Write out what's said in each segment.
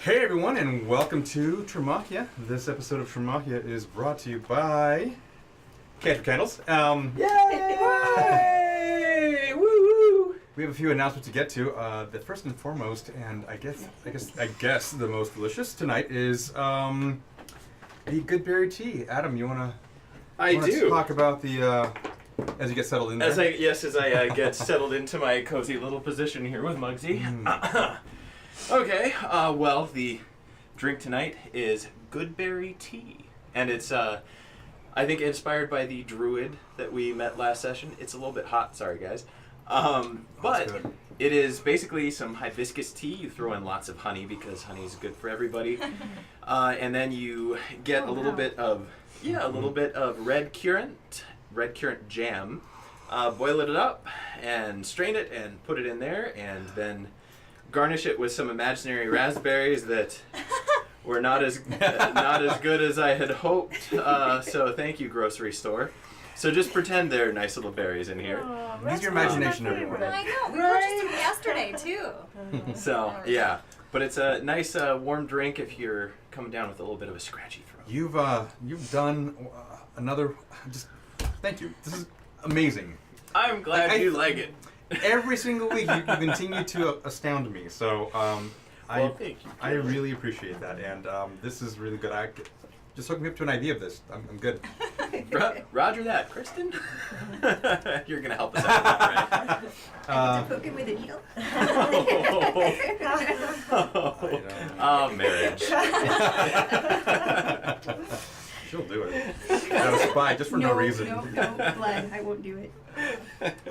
Hey everyone, and welcome to Tremahia. This episode of Tremahia is brought to you by Cantor Candles. Yay! Woo! We have a few announcements to get to. The first and foremost, and I guess the most delicious tonight is the Goodberry tea. Adam, you wanna talk about the as you get settled in there? As I get settled into my cozy little position here with Muggsy. Okay, well, the drink tonight is Goodberry tea. And it's, I think, inspired by the druid that we met last session. It's a little bit hot, sorry guys. But it is basically some hibiscus tea. You throw in lots of honey because honey is good for everybody. And then you get a little bit of red currant jam. Boil it up and strain it and put it in there, and then garnish it with some imaginary raspberries that were not as good as I had hoped. So thank you, grocery store. So just pretend they're nice little berries in here. Use your imagination, everyone. I know. We purchased them yesterday too. So yeah, but it's a nice warm drink if you're coming down with a little bit of a scratchy throat. You've done another. Just thank you. This is amazing. I'm glad you like it. Every single week you continue to astound me. So thank you. I really appreciate that, and this is really good. Just hook me up to an idea of this. I'm good. Roger that, Kristen. You're gonna help us out, right? I get to poke him with a needle. Marriage. She'll do it. Out of spite, just for no reason. No, blood. I won't do it.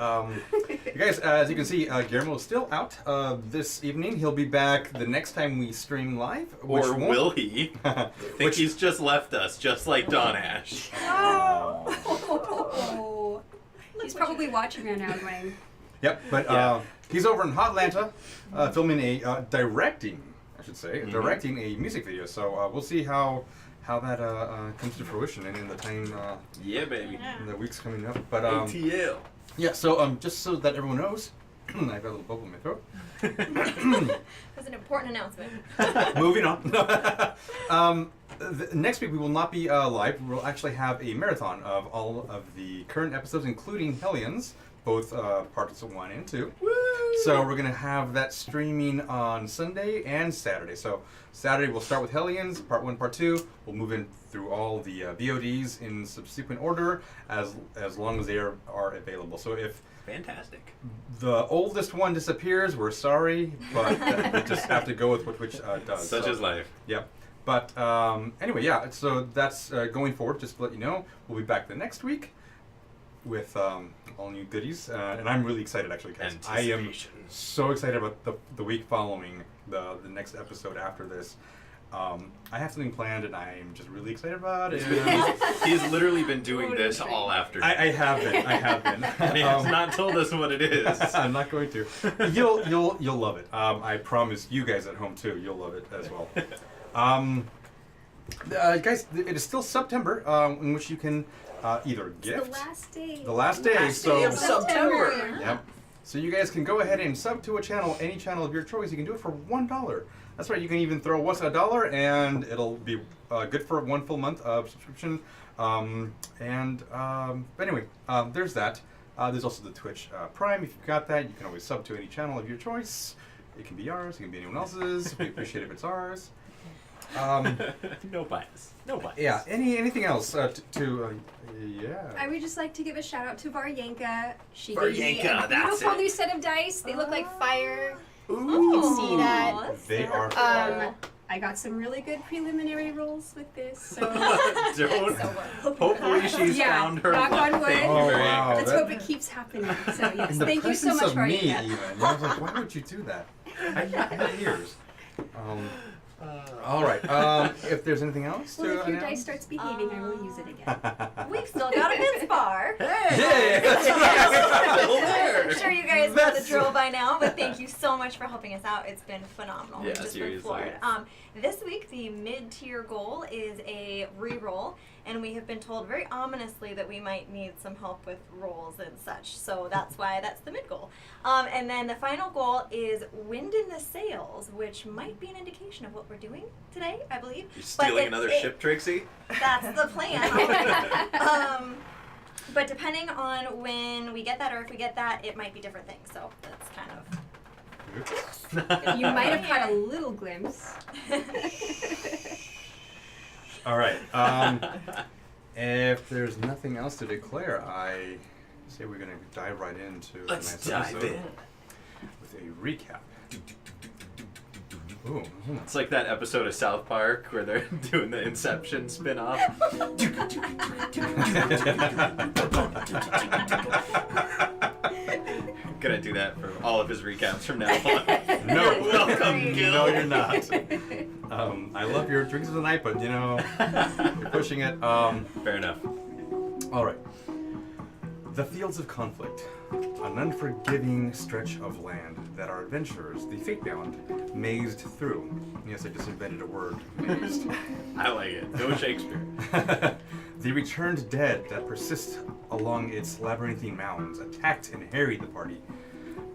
You guys, as you can see, Guillermo is still out this evening. He'll be back the next time we stream live. Or will he? Think he's just left us, just like Don Ash. Oh. He's probably watching right now going. Yep, but he's over in Hotlanta filming directing a music video. So we'll see how that comes to fruition and in the time yeah, baby. in the weeks coming up. But ATL. yeah, so just so that everyone knows, I've got a little bubble in my throat. That's an important announcement. Moving on. Next week we will not be live. We'll actually have a marathon of all of the current episodes, including Hellions, both parts 1 and 2. Woo! So we're going to have that streaming on Sunday and Saturday. So Saturday we'll start with Hellions, part 1, part 2. We'll move in through all the VODs in subsequent order as long as they are available. So if Fantastic. the oldest one disappears, we're sorry, but we just have to go with which does. Such is life. Yep. But anyway, yeah, so that's going forward. Just to let you know, we'll be back the next week with all new goodies, and I'm really excited actually, guys. I am so excited about the week following the next episode after this. I have something planned, and I'm just really excited about it. He's literally been doing this all afternoon. I have been. And he has not told us what it is. I'm not going to. You'll love it. I promise you guys at home too. You'll love it as well. Guys, it is still September, in which you can either gift. The last day. Last day of September. Yep. So you guys can go ahead and sub to a channel, any channel of your choice. You can do it for $1. That's right. You can even throw us $1, and it'll be good for 1 full month of subscription. Anyway, there's that. There's also the Twitch Prime. If you've got that, you can always sub to any channel of your choice. It can be ours. It can be anyone else's. We appreciate if it's ours. No bias. Yeah. Anything else yeah. I would just like to give a shout out to Varyanka. She Varyanka, gave me a that's beautiful it. new set of dice. They look like fire. Ooh. You can see that. They are fun. I got some really good preliminary rolls with this. So Hopefully she's found her knock on wood. Thank you Oh, very wow. much. Let's that- hope it keeps happening. So yes, In the thank you so presence much, of me, Varyanka. even. I was like, why would you do that? I have ears. All right. If there's anything else Well, to if your announce? dice starts behaving, I will use it again. We've still got a Vince bar. Hey! Yeah. Still there. I'm sure you guys know the drill by now, but thank you so much much for helping us out. It's been phenomenal. Yeah, We've just been seriously. floored. This week, the mid-tier goal is a re-roll, and we have been told very ominously that we might need some help with rolls and such. So that's why that's the mid-goal. And then the final goal is wind in the sails, which might be an indication of what we're doing today, I believe. You're stealing another ship, Trixie? That's the plan. But depending on when we get that, or if we get that, it might be different things. So that's kind of... You might have had a little glimpse. All right. If there's nothing else to declare, I say we're going to dive right into Let's tonight's dive episode in. with a recap. Ooh. It's like that episode of South Park where they're doing the Inception spin-off. Gonna do that for all of his recaps from now on. No, welcome, Gil. No, you're not. I love your drinks of the night, but you're pushing it. Fair enough. All right. The Fields of Conflict, an unforgiving stretch of land that our adventurers, the Fatebound, mazed through. Yes, I just invented a word, mazed. I like it. Go Shakespeare. The returned dead that persist along its labyrinthine mounds attacked and harried the party,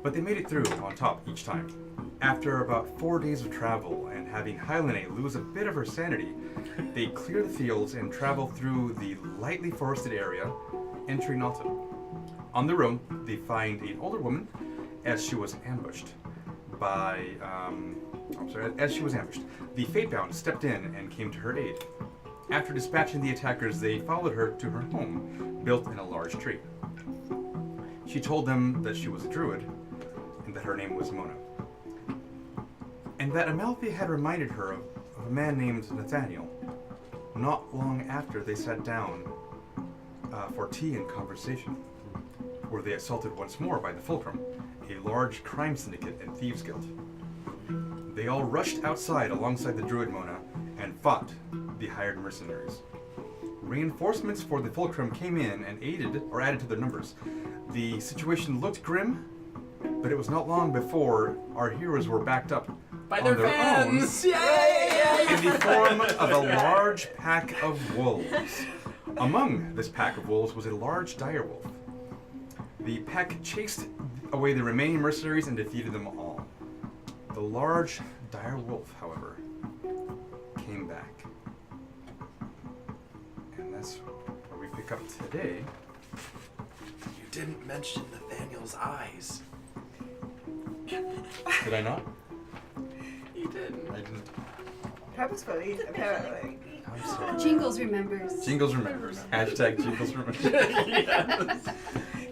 but they made it through on top each time. After about 4 days of travel and having Hylenae lose a bit of her sanity, they clear the fields and travel through the lightly forested area, entering autumn. On the road, they find an older woman as she was ambushed. As she was ambushed, the Fatebound stepped in and came to her aid. After dispatching the attackers, they followed her to her home, built in a large tree. She told them that she was a druid, and that her name was Mona. And that Amalfi had reminded her of a man named Nathaniel. Not long after, they sat down for tea and conversation, where they assaulted once more by the Fulcrum, a large crime syndicate and thieves guild. They all rushed outside alongside the druid Mona and fought the hired mercenaries. Reinforcements for the Fulcrum came in and added to their numbers. The situation looked grim, but it was not long before our heroes were backed up By on their their fans! own Yay! in the form of a large pack of wolves. Among this pack of wolves was a large dire wolf. The pack chased away the remaining mercenaries and defeated them all. The large dire wolf, however, came back. And that's where we pick up today. You didn't mention Nathaniel's eyes. Did I not? You didn't. I didn't. Purposefully, apparently. I'm sorry. Jingles remembers. Jingles remembers. Hashtag Jingles remembers. Yes.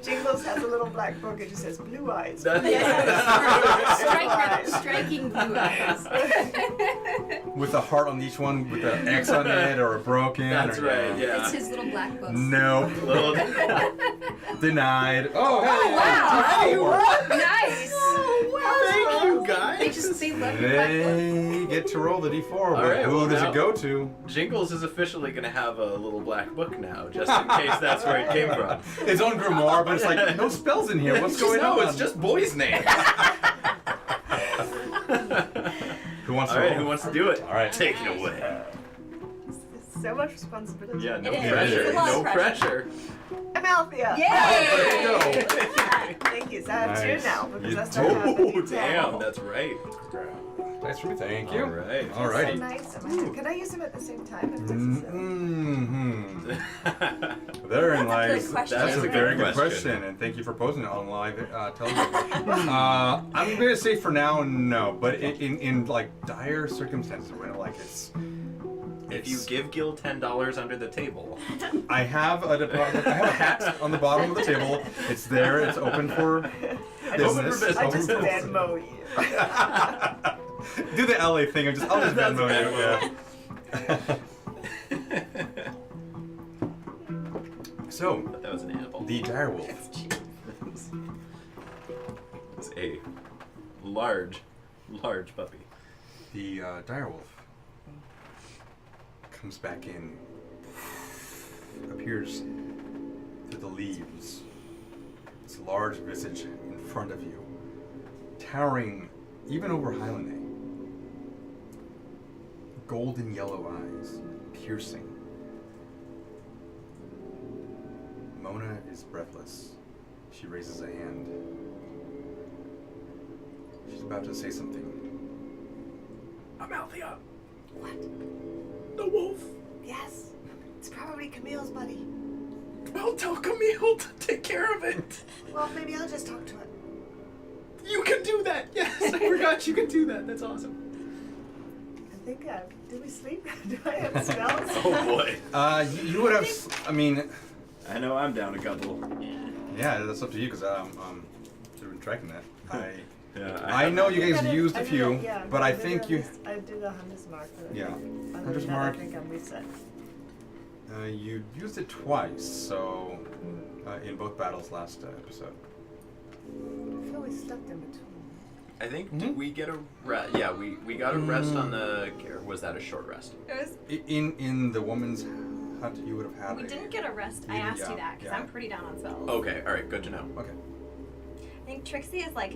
Jingles has a little black book. It just says blue eyes. Striking blue eyes. With a heart on each one, with an X on it, or a broken. That's or, right, yeah. It's his little black book. No. Little- Denied. Oh, hey. Wow. Nice. Thank you, guys. They love your black book. They get to roll the d4, but right, who well, does now- it go to? Jingles is officially going to have a little black book now, just in case that's where it came from. His own grimoire, but it's like, no spells in here. What's going on? No, it's just boys' names. Who wants All to right, roll? who wants to do it? All right. Take it away. It's so much responsibility. Yeah, no It is. pressure. It's a lot of No pressure. Amalthea. Yay! There you go. Thank you. So I have Nice. two now because You that's do. not Oh, happening. damn, that's right. Nice for me. Thank you. All right. All So righty. nice. Can I use them at the same time if necessary? Mm-hmm. Therein lies. Good question. That's a That's a very good good question. question, and thank you for posing it on live television. I'm gonna say for now, no. But in like dire circumstances, when like it's If you give Gil $10 under the table, I have a deposit. I have a hat on the bottom of the table. It's there. It's open for business. business. I Open just for business. Venmo you. Do the LA thing. I'll just That's Venmo you. Yeah. So but that was an apple. the direwolf. It's a large puppy. The direwolf comes back in, appears through the leaves. Its large visage in front of you, towering even over Highland. Golden yellow eyes, piercing. Mona is breathless. She raises a hand. She's about to say something. Amalthea, What? the wolf. Yes. It's probably Camille's buddy. Well, tell Camille to take care of it. Well, maybe I'll just talk to it. You can do that. Yes, I forgot you can do that. That's awesome. I think, did we sleep? Do I have spells? Oh boy. You would have. I mean, I know I'm down a couple. yeah, that's up to you because should have been tracking that. I I know you guys I did- used a I did few, yeah, but I did think a you. list- I did a Hunter's Mark. Yeah. Other Hunter's than that, Mark. I think I'm reset. You used it twice, so in both battles last episode. I feel we slept in between. I think did we get a rest? Yeah, we got a rest on the. Or was that a short rest? It was. In the woman's hut, you would have had. We a- didn't get a rest. I You did, asked yeah, you that because yeah. I'm pretty down on spells. Okay, all right, good to know. Okay. I think Trixie is like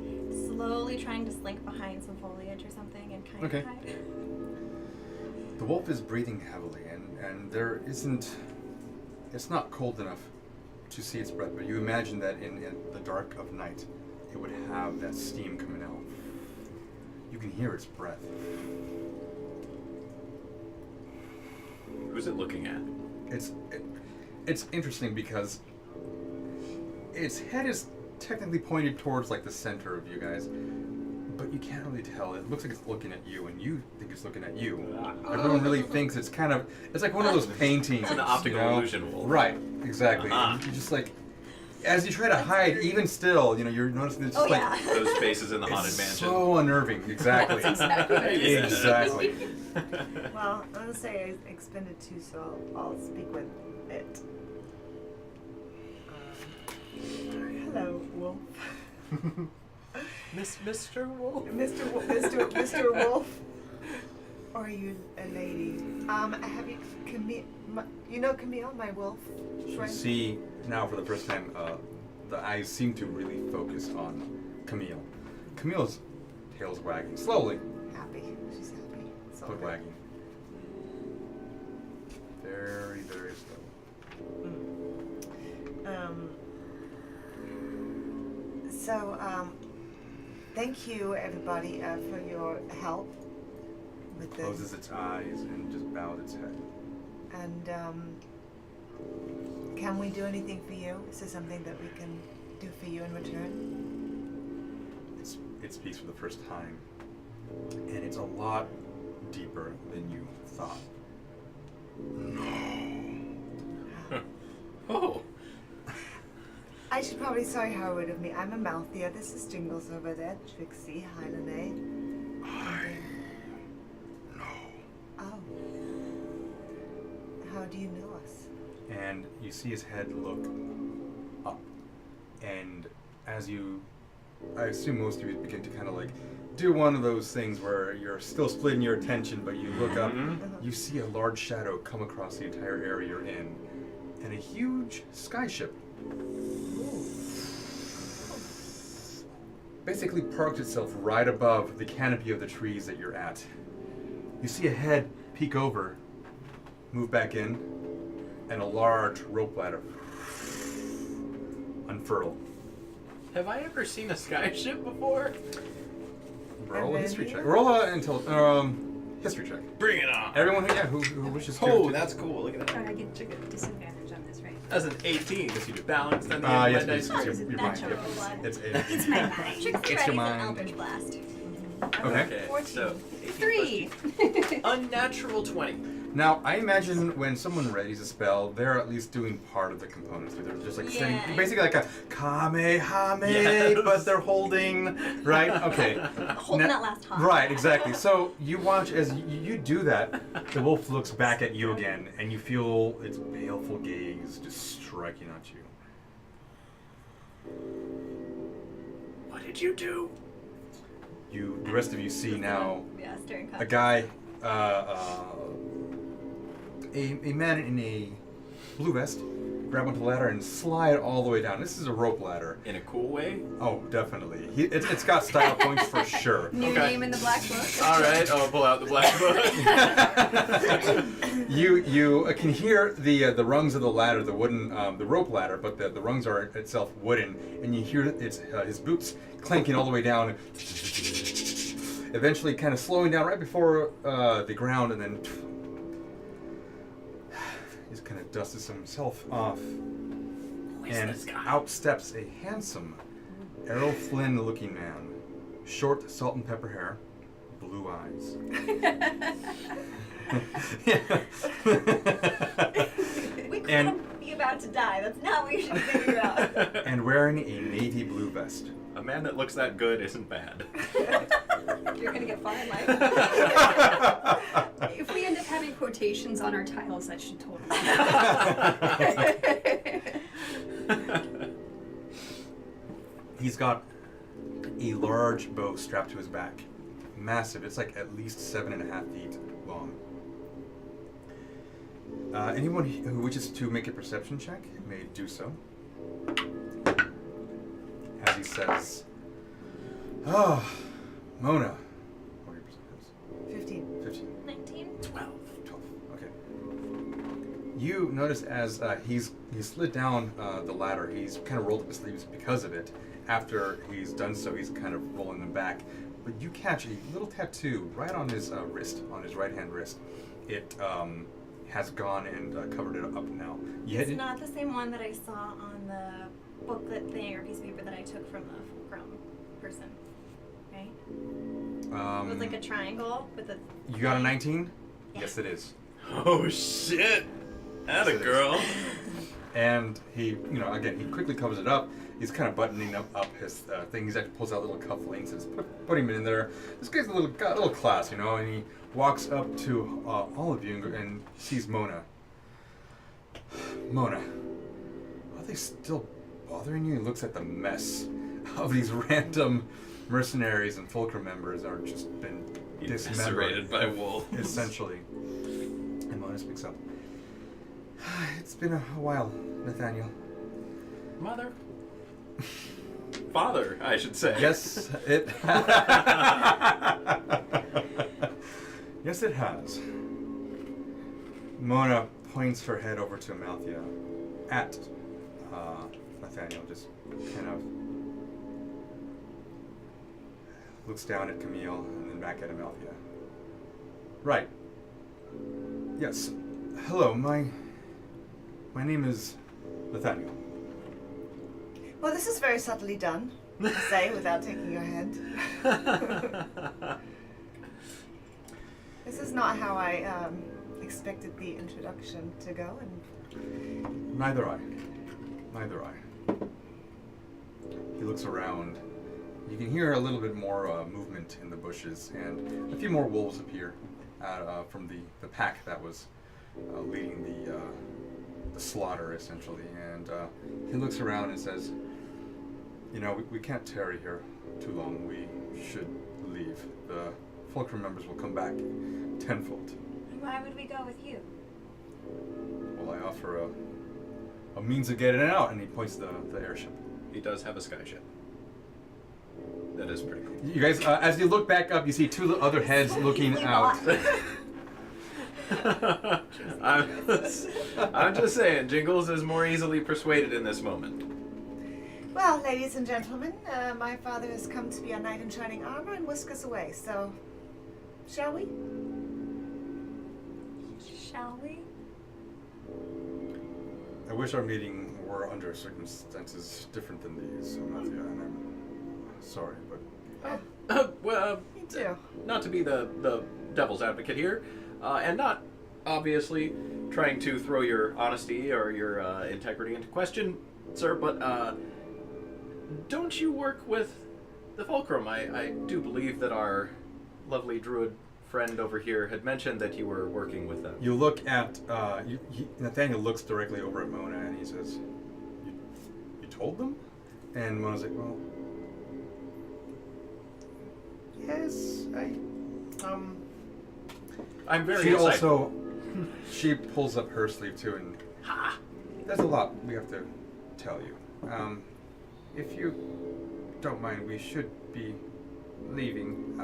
slowly trying to slink behind some foliage or something and kind Okay. of hide. The wolf is breathing heavily, and there isn't. It's not cold enough to see its breath, but you imagine that in the dark of night, it would have that steam coming out. You can hear its breath. Who's it looking at? It's interesting because its head is technically pointed towards like the center of you guys, but you can't really tell. It looks like it's looking at you, and you think it's looking at you. Everyone really thinks it's kind of. It's like one of those paintings. It's an optical illusion wolf. Right. Exactly. Uh-huh. You just like. As you try to hide, even still, you're noticing it's Oh just like yeah. Those faces in the haunted it's mansion. so unnerving. Exactly. exactly what it is. Exactly. Well, I'm gonna say I expended 2, so I'll speak with it. Hello, Wolf. Mr. Wolf. Mr. Wolf. Or are you a lady? Have you Camille? You know Camille, my wolf You friend. see now for the first time, the eyes seem to really focus on Camille. Camille's tail's wagging slowly, Happy. She's happy. It's all but good. wagging. Very, very slow. Thank you everybody for your help with this. Closes its eyes and just bows its head. And can we do anything for you? Is there something that we can do for you in return? It speaks for the first time, and it's a lot deeper than you thought. Oh. I should probably say how rude of me. I'm Amalthea. This is Jingles over there. Trixie, hi, Lene. No. Oh. How do you know us? And you see his head look up, and as I assume most of you begin to kind of like do one of those things where you're still splitting your attention, but you look up, you see a large shadow come across the entire area you're in, and a huge skyship basically parked itself right above the canopy of the trees that you're at. You see a head peek over, move back in, and a large rope ladder unfurl. Have I ever seen a skyship before? Roll a And history then check. you- Roll a history check. Bring it on. Everyone who wishes to. Oh, that's cool. Look at Oh, that. I get disadvantage on this, right? That's an 18 because you balance on the Yes, end of please. my dice. It's your mind. Natural Yep. blood. It's It's my mind. Trixie It's your readies an mind. Eldritch Blast. Okay. 14. So 18 3. plus 2. Unnatural 20. Now, I imagine when someone readies a spell, they're at least doing part of the components. They're just like sitting, Yeah. basically like a Kamehame, Yes. but they're holding, right? Okay. Holding Now- that last hot. Right, exactly. So you watch as you do that, the wolf looks back at you again, and you feel its baleful gaze just striking at you. What did you do? The rest of you see now Yeah, staring a guy, a man in a blue vest grab onto the ladder and slide all the way down. This is a rope ladder. In a cool way? Oh, definitely. It's got style points for sure. New name in the black book. All right, I'll pull out the black book. You can hear the rungs of the ladder, the wooden, the rope ladder, but the rungs are itself wooden, and you hear his boots clanking all the way down, eventually kind of slowing down right before the ground, and then he's kind of dusted himself off, and out steps a handsome Errol Flynn-looking man, short salt and pepper hair, blue eyes. We could be about to die. That's not what you should be thinking about. And wearing a navy blue vest. A man that looks that good isn't bad. You're gonna get far in life. If we end up having quotations on our titles, that should totally. He's got a large bow strapped to his back. Massive. It's like at least 7.5 feet long. Anyone who wishes to make a perception check may do so. As he says, "Oh, Mona." What are your percentages? 15. 19. 12. Okay. You notice as he slid down the ladder, he's kind of rolled up his sleeves because of it. After he's done so, he's kind of rolling them back. But you catch a little tattoo right on his wrist, on his right hand wrist. It has gone and covered it up now. It's not the same one that I saw on the booklet thing or piece of paper that I took from the fulcrum person, right? It was like a triangle with a... You got a 19? Yeah. Yes, it is. Oh, shit. Atta girl. And he, again, he quickly covers it up. He's kind of buttoning up his thing. He actually pulls out little cufflinks and says, put him in there. This guy's got a little class, and he walks up to all of you and sees Mona. Mona, are they still bothering you? He looks at the mess of these random mercenaries and fulcrum members are just been dismembered by wolves. Essentially. And Mona speaks up. It's been a while, Nathaniel. Mother? Father, I should say. Yes, it Yes, it has. Mona points her head over to Amalthea at Nathaniel, just kind of looks down at Camille and then back at Amalthea. Right. Yes. Hello, my name is Nathaniel. Well, this is very subtly done, to say, without taking your hand. This is not how I expected the introduction to go, and Neither I. He looks around. You can hear a little bit more movement in the bushes, and a few more wolves appear from the pack that was leading the slaughter, essentially. And he looks around and says, we can't tarry here too long. We should leave. The fulcrum members will come back tenfold. Why would we go with you? Well, I offer a means of getting out, and he points to the airship. He does have a skyship. That is pretty cool. You guys, as you look back up, you see two other heads looking out. I'm just saying, Jingles is more easily persuaded in this moment. well, ladies and gentlemen, my father has come to be a knight in shining armor and whisk us away, so shall we? Shall we? I wish our meeting were under circumstances different than these, Amalthea, and I'm sorry, but... Me too. Not to be the devil's advocate here, and not obviously trying to throw your honesty or your integrity into question, sir, but don't you work with the Fulcrum? I do believe that our lovely druid friend over here had mentioned that you were working with them. You look at... Nathaniel looks directly over at Mona, and he says, You told them? And Mona's like, well... Yes, I'm very She excited. also... She pulls up her sleeve, too, and... There's a lot we have to tell you. If you don't mind, we should be leaving.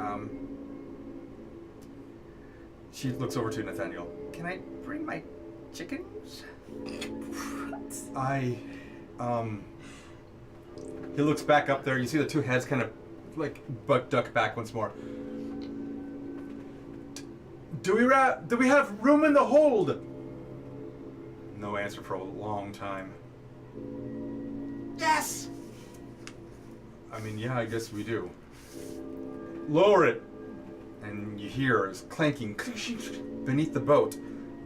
She looks over to Nathaniel. Can I bring my chickens? He looks back up there. You see the two heads kind of like duck back once more. Do we have room in the hold? No answer for a long time. Yes! I mean, yeah, I guess we do. Lower it! And you hear it's clanking beneath the boat.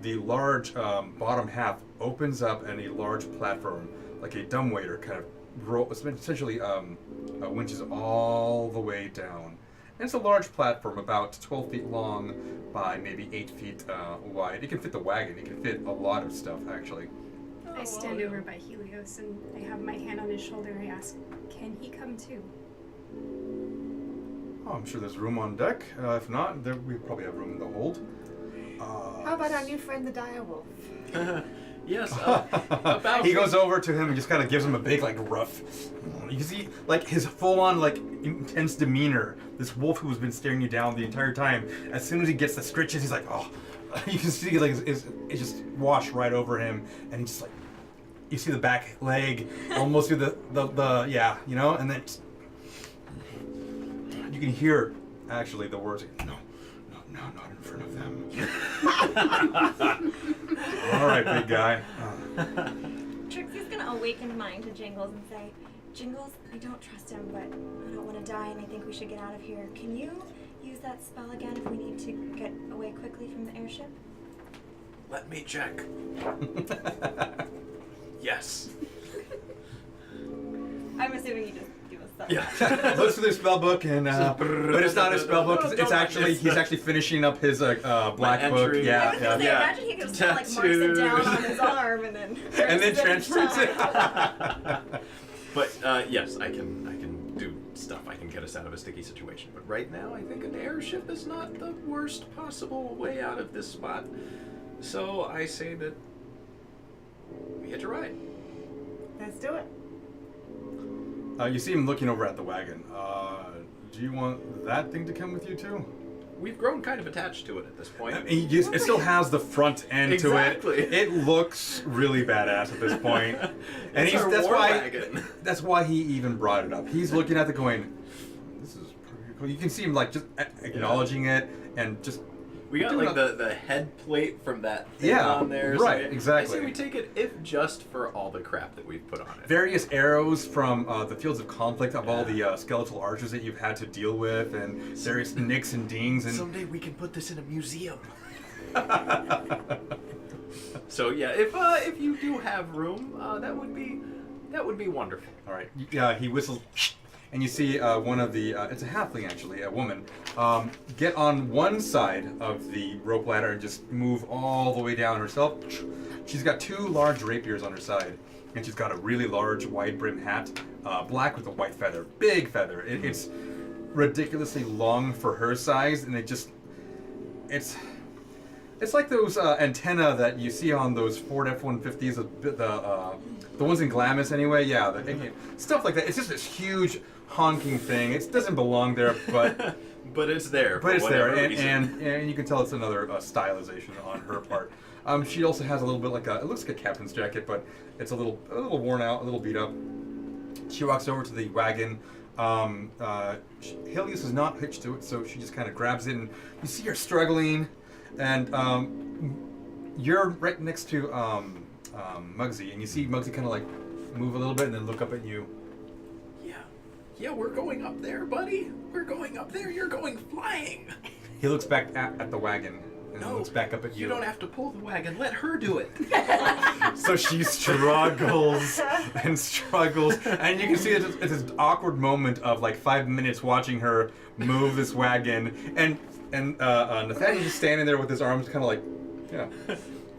The large bottom half opens up and a large platform, like a dumbwaiter, kind of essentially winches all the way down. And it's a large platform, about 12 feet long by maybe 8 feet wide. It can fit the wagon. It can fit a lot of stuff, actually. I stand over by Helios and I have my hand on his shoulder and I ask, can he come too? Oh, I'm sure there's room on deck. If not, we probably have room in the hold. How about our new friend, the direwolf? Yes. About he goes over to him and just kind of gives him a big, like, rough. You can see, like, his full-on, like, intense demeanor. This wolf who's been staring you down the entire time. As soon as he gets the scritches, he's like, oh. You can see, like, it just wash right over him, and he just, like, you see the back leg almost through the yeah, you know, and then you can hear actually the words. No, not in front of them. All right, big guy. Trixie's gonna awaken mind to Jingles and say, Jingles, I don't trust him, but I don't want to die, and I think we should get out of here. Can you use that spell again if we need to get away quickly from the airship? Let me check. Yes. I'm assuming you just give us that. Yeah. Looks through the spell book and but it's not a spell book. It's actually he's actually finishing up his black book. entry. Yeah, I was gonna say, yeah. imagine he could just like marks it down on his arm and then Transfers it. But yes, I can do stuff. I can get us out of a sticky situation. But right now, I think an airship is not the worst possible way out of this spot. So I say that we hitch a ride. Let's do it. You see him looking over at the wagon. Do you want that thing to come with you too? We've grown kind of attached to it at this point. I mean, it still has the front end Exactly. to it. It looks really badass at this point. And It's our war wagon. That's why he even brought it up. He's looking at it going, this is pretty cool. You can see him like just acknowledging it and just We got like the head plate from that thing on there. Right, so exactly. I say we take it if just for all the crap that we've put on it. various arrows from the fields of conflict of all the skeletal archers that you've had to deal with, and various nicks and dings. And someday we can put this in a museum. So yeah, if you do have room, that would be wonderful. all right, yeah, he whistles, and you see one of the it's a halfling actually, a woman, get on one side of the rope ladder and just move all the way down herself. She's got two large rapiers on her side, and she's got a really large wide brim hat, black with a white feather, big feather. It's ridiculously long for her size, and it's like those antenna that you see on those Ford F-150s, the ones in Glamis anyway. Yeah, stuff like that. It's just this huge honking thing. It doesn't belong there, but but it's there. but it's there, reason. and you can tell it's another stylization on her part. She also has a little bit like it looks like a captain's jacket, but it's a little worn out, a little beat up. She walks over to the wagon. Helios is not hitched to it, so she just kind of grabs it, and you see her struggling, and you're right next to Muggsy, and you see Muggsy kind of like move a little bit and then look up at you. Yeah, we're going up there, buddy. We're going up there. You're going flying. He looks back at the wagon and No, looks back up at you. You don't have to pull the wagon. Let her do it. So she struggles and struggles, and you can see it's this awkward moment of like 5 minutes watching her move this wagon, and Nathaniel's just standing there with his arms kind of like, yeah.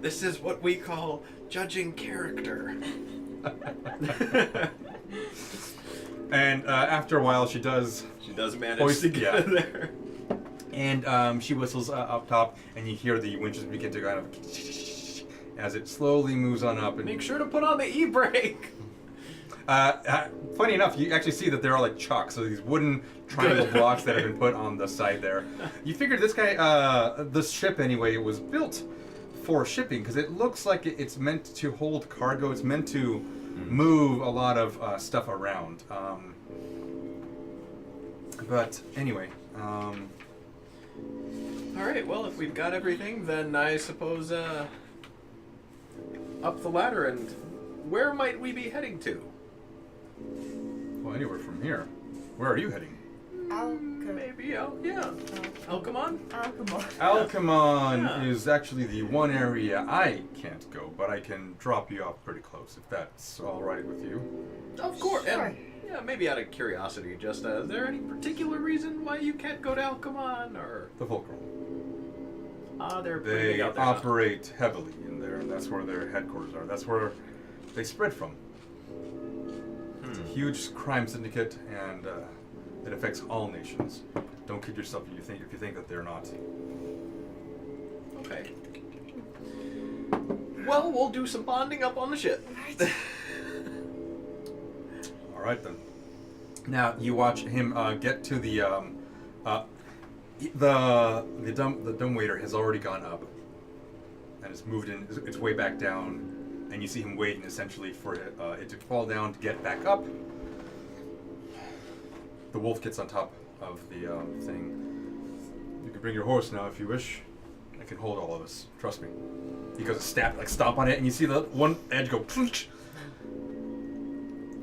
This is what we call judging character. And after a while, she does manage hoist- to get yeah. in there. And she whistles up top, and you hear the winches begin to kind of, as it slowly moves on up. And Make sure to put on the e-brake. Funny enough, you actually see that they're all like chalk, so these wooden triangle blocks that have been put on the side there. You figured this guy, this ship anyway, was built for shipping because it looks like it's meant to hold cargo. It's meant to move a lot of stuff around. But anyway. All right. Well, if we've got everything, then I suppose up the ladder. And where might we be heading to? Well, anywhere from here. Where are you heading? Maybe Alcamon? Alcamon is actually the one area I can't go, but I can drop you off pretty close if that's all right with you. Of course. Sure. And, yeah, maybe out of curiosity, just is there any particular reason why you can't go to Alcamon, or? The Fulcrum. They're pretty They big out there. operate heavily in there, and that's where their headquarters are. That's where they spread from. It's a huge crime syndicate, and it affects all nations. Don't kid yourself if you think that they're not. Okay. Well, we'll do some bonding up on the ship. All right then. Now you watch him get to the dumbwaiter has already gone up, and it's moved in its way back down, and you see him waiting essentially for it to fall down to get back up. The wolf gets on top of the thing. You can bring your horse now if you wish. I can hold all of us. Trust me. He goes to stomp on it, and you see the one edge go.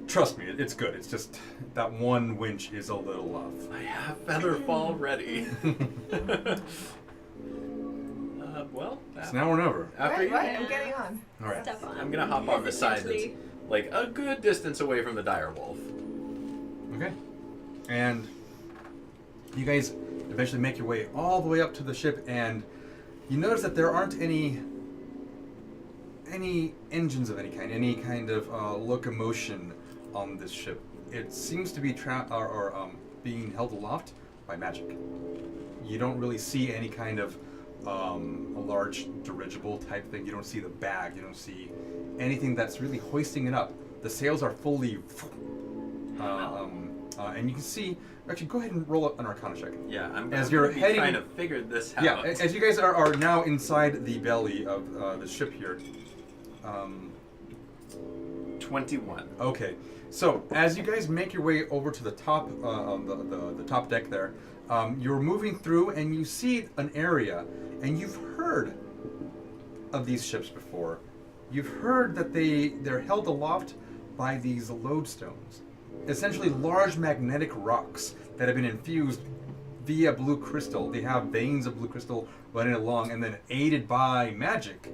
Trust me, it's good. It's just that one winch is a little off. I have Featherfall ready. Well, It's now or never. after you, Right, I'm getting on. All right. Step on. I'm gonna hop on the side that's Hesitantly. like a good distance away from the dire wolf. Okay. And you guys eventually make your way all the way up to the ship, and you notice that there aren't any engines of any kind of locomotion on this ship. It seems to be being held aloft by magic. You don't really see any kind of a large dirigible type thing. You don't see the bag. You don't see anything that's really hoisting it up. The sails are fully and you can see. Actually, go ahead and roll up an Arcana check. Yeah, I'm As gonna you're be heading- trying to figure this out. Yeah, as you guys are now inside the belly of the ship here. 21. Okay, so as you guys make your way over to the top, the top deck there, you're moving through and you see an area, and you've heard of these ships before. You've heard that they're held aloft by these lodestones, essentially large magnetic rocks that have been infused via blue crystal. They have veins of blue crystal running along, and then aided by magic,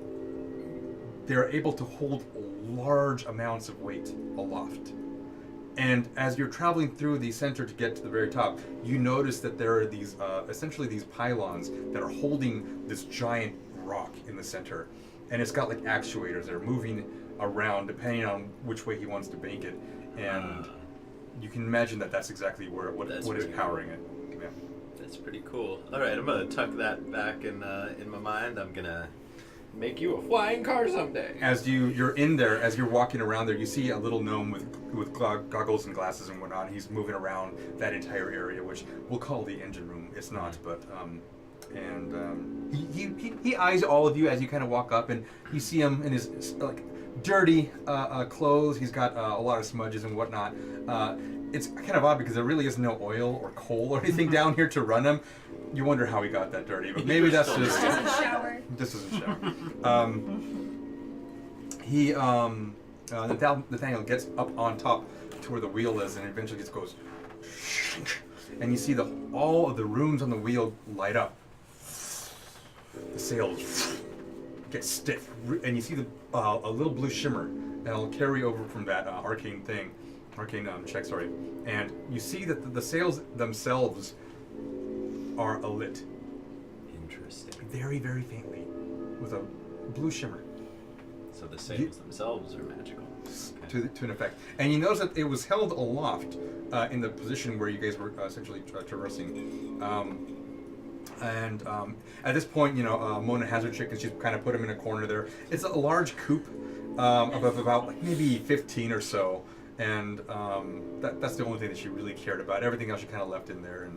they're able to hold large amounts of weight aloft. And as you're traveling through the center to get to the very top, you notice that there are these, essentially these pylons that are holding this giant rock in the center. And it's got like actuators that are moving around depending on which way he wants to bank it. And you can imagine that that's exactly what is powering it. Yeah. That's pretty cool. All right, I'm gonna tuck that back in my mind. I'm gonna make you a flying car someday. As you're in there, as you're walking around there, you see a little gnome with goggles and glasses and whatnot. He's moving around that entire area, which we'll call the engine room. It's not, but he eyes all of you as you kind of walk up, and you see him in his like dirty clothes. He's got a lot of smudges and whatnot. It's kind of odd because there really is no oil or coal or anything down here to run him. You wonder how he got that dirty, but maybe that's just Doesn't shower. this doesn't show. Nathaniel gets up on top to where the wheel is, and eventually just goes, and you see all of the runes on the wheel light up. The sails get stiff, and you see a little blue shimmer that'll carry over from that arcane check, sorry. And you see that the sails themselves are alit. Interesting. Very, very faintly, with a blue shimmer. So the sails themselves are magical. Okay. To an effect. And you notice that it was held aloft in the position where you guys were essentially traversing. And at this point, Mona has her chickens. She's kind of put them in a corner there. It's a large coop of about like maybe 15 or so. And that's the only thing that she really cared about. Everything else she kind of left in there.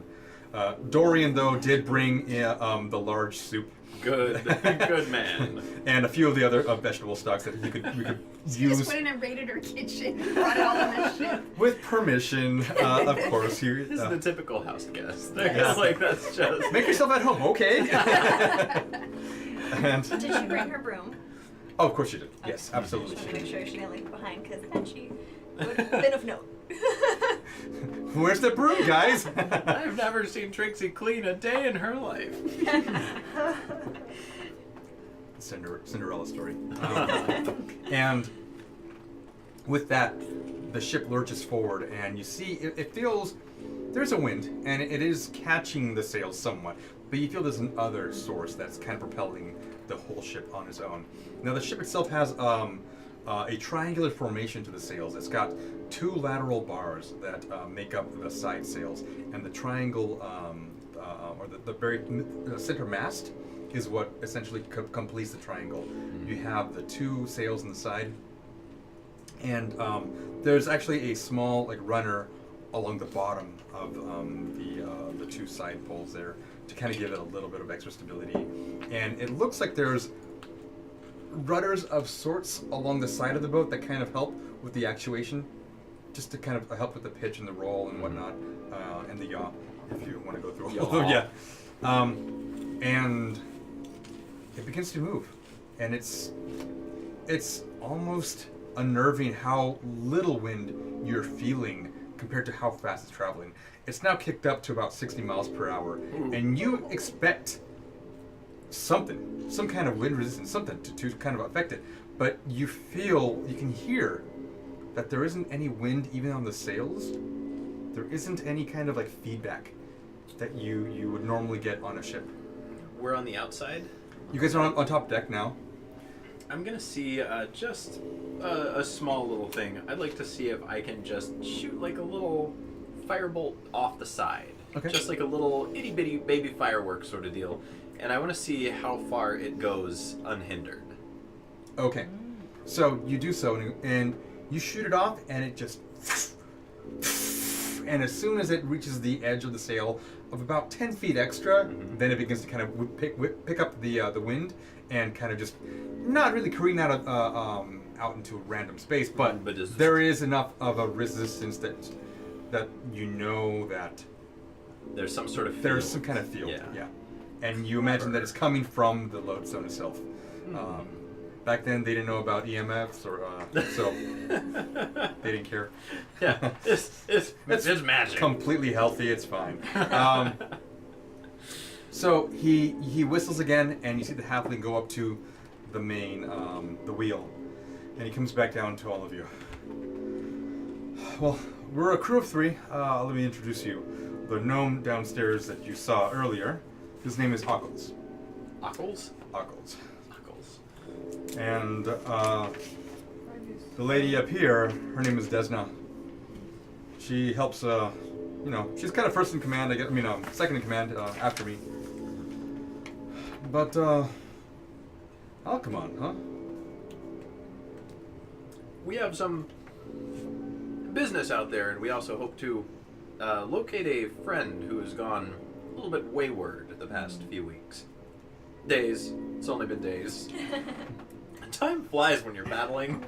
And Dorian, though, did bring the large soup. Good man. And a few of the other vegetable stocks that we could She use. just went in and raided her kitchen and brought it all on the ship. With permission, of course. This is the typical house guest. Yeah. Like that's just. Make yourself at home, okay? And Did she bring her broom? oh, of course she did. Yes, absolutely. Just She want to make did. sure she didn't leave it behind, because then she would have been of note. Where's the broom, guys? I've never seen Trixie clean a day in her life. Cinderella story. And with that, the ship lurches forward, and you see it feels there's a wind, and it is catching the sails somewhat, but you feel there's another source that's kind of propelling the whole ship on its own. Now the ship itself has a triangular formation to the sails. It's got two lateral bars that make up the side sails, and the triangle or the very center mast is what essentially completes the triangle. You have the two sails on the side, and there's actually a small runner along the bottom of the two side poles there to kind of give it a little bit of extra stability. And it looks like there's rudders of sorts along the side of the boat that kind of help with the actuation, just to kind of help with the pitch and the roll and whatnot, and the yaw, if you want to go through all of them. Yeah. And it begins to move, and it's almost unnerving how little wind you're feeling compared to how fast it's traveling. It's now kicked up to about 60 miles per hour, and you expect some kind of wind resistance, something to kind of affect it, but you can hear that there isn't any wind even on the sails. There isn't any kind of feedback that you would normally get on a ship. We're on the outside. You guys are on top deck now. I'm gonna see just a small little thing. I'd like to see if I can just shoot a little firebolt off the side. Okay. Just like a little itty bitty baby firework sort of deal. And I want to see how far it goes unhindered. Okay. So you do so, and you shoot it off, and it just... And as soon as it reaches the edge of the sail of about 10 feet extra, then it begins to kind of pick up the wind and kind of just not really careen out into random space, but there is enough of a resistance that you know that there's some sort of field. There's some kind of field. Yeah. And you imagine that it's coming from the lodestone itself. Back then, they didn't know about EMFs, so they didn't care. Yeah, it's magic. Completely healthy. It's fine. So he whistles again, and you see the halfling go up to the main the wheel, and he comes back down to all of you. Well, we're a crew of 3. Let me introduce you. The gnome downstairs that you saw earlier. His name is Ockles. Ockles? Ockles. Ockles. And the lady up here, her name is Desna. She helps, she's kind of first in command, second in command after me. But, Alcamon, huh? We have some business out there, and we also hope to locate a friend who has gone a little bit wayward the past few weeks. Days. It's only been days. Time flies when you're battling.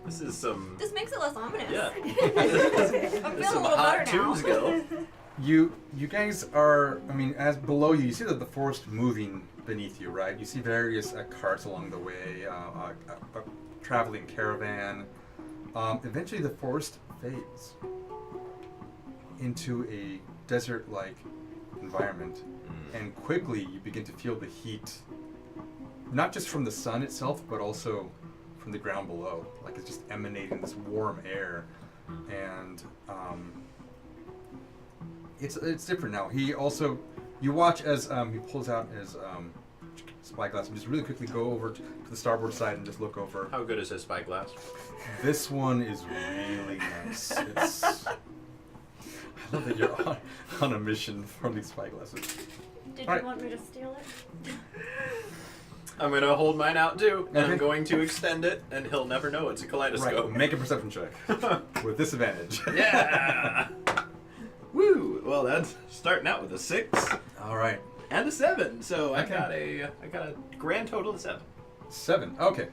This makes it less ominous. Yeah. I'm feeling a little hot better now. tunes go. You guys are, as below you see that the forest moving beneath you, right? You see various carts along the way, a traveling caravan. Eventually the forest fades into a desert-like environment, and quickly you begin to feel the heat, not just from the sun itself, but also from the ground below. Like it's just emanating this warm air, and it's different now. You watch as he pulls out his spyglass and just really quickly go over to the starboard side and just look over. How good is his spyglass? This one is really nice. I love that you're on a mission for these spyglasses. Did Alright. you want me to steal it? I'm going to hold mine out too, and Okay. I'm going to extend it, and he'll never know it's a kaleidoscope. Right, make a perception check. With disadvantage. Yeah! Woo! Well, that's starting out with a 6 Alright. and a 7, so Okay. I got a grand total of 7. 7. Okay.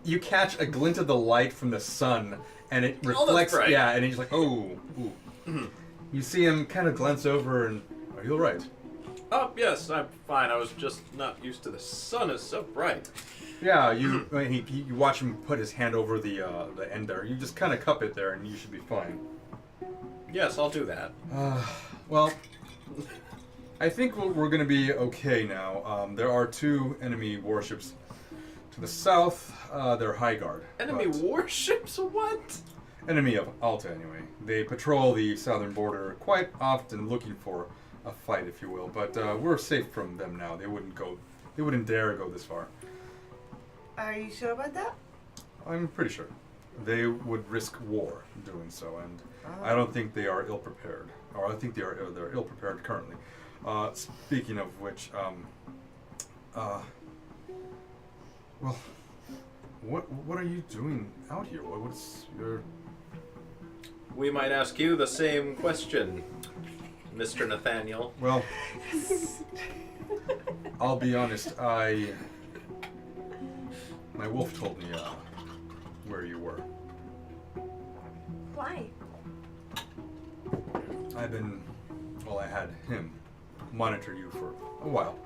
You catch a glint of the light from the sun, and it Oh, that's reflects. bright. Yeah, and he's like, "Oh, ooh." Mhm. You see him kind of glance over, and are you all right? Oh, yes, I'm fine. I was just not used to the sun is so bright. Yeah. You. You watch him put his hand over the end there. You just kind of cup it there, and you should be fine. Yes, I'll do that. Well, I think we're going to be okay now. There are 2 enemy warships to the south. They're High Guard. Enemy but- warships? What? Enemy of Alta, anyway. They patrol the southern border quite often, looking for a fight, if you will. But we're safe from them now. They wouldn't dare go this far. Are you sure about that? I'm pretty sure. They would risk war doing so, and Oh. I don't think they are ill prepared. Or I think they're ill prepared currently. Speaking of which, well, what are you doing out here? What's your... We might ask you the same question, Mr. Nathaniel. Well, I'll be honest. My wolf told me where you were. Why? I had him monitor you for a while.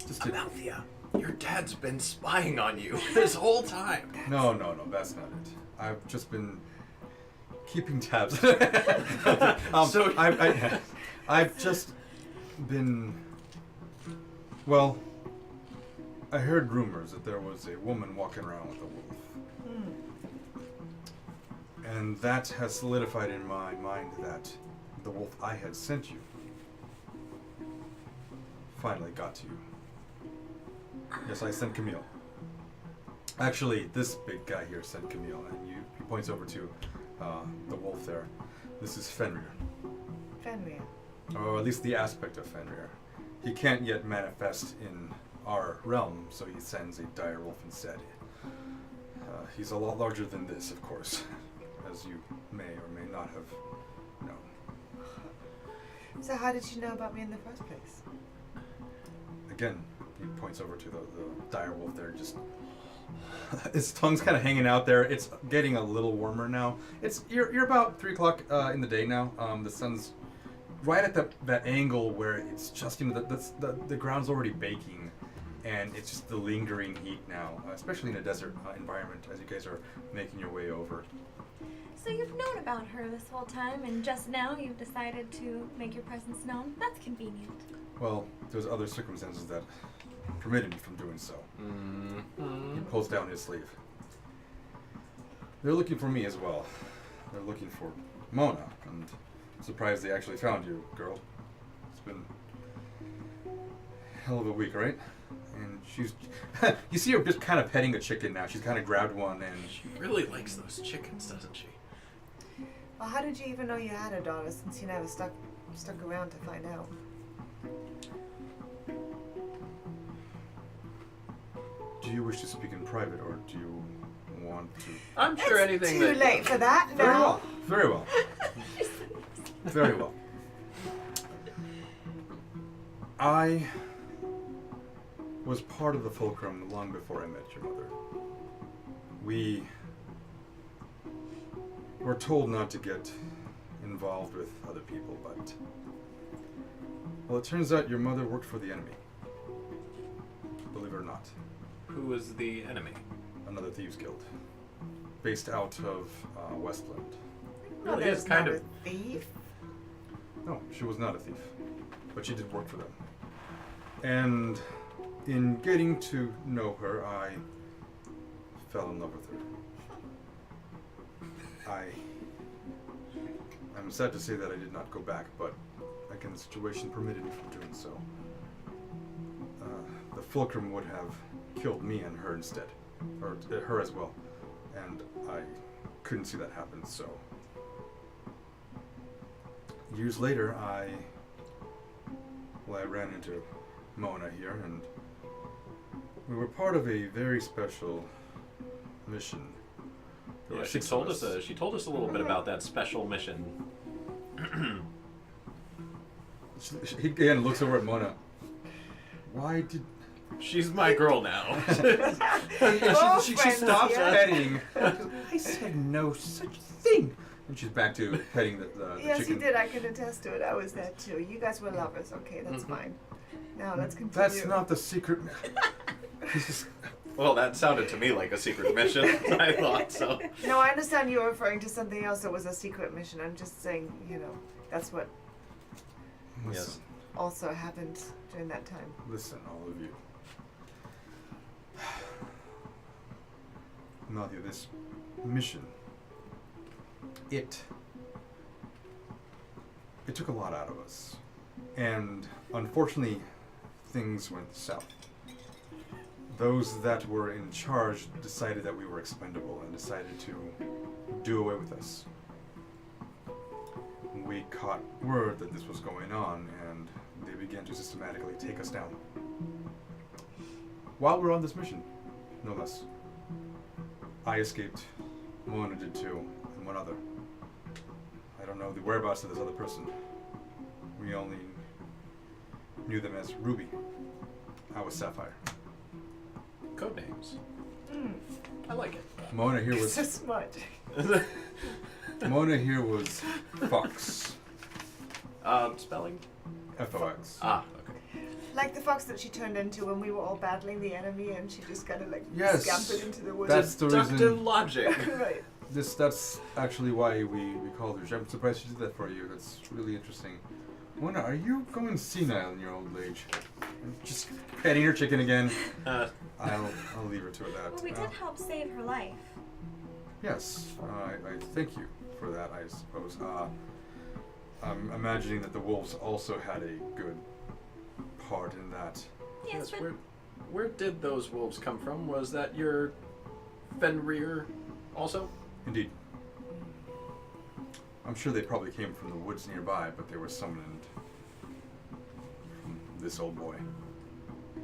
Just to... Amalthea, your dad's been spying on you this whole time. No, that's not it. I've just been keeping tabs. So- I've just been... Well, I heard rumors that there was a woman walking around with a wolf. And that has solidified in my mind that the wolf I had sent you finally got to you. Yes, I sent Camille. Actually, this big guy here sent Camille, and he points over to the wolf there. This is Fenrir, Fenrir. or at least the aspect of Fenrir. He can't yet manifest in our realm, so he sends a dire wolf instead. He's a lot larger than this, of course, as you may or may not have known. So how did you know about me in the first place? Again, he points over to the dire wolf there, just his tongue's kind of hanging out there. It's getting a little warmer now. You're about 3 o'clock in the day now. The sun's right at that angle where it's just, the ground's already baking, and it's just the lingering heat now, especially in a desert environment as you guys are making your way over. So you've known about her this whole time, and just now you've decided to make your presence known? That's convenient. Well, there's other circumstances that permitted me from doing so. Mm-hmm. He pulls down his sleeve. They're looking for me as well. They're looking for Mona, and I'm surprised they actually found you, girl. It's been a hell of a week, right? And she's... you see her just kind of petting a chicken now. She's kind of grabbed one, and... She really likes those chickens, doesn't she? Well, how did you even know you had a daughter since you never stuck around to find out? Do you wish to speak in private, or do you want to... I'm sure It's anything too that... late for that Very now. well. Very well. Very well. I was part of the Fulcrum long before I met your mother. We were told not to get involved with other people, but... Well, it turns out your mother worked for the enemy. Believe it or not. Who was the enemy? Another thieves guild. Based out of Westland. Really Mother's is kind not of- a thief. No, she was not a thief, but she did work for them. And in getting to know her, I fell in love with her. I'm sad to say that I did not go back, but again, the situation permitted me from doing so. The Fulcrum would have killed me and her instead, or her as well, and I couldn't see that happen, so. Years later, I ran into Mona here, and we were part of a very special mission. There Yeah, were she 6 told of us. She told us a little bit about that special mission. He again looks over at Mona. Why did... She's my girl now. And she stops yeah. petting. I said no such thing. And she's back to petting the Yes, chicken. you did. I can attest to it. I was there too. You guys were lovers. Okay, that's fine. Now let's continue. That's not the secret. Well, that sounded to me like a secret mission. I thought so. No, I understand you were referring to something else that was a secret mission. I'm just saying, that's what Listen, also happened during that time. listen, all of you. Nadia, this mission, it took a lot out of us. And unfortunately, things went south. Those that were in charge decided that we were expendable and decided to do away with us. We caught word that this was going on, and they began to systematically take us down. While we're on this mission, no less. I escaped, Mona did too, and one other. I don't know the whereabouts of this other person. We only knew them as Ruby. I was Sapphire. Code names. Mm. I like it. Mona here So was smart. Mona here was Fox. Spelling. F-O-X. Ah, okay. Like the fox that she turned into when we were all battling the enemy, and she just kind of Yes. scampered into the woods. That's the Deductive reason. logic. Right. That's actually why we called her. I'm surprised she did that for you. That's really interesting. Mona, are you going senile in your old age? Just petting her chicken again. I'll leave her to that. Well, we did help save her life. Yes, I thank you for that, I suppose. I'm imagining that the wolves also had a good part in that. Yes, but where did those wolves come from? Was that your Fenrir also? Indeed. I'm sure they probably came from the woods nearby, but they were summoned from this old boy.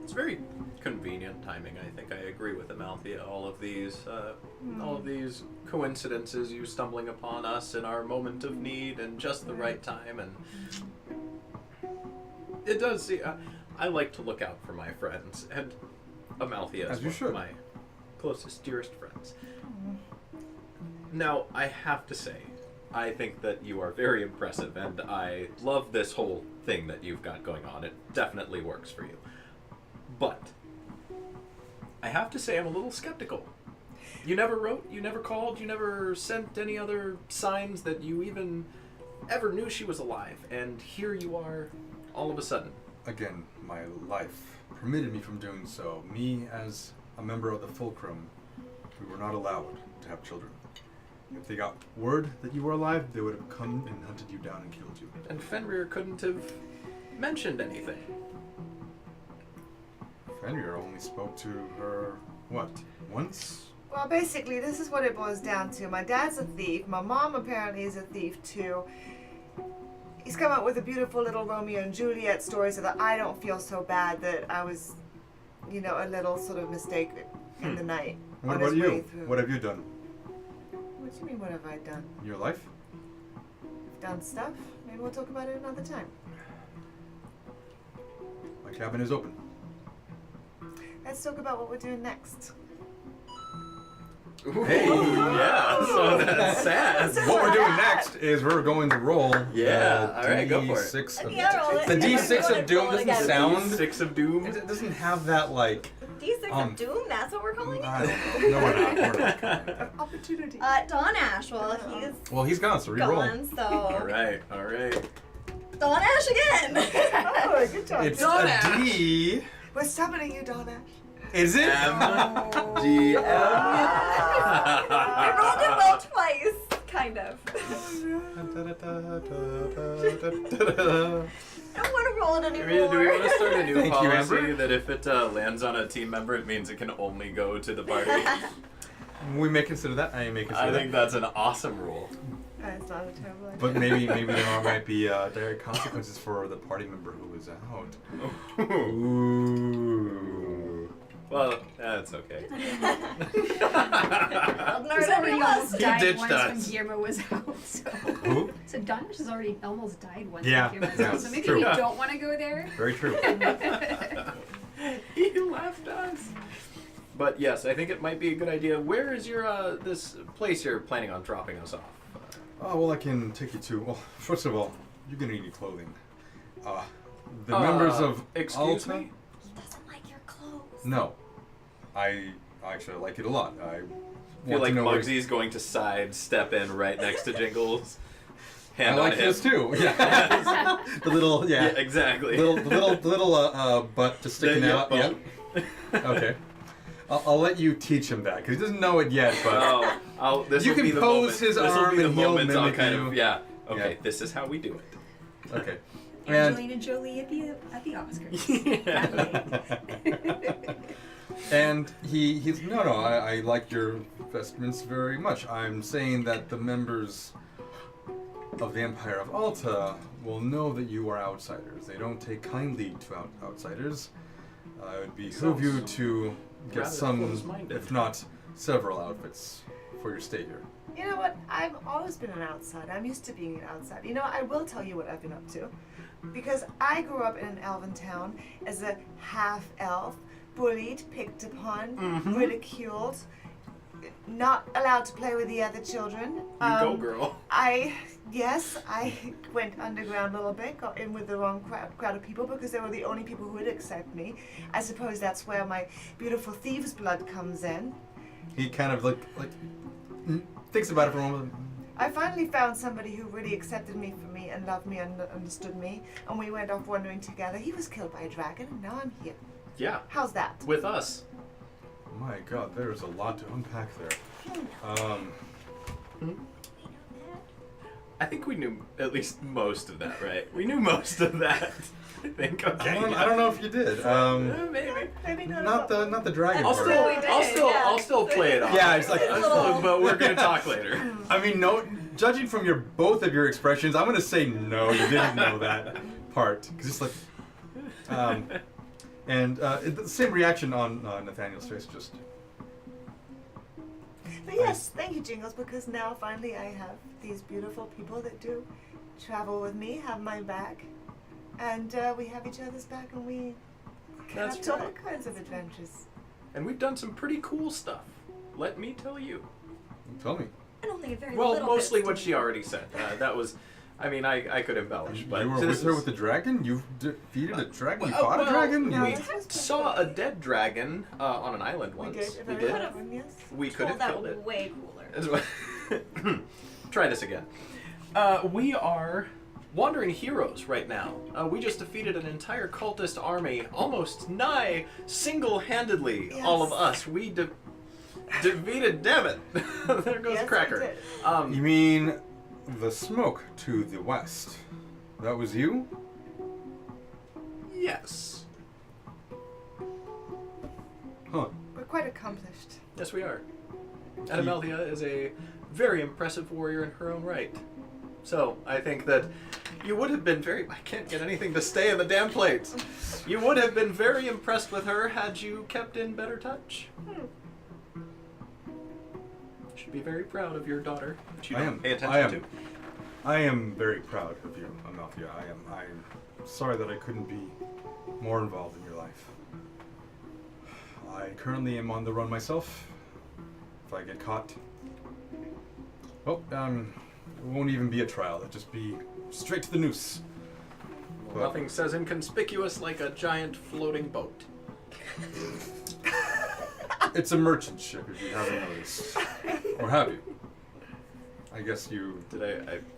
It's very convenient timing. I think I agree with Amalthea. All of these coincidences, you stumbling upon us in our moment of need and just the right time, and it does. See, I like to look out for my friends, and Amalthea is As you one of should. my closest, dearest friends. Now, I have to say, I think that you are very impressive, and I love this whole thing that you've got going on. It definitely works for you. But I have to say I'm a little skeptical. You never wrote, you never called, you never sent any other signs that you even ever knew she was alive, and here you are all of a sudden. Again, my life permitted me from doing so. Me, as a member of the Fulcrum, we were not allowed to have children. If they got word that you were alive, they would have come and hunted you down and killed you. And Fenrir couldn't have mentioned anything. Fenrir only spoke to her, what, once? Well, basically, this is what it boils down to. My dad's a thief. My mom apparently is a thief too. He's come up with a beautiful little Romeo and Juliet story so that I don't feel so bad that I was, a little sort of mistake in the night. What on about his way you? through. What have you done? What do you mean, what have I done? In your life? Done stuff? Maybe we'll talk about it another time. My cabin is open. Let's talk about what we're doing next. Hey! Yeah, so that's sad. What we're doing next is we're going to roll Yeah, the all right, go for it. D6 of Yeah, roll it. The D6 of Doom Roll it doesn't again. sound... Six of Doom. It doesn't have that, like... D6 of Doom, that's what we're calling it? I don't know. No, we're not. Opportunity. Don Ash, well, he's Well, he's gone, so re-roll. gone, so... All right. Don Ash again! Oh, good job. It's Don a Ash. D. We're summoning you, Donna. Is it? M-D-M. I rolled it well twice, kind of. I don't want to roll it Do anymore. we want to start a new Thank you, policy Amber. that if it lands on a team member, it means it can only go to the party? We may consider that. I may consider I that. think that's an awesome rule. It's not a terrible idea. But maybe there might be direct consequences for the party member who is out. Ooh. Well, that's okay. He's already almost died ditched once when us. Guillermo was out. So, Who? so Donish has already almost died once Yeah, when Guillermo was yeah, out. So maybe true. you don't want to go there. Very true. He left us. But yes, I think it might be a good idea. Where is your this place you're planning on dropping us off? Oh, well, I can take you to. Well, first of all, you're gonna need clothing. The members of excuse Alta. me? He doesn't like your clothes. No, I actually like it a lot. I I feel want like to know where- Mugsy's going to step in right next to Jingles. Hand I on like hip. this too. Yeah. The little, Yeah, yeah, exactly. the little butt just sticking The- out. Yeah. Okay. I'll let you teach him that because he doesn't know it yet. But This You will can be the pose moment. his This will arm be the and he'll moment I'll mimic kind you. of Okay, Yeah. this is how we do it. okay. And Angelina Jolie at the Oscars. and he's no. I like your vestments very much. I'm saying that the members of the Empire of Alta will know that you are outsiders. They don't take kindly to outsiders. It would behoove you to get rather some, close-minded. if not several outfits for your stay here. You know what? I've always been an outsider. I'm used to being an outsider. You know, I will tell you what I've been up to. Because I grew up in an elven town as a half-elf, bullied, picked upon, ridiculed, not allowed to play with the other children. You go, girl. I went underground a little bit, got in with the wrong crowd of people because they were the only people who would accept me. I suppose that's where my beautiful thieves' blood comes in. He kind of like thinks about it for a moment. I finally found somebody who really accepted me for me and loved me and understood me, and we went off wandering together. He was killed by a dragon, and now I'm here. Yeah, How's that? with us. My God, there is a lot to unpack there. I think we knew at least most of that, right? We knew most of that. I think. Okay. I don't know if you did. Maybe. Maybe Not the dragon I'll part. still, we did, I'll yeah. still play it off. Yeah, it's like- but we're gonna talk later. I mean, no. Judging from both of your expressions, I'm gonna say no. You didn't know that part because it's like, and the same reaction on Nathaniel's face. Just But yes, thank you, Jingles, because now finally I have these beautiful people that do travel with me, have my back, and we have each other's back, and we That's have all right. kinds of adventures. And we've done some pretty cool stuff. Let me tell you. tell me. And only a very Well, little mostly bit. what she already said. That was, I mean, I could embellish, but You were this with her is- with the dragon. You defeated a dragon. You Well, fought a dragon. no, You- this was saw a dead dragon on an island once. We did. We did. Yes. We could have Told killed that it. way cooler. That's what- Try this again. We are wandering heroes right now. We just defeated an entire cultist army, almost nigh single-handedly. Yes. All of us. We defeated. Damn it! There goes Yes, we Cracker. did. You mean the smoke to the west? That was you? Yes. Huh. We're quite accomplished. Yes, we are. Adamelthea is a very impressive warrior in her own right. So, I think that you would have been very... I can't get anything to stay in the damn plates. You would have been very impressed with her had you kept in better touch. You should be very proud of your daughter, which you I don't am. pay attention I am. to. I am very proud of you, Amalthea. I'm sorry that I couldn't be more involved in your life. I currently am on the run myself. If I get caught, well, it won't even be a trial. It'll just be straight to the noose. Well, nothing says inconspicuous like a giant floating boat. It's a merchant ship, if you haven't noticed, or have you? I guess you. Did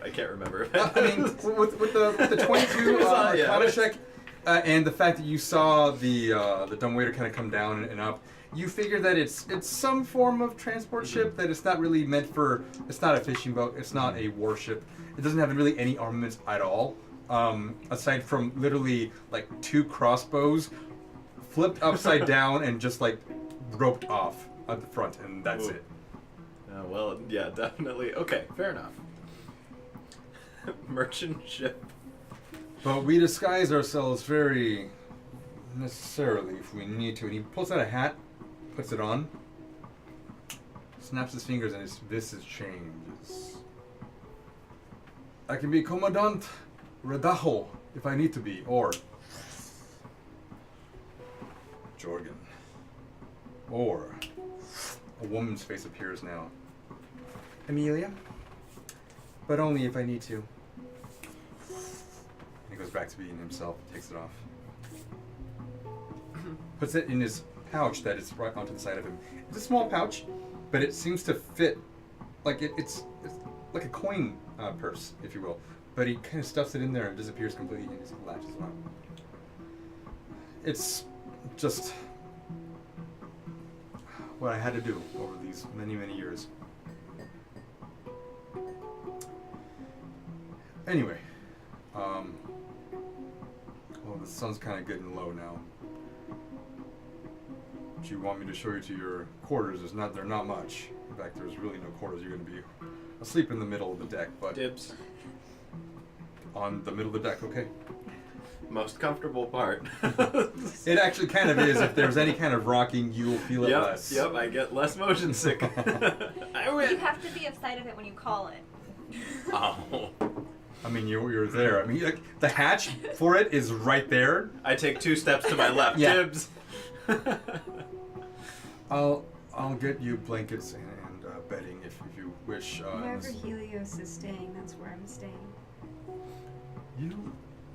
I can't remember. I mean, with the 22 Yeah. Arcana check, and the fact that you saw the dumbwaiter kind of come down and up, you figure that it's some form of transport ship, that it's not really meant for. It's not a fishing boat. It's not a warship. It doesn't have really any armaments at all, aside from literally like 2 crossbows, flipped upside down and just like roped off at the front, and that's Ooh. it. Well, yeah, definitely. Okay, fair enough. Merchant ship. But we disguise ourselves very necessarily if we need to. And he pulls out a hat, puts it on, snaps his fingers, and his visage changes. I can be Commandant Redajo if I need to be, or Jorgen. Or a woman's face appears now. Amelia? But only if I need to. And he goes back to being himself, takes it off. Puts it in his pouch that is right onto the side of him. It's a small pouch, but it seems to fit like it's like a coin purse, if you will. But he kind of stuffs it in there and disappears completely and just latches on. It's just what I had to do over these many, many years. Anyway, well, the sun's kind of getting low now. Do you want me to show you to your quarters? They're not much. In fact, there's really no quarters. You're going to be asleep in the middle of the deck, but Dibs. on the middle of the deck, okay? Most comfortable part. It actually kind of is. If there's any kind of rocking, you will feel it less. Yep, I get less motion sick. I win. You have to be outside of it when you call it. Oh. I mean, you're there. I mean, like, the hatch for it is right there. I take 2 steps to my left. Yeah. Dibs. I'll get you blankets and bedding if you wish. Wherever Helios is staying, that's where I'm staying.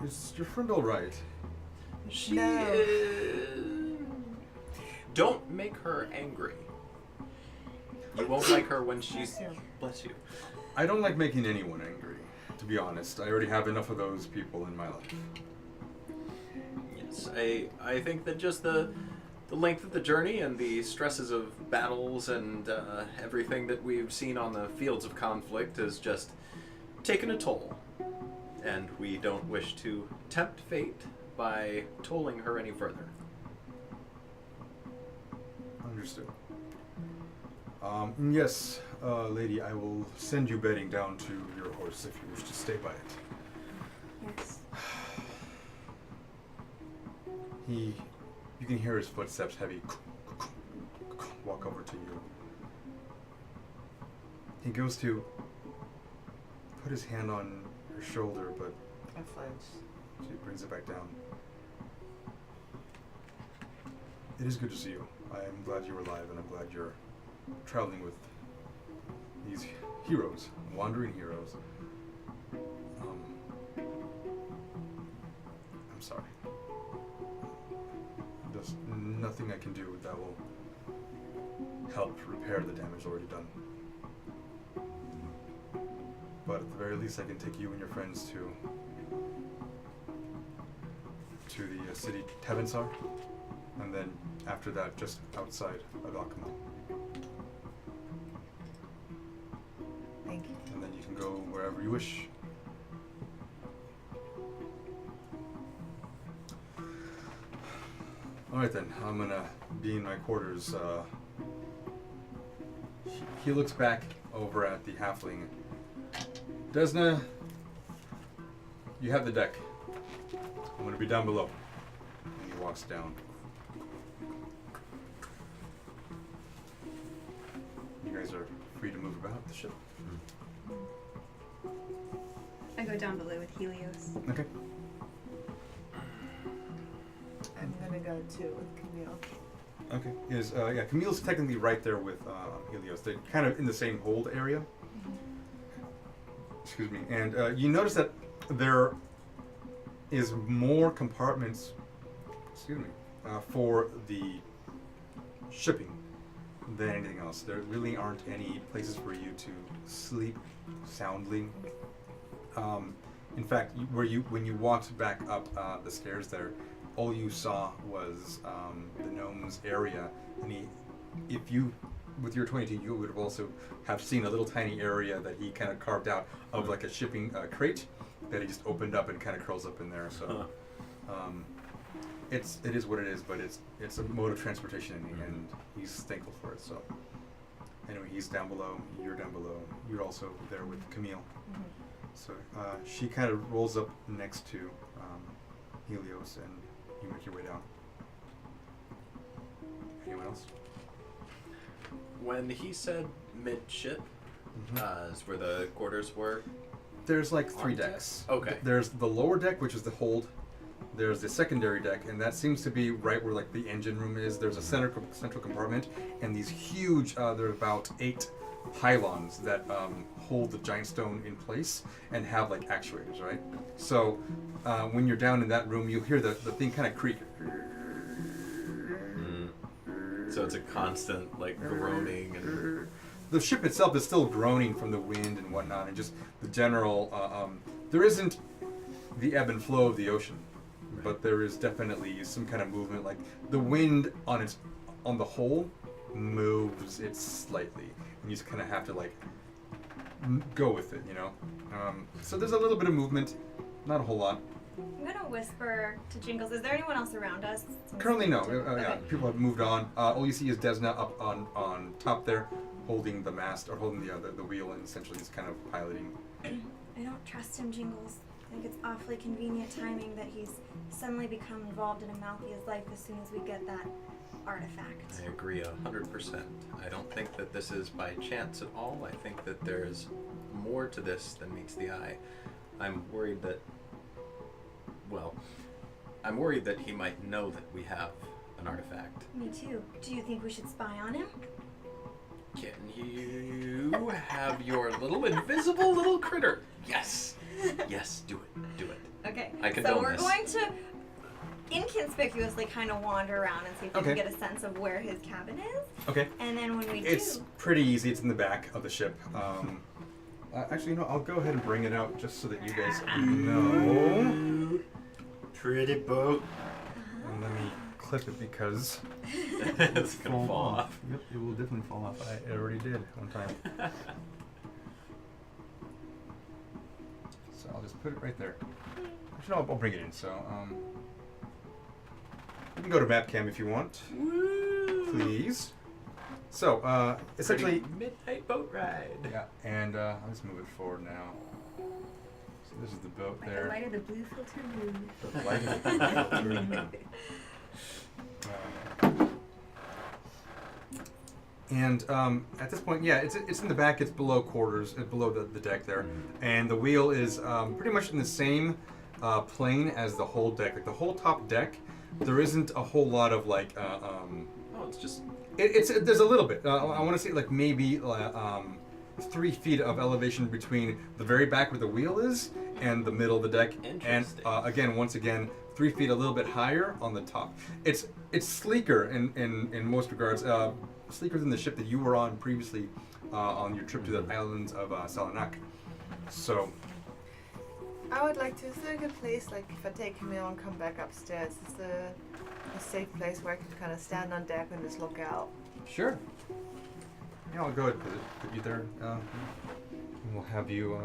Is your friend all right? She No. is... Don't make her angry. You won't like her when she's... Bless you. I don't like making anyone angry, to be honest. I already have enough of those people in my life. Yes, I think that just the length of the journey and the stresses of battles and everything that we've seen on the fields of conflict has just taken a toll. And we don't wish to tempt fate by tolling her any further. Understood. Yes, lady, I will send you bedding down to your horse if you wish to stay by it. Yes. You can hear his footsteps heavy walk over to you. He goes to put his hand on her shoulder, but I flinch. she brings it back down. It is good to see you. I am glad you're alive, and I'm glad you're traveling with these heroes, wandering heroes. I'm sorry. There's nothing I can do that will help repair the damage already done. But at the very least, I can take you and your friends to the city Tavern, and then after that, just outside of Alchemy. Thank you. And then you can go wherever you wish. Alright then, I'm gonna be in my quarters. He looks back over at the halfling. Desna, you have the deck. I'm gonna be down below. And he walks down. You guys are free to move about the ship. I go down below with Helios. Okay. I'm gonna go too with Camille. Okay. Camille's technically right there with Helios. They're kind of in the same hold area. Excuse me. And you notice that there is more compartments, for the shipping than anything else. There really aren't any places for you to sleep soundly. In fact, when you walked back up the stairs there, all you saw was the gnome's area. And if you, with your 22, you would have also have seen a little tiny area that he kind of carved out of like a shipping crate that he just opened up and kind of curls up in there. So it is what it is, but it's a mode of transportation, and he's thankful for it. So Anyway, he's down below. You're down below. You're also there with Camille. Mhm. So she kind of rolls up next to Helios, and you make your way down. Anyone else? When he said midship, Mhm. is where the quarters were. There's like 3 On deck? decks. Okay. There's the lower deck, which is the hold. There's the secondary deck, and that seems to be right where like the engine room is. There's a central compartment, and these huge. There are about 8 pylons that hold the giant stone in place and have like actuators, right? So when you're down in that room, you'll hear the thing kind of creak. So it's a constant like groaning and. The ship itself is still groaning from the wind and whatnot, and just the general. There isn't the ebb and flow of the ocean, but there is definitely some kind of movement. Like the wind on the whole moves it slightly, and you just kind of have to like go with it, you know. So there's a little bit of movement, not a whole lot. I'm gonna whisper to Jingles. Is there anyone else around us? Currently, no. Okay. Yeah, people have moved on. All you see is Desna up on top there, holding the mast or holding the wheel, and essentially just kind of piloting. I don't trust him, Jingles. I think it's awfully convenient timing that he's suddenly become involved in Amalthea's life as soon as we get that artifact. I agree 100%. I don't think that this is by chance at all. I think that there's more to this than meets the eye. I'm worried that he might know that we have an artifact. Me too. Do you think we should spy on him? Can you have your little invisible little critter? Yes. Yes, do it. Do it. Okay. I condone so we're this. going to inconspicuously kind of wander around and see if we Okay. can get a sense of where his cabin is. Okay. And then when we It's do, pretty easy. It's in the back of the ship. Actually, you know, I'll go ahead and bring it out just so that you guys know. Pretty boat. And let me clip it because It's gonna fall off. Yep, it will definitely fall off. I already did one time. So I'll just put it right there. Actually, no, I'll bring it in. So you can go to Mapcam if you want, please. So essentially, Pretty midnight boat ride. yeah. And I'll just move it forward now. So this is the boat By there. the light of the blue filter moon. The light of the moon. And at this point, yeah, it's in the back. It's below quarters, below the deck there, and the wheel is pretty much in the same plane as the whole deck. Like the whole top deck, there isn't a whole lot of like. Oh, it's just There's a little bit. I want to say like maybe 3 feet of elevation between the very back where the wheel is and the middle of the deck, and Interesting. once again 3 feet a little bit higher on the top. It's sleeker in most regards, sleeker than the ship that you were on previously on your trip to the islands of Salanak. So I would like to. Is there a good place, like if I take Camille and come back upstairs, is there a safe place where I can kind of stand on deck and just look out? sure. Yeah, I'll go ahead and put you there. And we'll have you.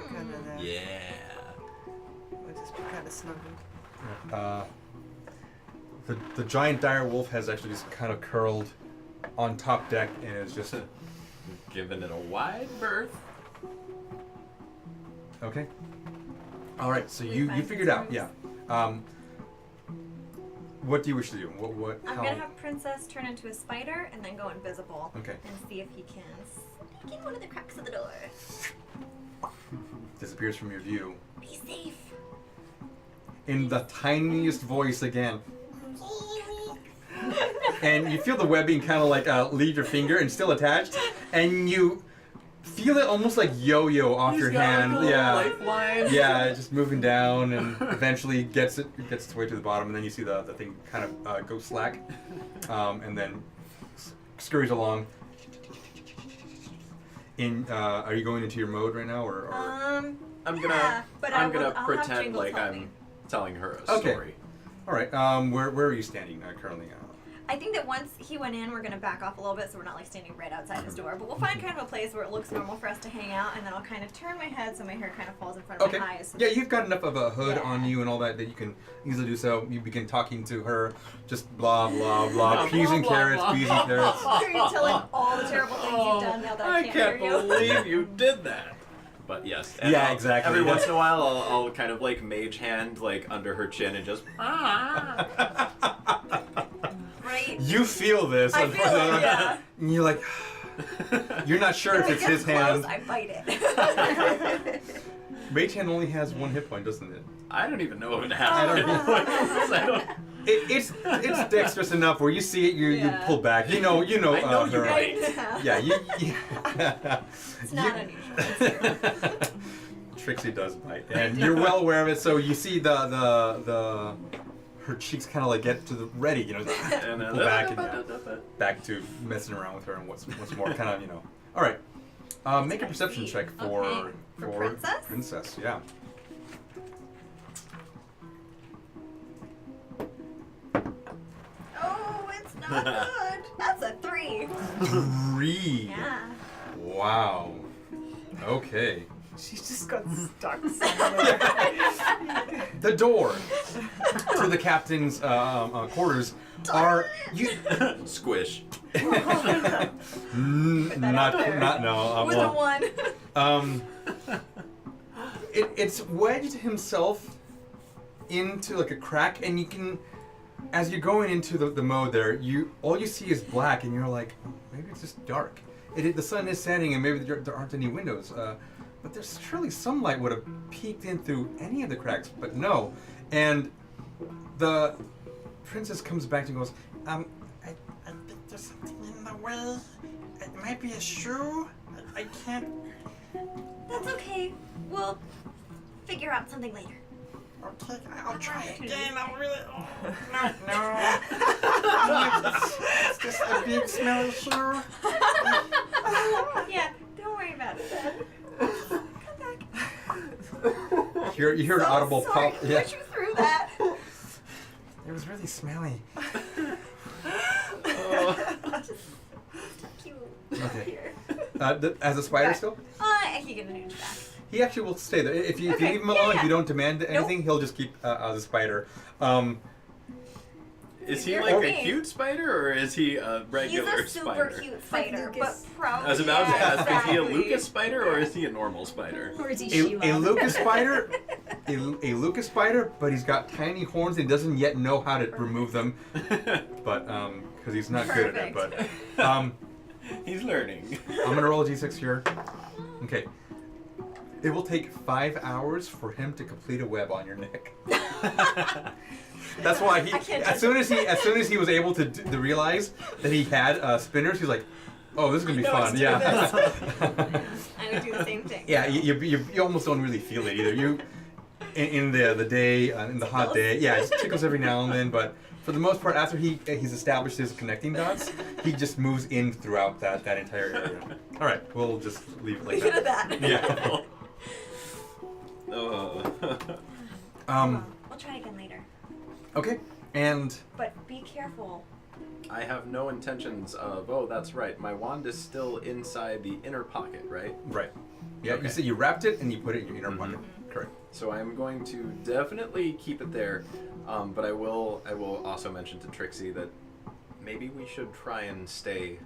Kind of there. yeah. We'll just be kind of snuggled. The giant dire wolf has actually just kind of curled on top deck and is just Giving it a wide berth. okay. All right, so We you find figured out, his yeah. What do you wish to do? What? I'm How? gonna have Princess turn into a spider and then go invisible. Okay. And see if he can sneak in one of the cracks of the door. Disappears from your view. Be safe. In the tiniest voice again. And you feel the webbing kind of like leave your finger and still attached, and you feel it almost like yo-yo off your hand. Yeah. Lifeline. Yeah, just moving down, and eventually gets its way to the bottom, and then you see the thing kind of go slack, and then scurries along. Are you going into your mode right now, or? I'm gonna Yeah, but I'm gonna I'll have pretend Jingles like help I'm me. telling her a Okay. story. All right. Where are you standing currently? I think that once he went in, we're gonna back off a little bit, so we're not like standing right outside his door. But we'll find kind of a place where it looks normal for us to hang out, and then I'll kind of turn my head so my hair kind of falls in front of Okay. my eyes. Yeah, you've got enough of a hood Yeah. on you and all that you can easily do so. You begin talking to her, just blah blah blah, peas and carrots, peas and carrots. Hear you telling all the terrible things you've done now that I can't hear you. believe you did that. But yes. And Yeah, exactly. Every once in a while, I'll kind of like mage hand like under her chin and just. Right? You feel this. I feel it, yeah. And you're like, you're not sure if When it's it his gets close, hand. I bite it. Mage hand only has 1 hit point, doesn't it? I don't even know if it I don't has. I don't. It's dexterous enough where you see it, you Yeah. pull back. You know. I know you're her- right. Yeah, you. It's not unusual. Trixie does bite, and you're well aware of it. So you see the her cheeks kind of like get to the ready, you know, And pull back and back to messing around with her and what's more kind of, you know. All right, make a perception check for Okay. For princess? Princess, yeah. Oh, it's not good. That's a 3. 3. Yeah. Wow. Okay. She's just got stuck somewhere. The door to the captain's quarters are you. Squish. Not no. With Well, a 1. It's wedged himself into like a crack, and you can, as you're going into the mode there, all you see is black, and you're like, oh, maybe it's just dark. The sun is setting, and maybe there aren't any windows. But there's surely some light would have peeked in through any of the cracks, but no. And the princess comes back and goes, I think there's something in the way. It might be a shoe. I can't. That's okay. We'll figure out something later. Okay, I'll try again. I'll really. Oh, no. It's just a big smelly shoe. Yeah, don't worry about it then. Come back. You hear an audible Sorry pop. to Yeah. put you through that. It was really smelly. Just cute. Okay. Here. As a spider Back. still? I can get a nooch back. He actually will stay there. If you Okay, leave him alone, yeah. if you don't demand anything, he'll just keep as a spider. Is he You're like a right. cute spider or is he a regular He's a super spider? cute spider, but Lucas. probably. I was about to ask, is he a exactly. Lucas spider or is he a normal spider? Or is he A Sheila? Lucas spider, a Lucas spider, but he's got tiny horns and he doesn't yet know how to remove them. But because he's not good at it. But He's learning. I'm gonna roll a d6 here. Okay. It will take 5 hours for him to complete a web on your neck. That's why I can't as soon as he was able to realize that he had spinners, he's like, "Oh, this is gonna be No, fun." let's do Yeah. I would do the same thing. Yeah, you almost don't really feel it either. You in the day in the hot day, yeah, it tickles every now and then, but for the most part, after he's established his connecting dots, he just moves in throughout that entire area. All right, we'll just leave it like Leave it that. at that. Yeah. We'll try again later. Okay, and But be careful. I have no intentions of. Oh, that's right. My wand is still inside the inner pocket, right? right, yeah, Okay. you see, you wrapped it and you put it in your inner pocket. Correct. So I'm going to definitely keep it there, but I will also mention to Trixie that maybe we should try and stay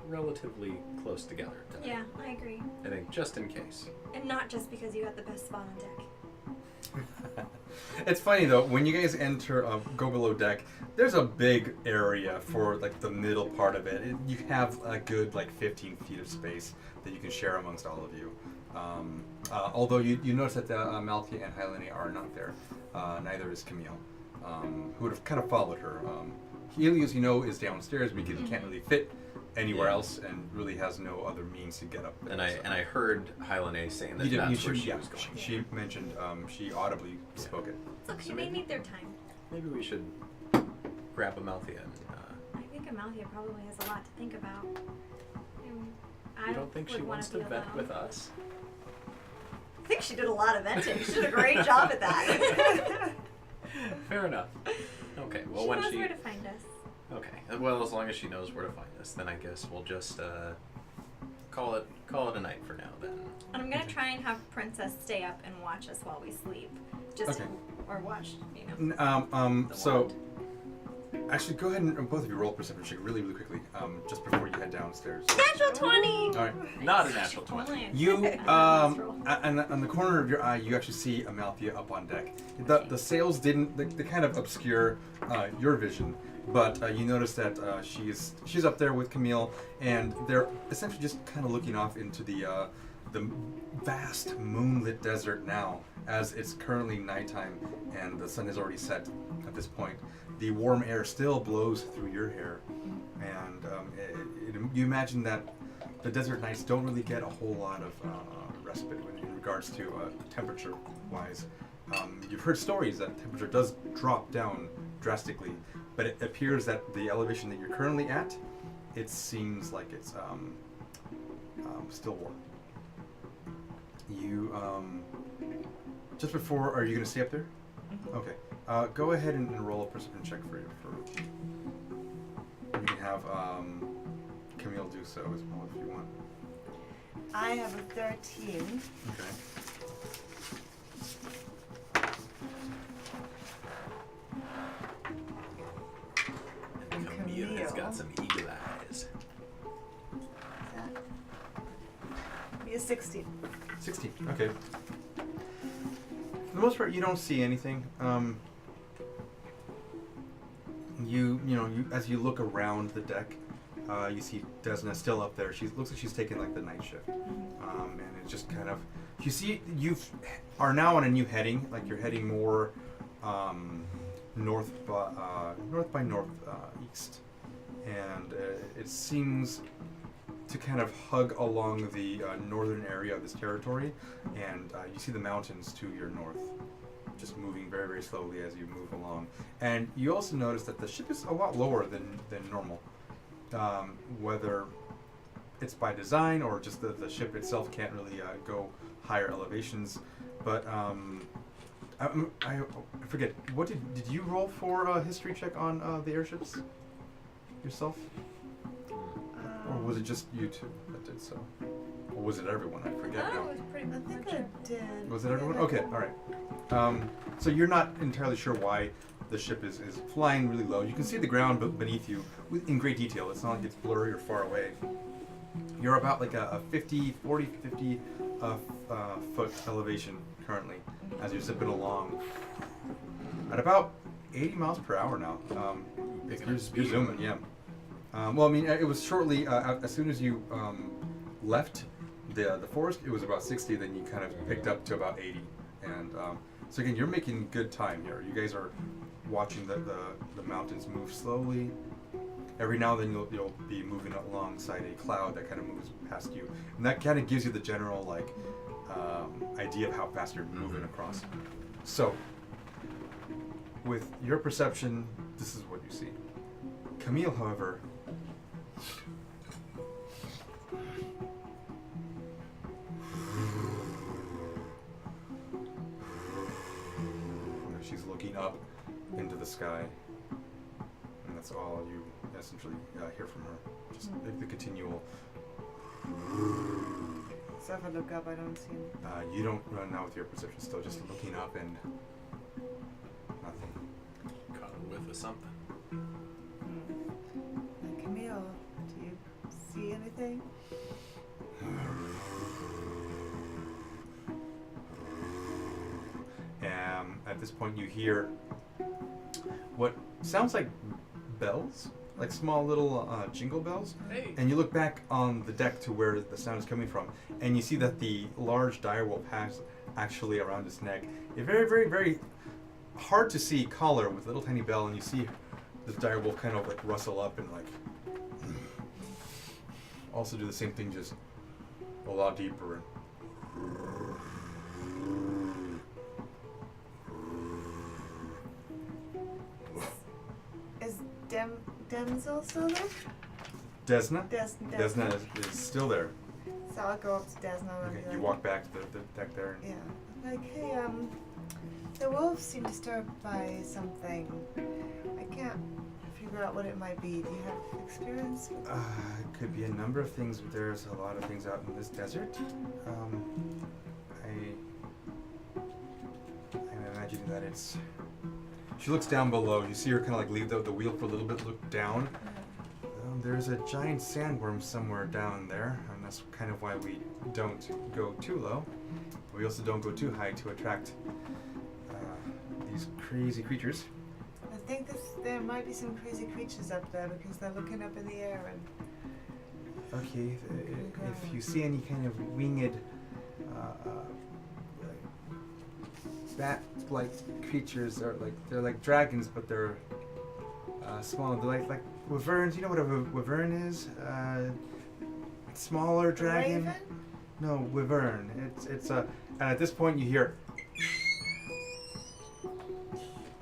relatively close together tonight. Yeah, I agree. I think just in case. And not just because you got the best spot on deck. It's funny though, when you guys enter go below deck, there's a big area for like the middle part of it. You have a good like 15 feet of space that you can share amongst all of you. Although you notice that Malthea and Hylene are not there. Neither is Camille, who would have kind of followed her. Helios, you know, is downstairs because he can't really fit anywhere else and really has no other means to get up there. And I heard Hylene saying that You did, that's you where should, she yeah, was going. she mentioned, she audibly spoke it. It's okay, So they maybe- need their time. Maybe we should grab Amalthea and. I think Amalthea probably has a lot to think about. You don't think she wants to vent with us? I think she did a lot of venting. She did a great job at that. Fair enough. Okay. Well, she when knows she where to find us. Okay. Well, as long as she knows where to find us, then I guess we'll just call it a night for now. Then. And I'm gonna try and have Princess stay up and watch us while we sleep. Just or watch, you know. So actually, go ahead and both of you roll perception check really quickly, just before you head downstairs. Natural 20. All right. Not a natural 20. You, on the corner of your eye, you actually see Amalthea up on deck. The sails they kind of obscure your vision, but you notice that she's up there with Camille, and they're essentially just kind of looking off into the vast moonlit desert now, as it's currently nighttime and the sun has already set at this point. The warm air still blows through your hair, and you imagine that the desert nights don't really get a whole lot of respite in regards to temperature-wise. You've heard stories that temperature does drop down drastically, but it appears that the elevation that you're currently at, it seems like it's still warm. You, just before, are you going to stay up there? Mm-hmm. Okay. Go ahead and roll a perception check for you. You can have Camille do so as well if you want. I have a 13. Okay. Camille has got some eagle eyes. Be a 16. 16. Okay. For the most part, you don't see anything. You as you look around the deck, you see Desna still up there. She looks like she's taking like the night shift, and it's just kind of you are now on a new heading. Like you're heading more north by northeast, and it seems to kind of hug along the northern area of this territory, and you see the mountains to your north, just moving very, very slowly as you move along. And you also notice that the ship is a lot lower than normal, whether it's by design or just the ship itself can't really go higher elevations. But I forget, what did you roll for a history check on the airships yourself? Or was it just you two that did so? Or was it everyone? I forget now. I think I did. Was it everyone? Okay, alright. So you're not entirely sure why the ship is flying really low. You can see the ground beneath you in great detail. It's not like it's blurry or far away. You're about like a 50 foot elevation currently as you're zipping along. At about 80 miles per hour now. You're zooming, yeah. Well, I mean, it was shortly, as soon as you left the forest, it was about 60, then you kind of picked up to about 80. And so again, you're making good time here. You guys are watching the mountains move slowly. Every now and then you'll be moving alongside a cloud that kind of moves past you. And that kind of gives you the general, like, idea of how fast you're moving across. So, with your perception, this is what you see. Camille, however, she's looking up into the sky, and that's all you essentially hear from her. Just the continual. So if I look up, I don't see him. You don't run now with your perception, still just looking up and nothing. Caught a whiff of something. Camille, do you see anything? At this point, you hear what sounds like bells, like small little jingle bells. Hey. And you look back on the deck to where the sound is coming from, and you see that the large direwolf has actually around his neck a very, very, very hard to see collar with a little tiny bell, and you see the direwolf kind of like rustle up and like also do the same thing, just a lot deeper. Is Denzel still there? Desna? Desna. Desna is still there. So I'll go up to Desna and Okay, be you like, walk back to the deck there. yeah. Like, hey, the wolves seem disturbed by something. I can't figure out what it might be. Do you have experience with It could be a number of things, but there's a lot of things out in this desert. I'm imagining that it's... She looks down below. You see her kind of like leave the wheel for a little bit, look down. There's a giant sandworm somewhere down there, and that's kind of why we don't go too low. We also don't go too high to attract these crazy creatures. I think there might be some crazy creatures up there because they're looking up in the air and... Okay, if you see any kind of winged bat-like creatures, they're like dragons, but they're small. They're like wyverns. You know what a wyvern is? Smaller dragon. Raven? No, wyvern. It's a. And at this point, you hear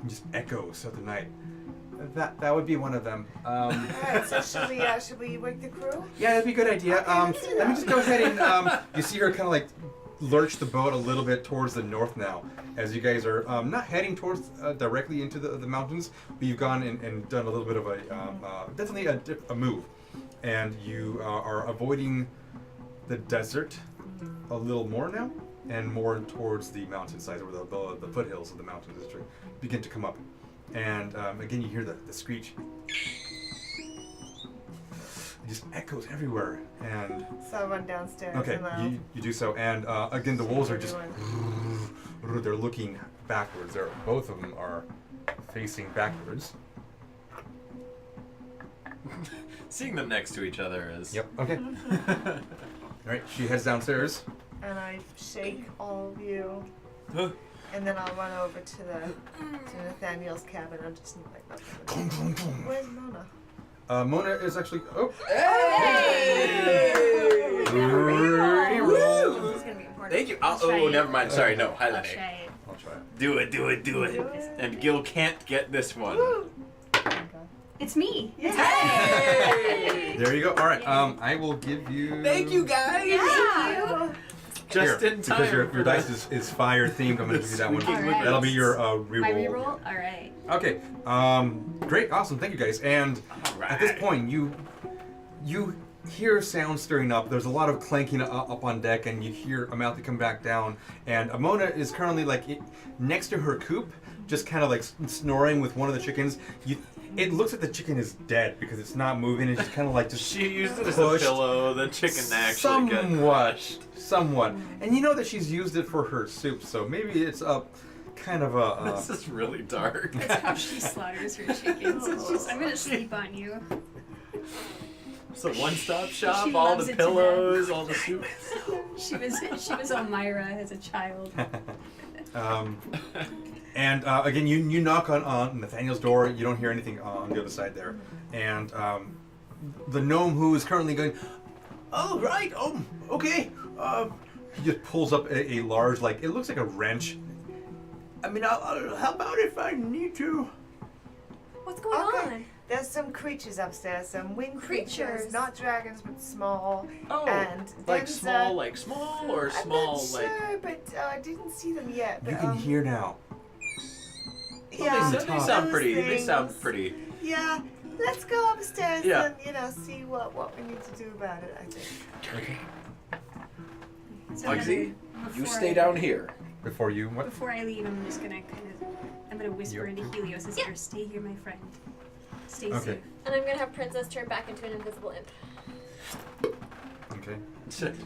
just echoes of the night. That would be one of them. Alright, so should we wake the crew? Yeah, that'd be a good idea. Let me just go ahead and you see her kind of like lurch the boat a little bit towards the north now, as you guys are not heading towards directly into the mountains, but you've gone and done a little bit of a definitely a move, and you are avoiding the desert a little more now, and more towards the mountainsides or the foothills of the mountain district begin to come up, and again you hear the screech. It just echoes everywhere, and So I run downstairs. okay, and you do so, and again the wolves are just they're looking backwards. Both of them are facing backwards. Seeing them next to each other is. Yep. Okay. All right. She heads downstairs. and I shake all of you. And then I'll run over to Nathaniel's cabin. I'm just like, where's Mona? Mona is actually. Oh. Hey! Reroll. This is gonna be important. Thank you. I'll try Oh, it. never mind. Sorry, no. I'll Highlight try it. it. I'll try it. Do it, do it, do it. And Gil can't get this one. It's me. Hey! There you go. All right. I will give you. Thank you, guys. Yeah. Just Here, in time. because your dice is fire themed. I'm gonna give you that one. All right. That'll be your reroll. My reroll? All right. Okay. Great. Awesome. Thank you, guys. And All right. at this point, you hear sound stirring up. There's a lot of clanking up on deck, and you hear Amalthi come back down. And Amona is currently next to her coop, just kind of like snoring with one of the chickens. It looks like the chicken is dead because it's not moving. It's just kind of like just She used it as a pushed. pillow. The chicken actually got somewhat. And you know that she's used it for her soup, so maybe it's kind of a. This is really dark. That's how she slaughters her chickens. It's just, I'm gonna sleep on you. It's a one-stop shop. She All loves the it to pillows, all the soup. She was Elmira as a child. And again, you knock on Nathaniel's door. You don't hear anything on the other side there. And the gnome who is currently going, oh, right, oh, okay. He just pulls up a large, it looks like a wrench. I mean, I'll help out if I need to. What's going on? There's some creatures upstairs, some winged creatures, Creatures? not dragons, but small. Oh, and like there's, small, or small, I'm not sure, but I didn't see them yet. But, You can hear now. Yeah, They sound those pretty. They things. sound pretty. Yeah, let's go upstairs Yeah. and see what we need to do about it. I think. Okay. So Mugsy, you before stay I- down here. Before you, what? Before I leave, I'm just gonna I'm gonna whisper into Helios' ear, "Stay here, my friend. Stay Okay. safe." And I'm gonna have Princess turn back into an invisible imp. Okay.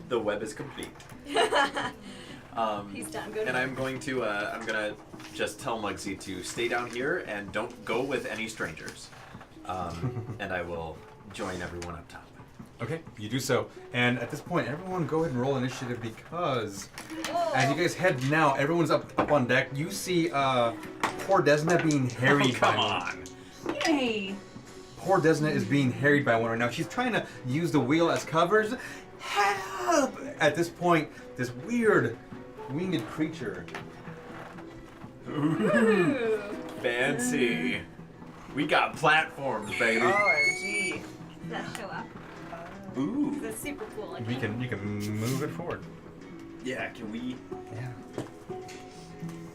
The web is complete. He's done. Go to And I'm going to just tell Mugsy to stay down here and don't go with any strangers. And I will join everyone up top. Okay, you do so. And at this point, everyone go ahead and roll initiative because as you guys head now, everyone's up on deck. You see poor Desna being harried by one. Yay! Poor Desna is being harried by one right now. She's trying to use the wheel as covers. Help! At this point, this weird winged creature. Ooh. Fancy. We got platforms, baby. OMG. Does that show up? Ooh. That's super cool. You can move it forward. Yeah, can we? Yeah.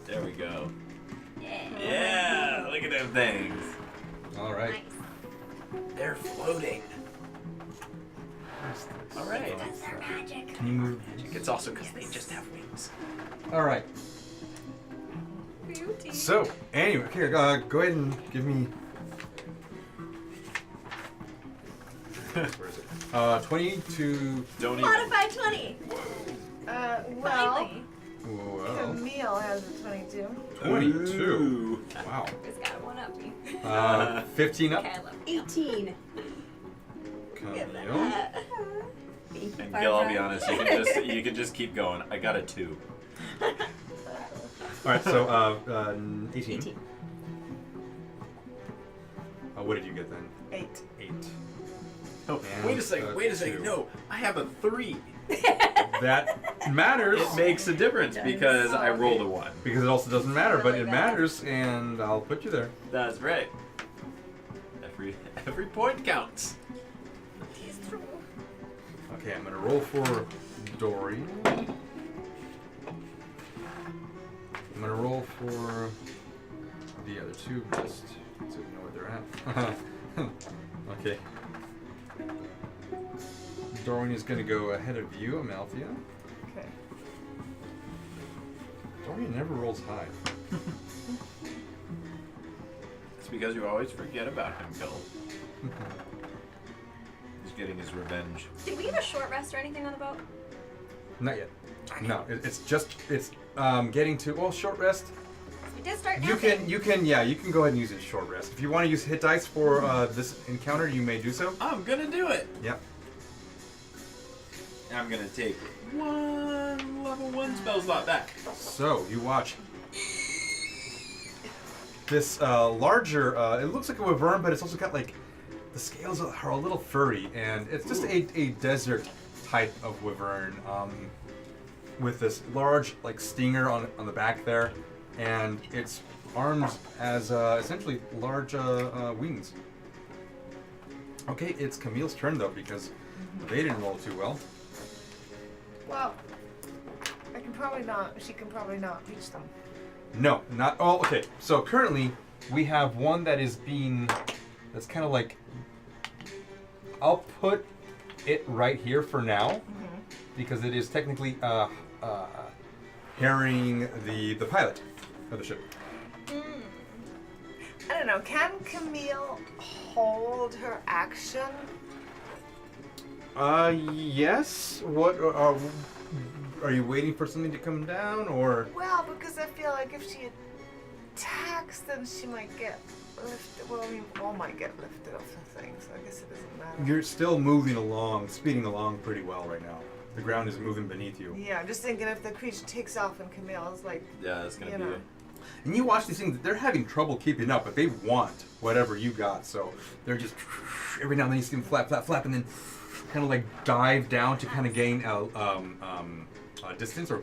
There we go. Yeah. Yeah, look at them things. All right. Nice. They're floating. All right. That's their magic. Can you move? It's also because they just have wings. All right. Beauty. So, anyway, here, go ahead and give me. Where is it? 20 to. Don't even. Modify 20. Well, Finally. Whoa. Camille has a 22. 22. Wow. Who's got one up me? 15 up. Okay, I love you. 18. Camille. Thank you, And Gil, I'll be Barbara. honest, you can just keep going. I got a 2. All right, so 18. 18. What did you get then? 8. 8. Oh, And, wait a second. Wait a 2. second. No, I have a 3. That matters. It makes a difference because I rolled a 1. Because it also doesn't matter, but Really it bad. matters, and I'll put you there. That's right. Every point counts. It's true. Okay, I'm gonna roll for Dorian. I'm gonna roll for the other two just so we know where they're at. Okay. Dorian is gonna go ahead of you, Amalthea. Okay. Dorian never rolls high. It's because you always forget about him, Gil. He's getting his revenge. Did we have a short rest or anything on the boat? Not yet. No, it's getting to short rest. We did start You napping. can go ahead and use it short rest. If you want to use hit dice for this encounter, you may do so. I'm gonna do it. Yep. I'm gonna take 1 level 1 spell slot back. So you watch this larger. It looks like a wyvern, but it's also got like the scales are a little furry, and it's just a desert type of wyvern with this large like stinger on the back there, and its arms as essentially large wings. Okay, it's Camille's turn though because they didn't roll too well. Well, she can probably not reach them. No, not. Oh, okay. So currently, we have one that is that's kind of like. I'll put it right here for now, because it is technically carrying the pilot of the ship. I don't know. Can Camille hold her action? Yes. What are you waiting for something to come down, or? Well, because I feel like if she attacks, then she might get lifted. Well, I mean, all might get lifted off the thing, so I guess it doesn't matter. You're still moving along, speeding along pretty well right now. The ground is moving beneath you. Yeah, I'm just thinking if the creature takes off and Camille's like, Yeah, that's gonna you be know. it. And you watch these things, they're having trouble keeping up, but they want whatever you got, so they're just, every now and then you see them flap, flap, flap, and then kind of like dive down to kind of gain distance, or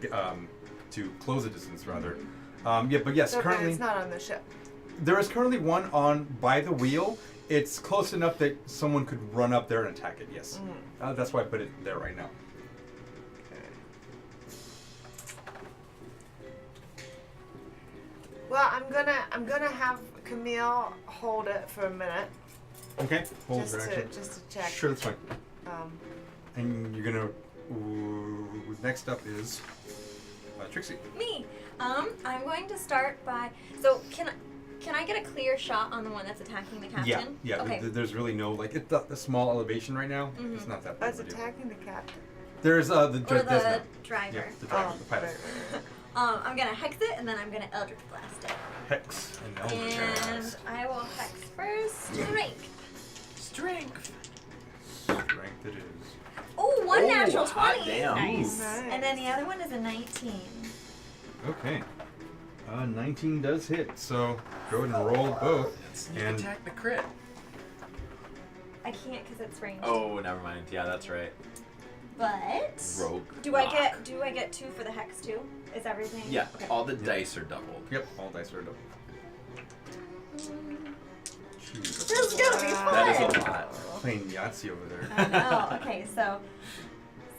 to close a distance rather. But yes, so currently it's not on the ship. there is currently one on by the wheel. It's close enough that someone could run up there and attack it. Yes, that's why I put it there right now. Well, I'm gonna have Camille hold it for a minute, Okay, hold just your action. to check. Sure, that's fine. Um, And you're gonna. Next up is Trixie. Me. I'm going to start by. So can I get a clear shot on the one that's attacking the captain? Yeah. Okay. There's really no like it's a small elevation right now. It's not that big. that's of a deal. attacking the captain. There's the Or the Desna. driver. Yeah, the driver, the pilot. right. I'm gonna hex it and then I'm gonna Eldritch Blast it. Hex and Eldritch And Blast. I will hex first. Strength. Strength. Strength it is. Oh, one natural hot 20. damn. Nice. Nice. And then the other one is a 19. Okay. 19 does hit, so go ahead and roll both. Sneak And attack the crit. I can't because it's ranged. Oh, never mind. Yeah, that's right. But Rogue. do I rock. get 2 for the hex too? Is everything? Yeah, Okay. all the dice are doubled. yep, all dice are double. Jeez, This is gonna be fun. That is a lot. playing Yahtzee over there. I know. Okay, so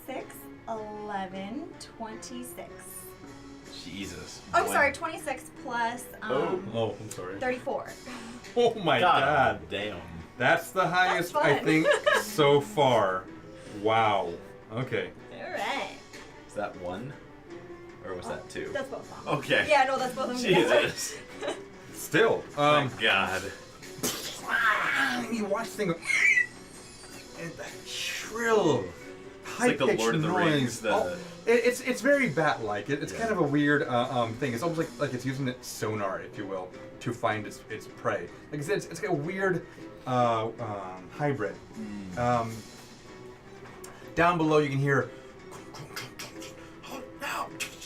6, 11, 26. Jesus. I'm Boy. sorry, 26 plus Oh, I'm sorry. 34. Oh my God god. damn. That's the highest, That's I fun. think, so far. Wow. Okay. Alright. Is that 1? Or was that 2? That's both of them. Okay. Yeah, no, that's both of them. together. Jesus. Still. My God. You watch the thing go. And that shrill, like the high-pitched Lord of the noise. Rings, the- Oh, it's very bat-like. It's Yeah. kind of a weird thing. It's almost like it's using its sonar, if you will, to find its prey. Like I said, it's got a weird hybrid. Down below, you can hear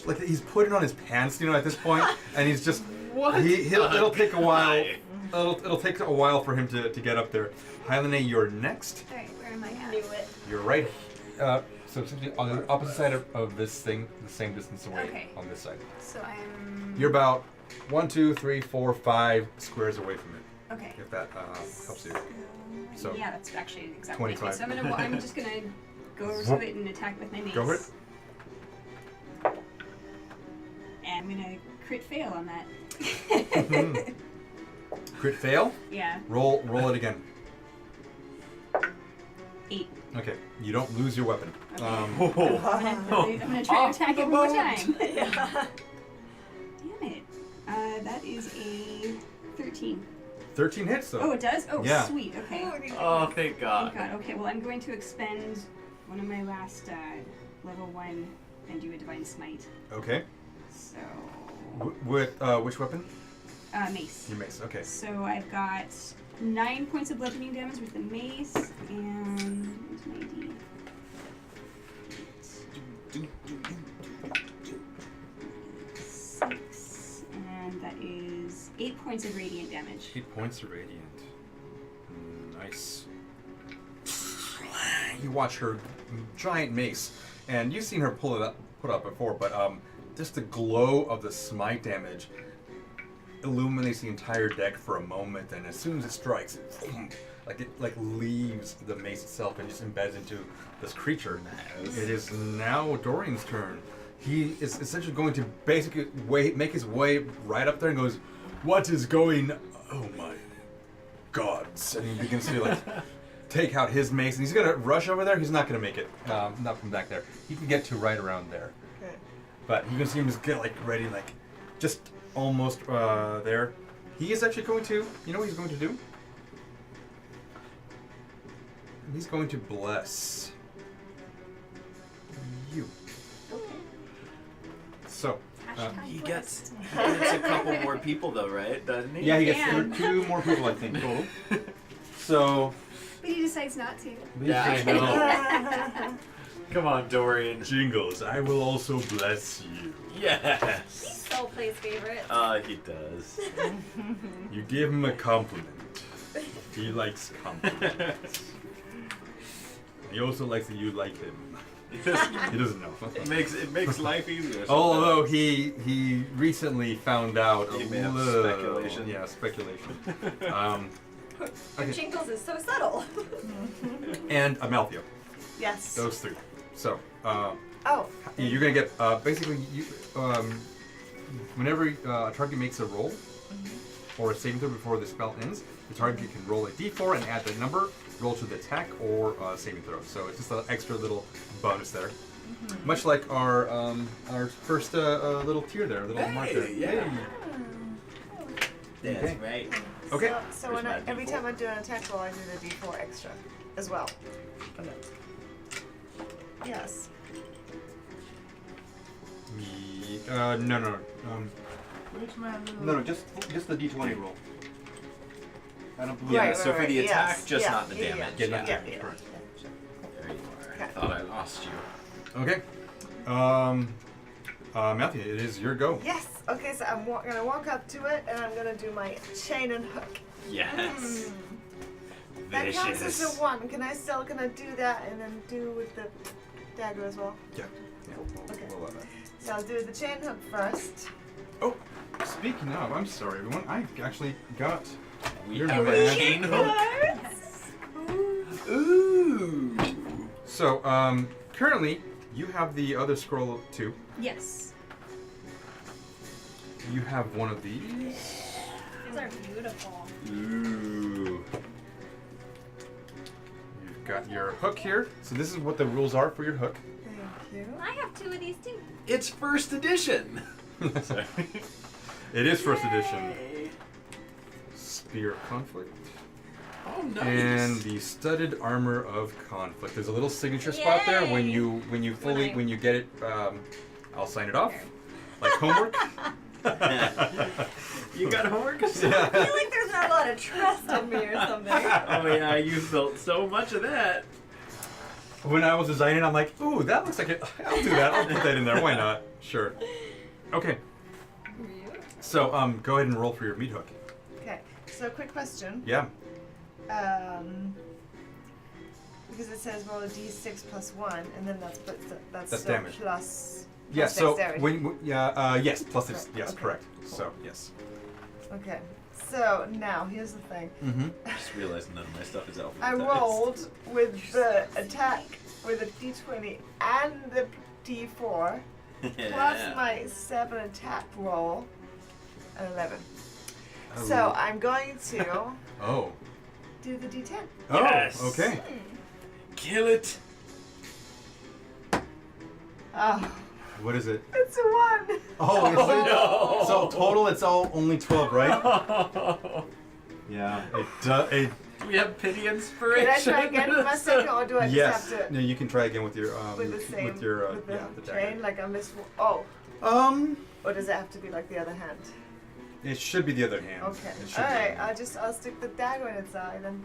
like he's putting on his pants, at this point, and he's just What? It'll take a while. Guy. It'll take a while for him to get up there. Hylene, you're next. Alright, where am I at? Knew it. You're right. So essentially on the opposite side of this thing, the same distance away Okay. on this side. So I'm. You're about 1, 2, 3, 4, 5 squares away from it. Okay. If that helps you. So, yeah, that's actually exactly. 25. Okay, so I'm just gonna go over to it and attack with my mace. Go for it. And I'm gonna crit fail on that. Crit fail. Yeah, Roll it again. 8. Okay. You don't lose your weapon. Okay. Um, I'm gonna try to attack it one more time. Yeah. Damn it. That is a 13. 13 hits though. Oh, it does? Oh, Yeah. sweet. Okay. Oh, thank God. Thank God. Okay, well, I'm going to expend one of my last level 1 and do a divine smite. Okay. So, Which weapon? mace. Your mace. Okay. So I've got 9 points of bludgeoning damage with the mace, and where's my D? 6, and that is 8 points of radiant damage. 8 points of radiant. Nice. You watch her giant mace, and you've seen her put up before, but just the glow of the smite damage illuminates the entire deck for a moment, and as soon as it strikes, it leaves the mace itself and just embeds into this creature. Nice. It is now Dorian's turn. He is essentially going to basically make his way right up there and goes, "What is going? Oh my gods!" And he begins to take out his mace, and he's gonna rush over there. He's not gonna make it. Not from back there. He can get to right around there. Okay. But you can see him just get ready, just almost there. He is actually going to, you know what he's going to do? He's going to bless you. So, He gets a couple more people though, right? Doesn't he? yeah, he gets Yeah. 2 more people, I think, total. So, But he decides not to. Yeah, I know. Come on, Dorian. Jingles, I will also bless you. Yes. So plays favorite. He does. You give him a compliment. He likes compliments. He also likes that you like him. He doesn't know. It makes life easier. Although he recently found out a You may have little speculation. Yeah, speculation. Okay. Jingles is so subtle. And Amalthea. Yes. Those 3. So, Oh. you're gonna get basically whenever a target makes a roll or a saving throw before the spell ends, the target can roll a d4 and add that number, roll to the attack or saving throw. So it's just an extra little bonus there. Much like our first little tier there, little mark there. yeah. That's Okay. right. Okay. So Where's when my every D4? time I do an attack roll, I do the D4 extra as well. Yes. No. No, just the D20 roll. I don't believe Yeah, Right, so right, for the right, attack, yes. just Yeah, not the yeah, damage. Yeah, not Yeah, damage, yeah. correct. There you are. Okay. I thought I lost you. Okay. Matthew, it is your go. Yes. Okay, so I'm gonna walk up to it and I'm gonna do my chain and hook. Yes. That counts as a Vicious. 1. Can I do that and then do with the dagger as well? Yeah. Okay. We'll that. So I'll do the chain hook first. Oh, speaking of, I'm sorry, everyone. I actually got We your have man. a chain hook. Yes. Ooh. So, currently, you have the other scroll too. Yes. You have one of these. These are beautiful. Ooh. got your hook here. So this is what the rules are for your hook. Thank you. I have 2 of these too. It's first edition. Sorry. It is first edition. Spear of Conflict. Oh, nice. And the studded armor of conflict. There's a little signature spot there when Yay! you fully When I- you get it. I'll sign it off, like homework. You got homework? I feel like there's not a lot of trust in me or something. Oh yeah, you built so much of that. When I was designing, I'm like, ooh, that looks like it. I'll do that. I'll put that in there. Why not? Sure. Okay. So go ahead and roll for your meat hook. Okay. So quick question. Yeah. Because it says roll a d6 plus 1, and then that's That's still damage. plus. Yeah. plus So dexterity. yes, plus this. Okay, Yes, okay. correct. So yes. Okay. So now here's the thing. Mm-hmm. I just realized none of my stuff is alphabetized. I rolled with the attack with a d20 and the d4 plus my 7 attack roll, an 11. So I'm going to Oh. do the d10. Oh. Yes. Okay. Kill it. Oh, What is it? it's a 1. Oh, is it? no. So total, it's only 12, right? Yeah. It Do we have pity Can inspiration? I try again with my second, or do I yes. just have to No, you can try again with your with the same with your with the yeah, the chain? dagger. Like I missed. Oh, or does it have to be like the other hand? It should be the other hand. Okay. It should All be. right. I'll stick the dagger in its eye then.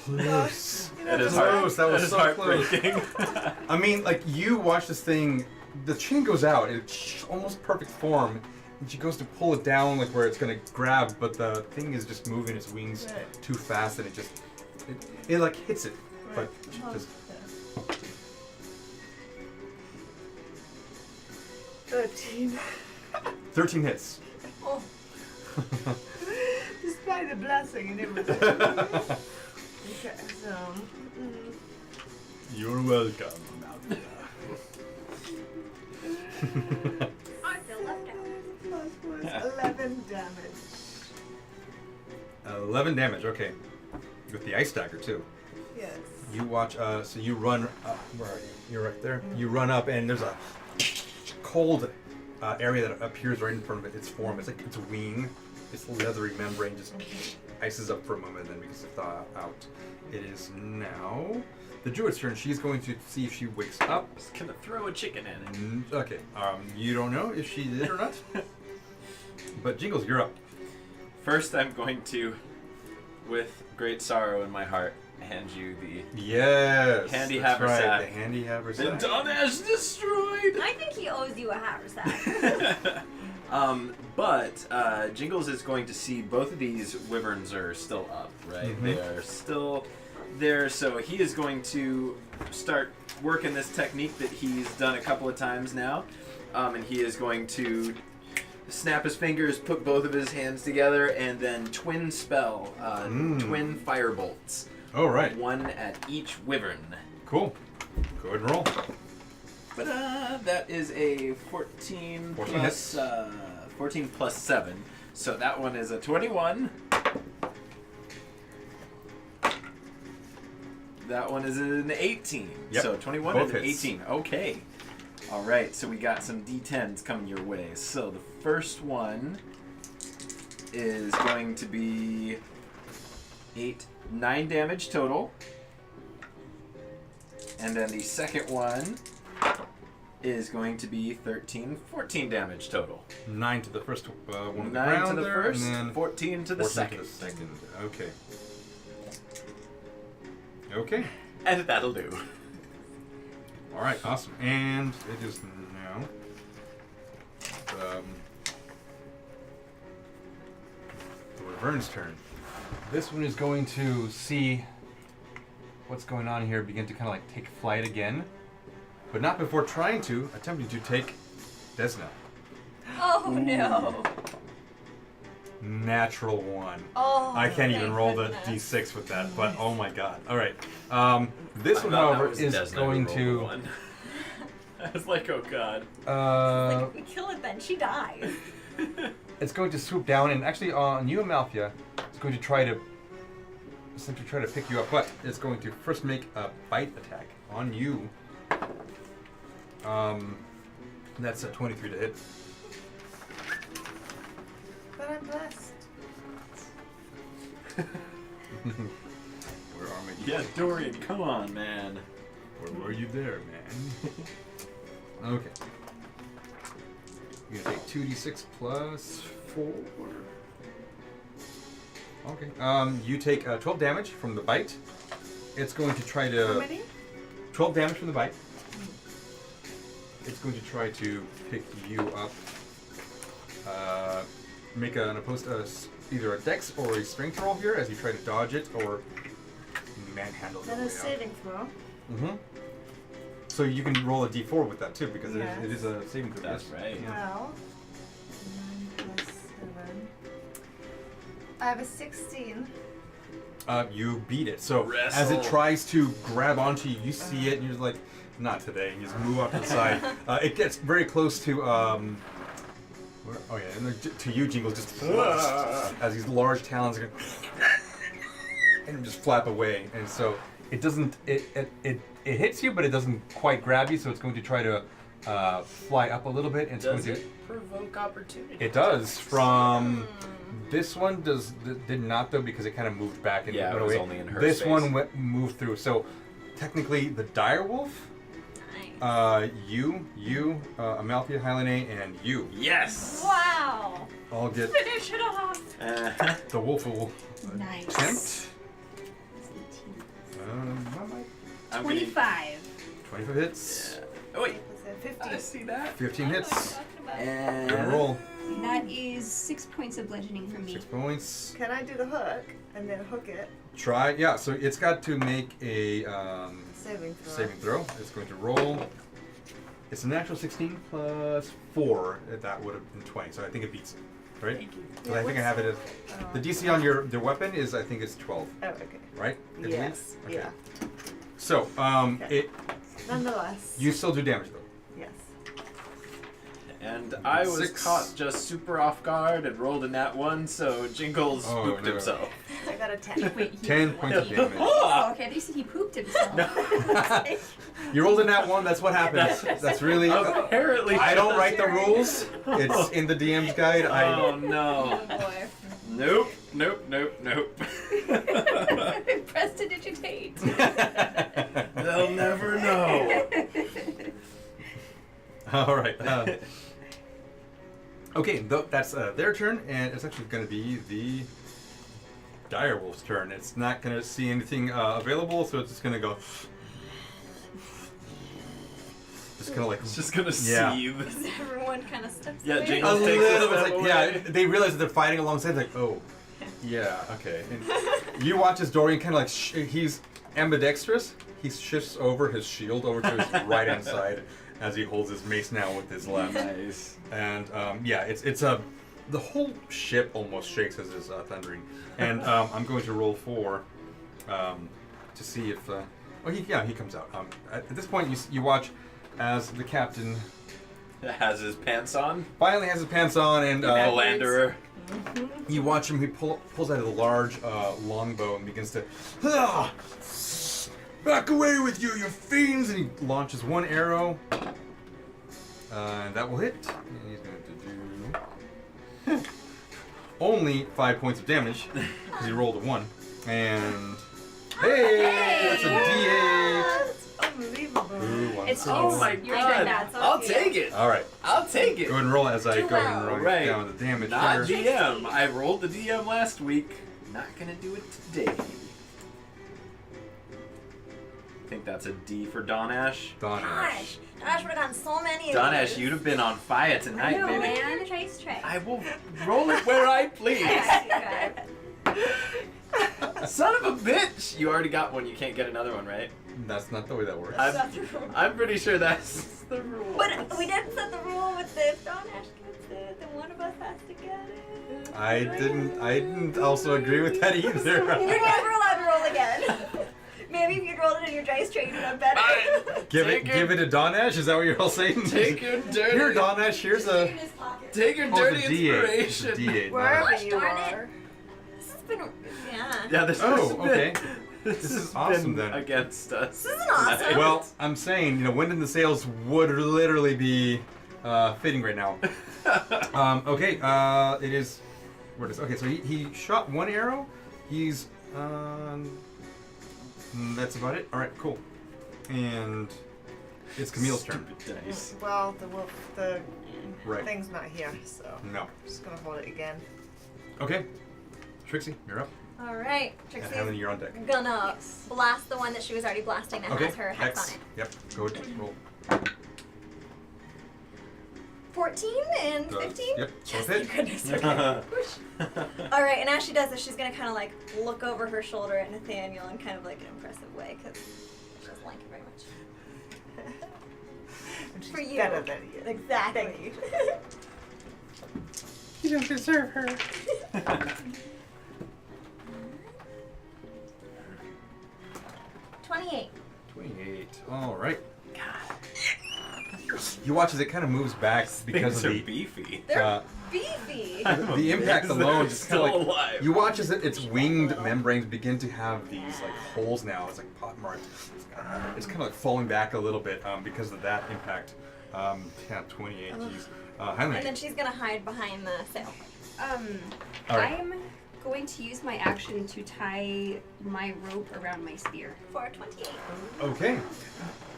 Close. That is Close. That was is so close. heartbreaking. I mean, like you watch this thing, the chain goes out. It's almost perfect form, and she goes to pull it down, like where it's gonna grab, but the thing is just moving its wings Right. too fast, and it like hits it, but she Oh, just. yeah. 13. 13 hits. Oh. Despite the blessing and everything. Okay, so. You're welcome. I feel left out. Plus was 11 damage. 11 damage. Okay, with the ice dagger too. Yes. You watch. So you run. Where are you? You're right there. You run up, and there's a cold area that appears right in front of it. Its form. It's like its wing. Its leathery membrane just ices up for a moment, and then begins to thaw out. It is now the druid's turn. She's going to see if she wakes up. Just gonna throw a chicken at it. Okay. You don't know if she did or not. But Jingles, you're up. First, I'm going to, with great sorrow in my heart, hand you the Yes. Handy that's haversack. Right, the handy haversack. Danesh destroyed. I think he owes you a haversack. But Jingles is going to see both of these wyverns are still up, right? Mhm. They are still there, so he is going to start working this technique that he's done a couple of times now, and he is going to snap his fingers, put both of his hands together, and then twin spell, twin fire bolts. All right. One at each wyvern. Cool. Go ahead and roll. That is a 14 14 plus, 14 plus 7. So that one is a 21. That one is an 18. Yep. So 21 Both and an hits. 18. Okay. All right. So we got some D10s coming your way. So the first one is going to be 9 damage total. And then the second one is going to be 14 damage total. 9 to the first one on the 9 ground to the there, first, and then 14 to the 14 second. to the second. Okay. Okay. And that'll do. All right. Awesome. And it is now. The Wyvern's turn. This one is going to see what's going on here, begin to kind of like take flight again, but not before attempting to take Desna. Oh no. Natural 1. Oh. I can't even thank roll the goodness. d6 with that, but oh my god. All right. This I one, thought that however, was is Desna going who rolled to. one. I was like, oh god. Like, if we kill it then, she dies. It's going to swoop down, and actually on you, Amalthea, it's going to try to essentially try to pick you up, but it's going to first make a bite attack on you. That's a 23 to hit. But I'm blessed. Where are my Yeah, Dorian, come on, man. Where were you there, man? Okay. You're gonna take 2d6 plus 4. Okay. You take 12 damage from the bite. It's going to try to. How many? 12 damage from the bite. It's going to try to pick you up. Make an opposed either a dex or a strength roll here as you try to dodge it or manhandle it. Then a saving throw. Mm-hmm. So you can roll a d4 with that too because Yes. it is a saving throw. That's yes. right. Yeah. Well, 9 plus 7. I have a 16. You beat it. So as Wrestle. it tries to grab onto you, you see it and you're just like, not today. You just move off to the side. It gets very close to oh yeah, and then to you, Jingles, just as these large talons are and just flap away. And so it doesn't. It hits you, but it doesn't quite grab you. So it's going to try to fly up a little bit. And it's Does going to. it provoke opportunity? It does. From this one did not though because it kind of moved back and Yeah, went it was away. only in her This space. one moved through. So technically, the direwolf. You, Amalthea, Hylene, and you Yes! Wow. all get Finish it off. the wolf will Nice. attempt. I'm 25. 25 hits, Oh, wait. Was it I 50? see that. 15 hits. And Good roll. That is 6 points of bludgeoning for me. 6 points. Can I do the hook and then hook it? Try, yeah, so it's got to make a Saving throw. saving throw. It's going to roll. It's a natural 16 plus 4. That would have been 20, so I think it beats it, right? Thank you. So I think I have it as. The DC on your weapon is, I think it's 12, Oh, okay. right? I believe? Yes. Okay. Yeah. So, Okay. Nonetheless. you still do damage though. Yes. And I was 6. caught just super off guard and rolled a nat 1, so Jingles Oh, spooked no. himself. I got a 10. Wait, he 10 points of damage. Oh, okay. They said he pooped himself. You rolled a nat 1, that's what happens. That's really. Apparently. I don't write the rules. It's in the DM's guide. Oh no. Oh boy. Nope. Nope. Nope. Nope. Prestidigitate. They'll never know. All right. Okay, that's their turn, and it's actually going to be the direwolf's turn. It's not going to see anything available, so it's just going to go. Just kind of like. It's just gonna Yeah. seethe. Everyone kind of steps Yeah, away. Jingles A takes little a bit step like, yeah, away. they realize that they're fighting alongside, like, oh, yeah, okay. And you watch as Dorian kind of like, he's ambidextrous. He shifts over his shield over to his right hand side as he holds his mace now with his left. Nice. And yeah, it's a the whole ship almost shakes as is thundering. And I'm going to roll 4 to see if he comes out. At this point, you watch as the captain Has his pants on. finally has his pants on and Philanderer. you watch him. He pulls out a large longbow and begins to back away with you fiends! And he launches one arrow, and that will hit. And he's going to do only 5 points of damage because he rolled a 1. And hey, that's a D8. Unbelievable. Ooh, one It's six. Oh my You're god. good, that's I'll okay. take it. All right, I'll take it. go ahead and roll as I Do go ahead and well. roll Right. down the damage Not here. GM. I rolled the DM last week. Not gonna do it today. I think that's a D for Donash. Donash. Gosh, would have gotten so many of Donash, these. you'd have been on fire tonight, No, baby. man. Trace tray. I will roll it where I please. Son of a bitch! You already got one. You can't get another one, right? That's not the way that works. I'm pretty sure that's the rule. But we didn't set the rule with the if Donash gets it, then one of us has to get it. I didn't also agree with that either. You're never allowed to roll again. Maybe if you'd rolled it in your dice tray, you'd have better. Give Take it to Donash. Is that what you're all saying? Take your dirty. Here, Donash. Here's a. in his pocket. Take your Oh, dirty it's a D8. inspiration. It's a D8. Wherever Gosh you darn it. are. This has been, yeah. Yeah, this Oh, has been- okay. This is has awesome been then. against us. This is awesome. Well, I'm saying, you know, wind in the sails would literally be fitting right now. Okay, it is. Where it is? Okay, so he shot one arrow. He's that's about it. All right, cool. And it's Camille's turn. Stupid dice. Well, the Right. thing's not here, so No. I'm just gonna hold it again. Okay. Trixie, you're up. All right, And Trixie's Helen, you're on deck. gonna blast the one that she was already blasting that Okay. has her hex X. on it. Yep. Go ahead. Roll. 14 and Does. 15? Yep. Yes, Both thank hit. goodness. Okay. Whoosh. All right, and as she does this, she's gonna kind of like look over her shoulder at Nathaniel in kind of like an impressive way because she doesn't like it very much. And she's For you. better than you. Exactly. You don't deserve her. 28. 28. All right. You watch as it kind of moves back because Things of are the beefy. They're beefy. the impact alone. Just kind Still of like alive. you watch as its winged membranes begin to have these like holes now. It's like pot marks. It's kind of like falling back a little bit because of that impact. Yeah, 28. Jeez. And then Helen. she's gonna hide behind the sail. All right. I'm going to use my action to tie my rope around my spear. For 28. Okay.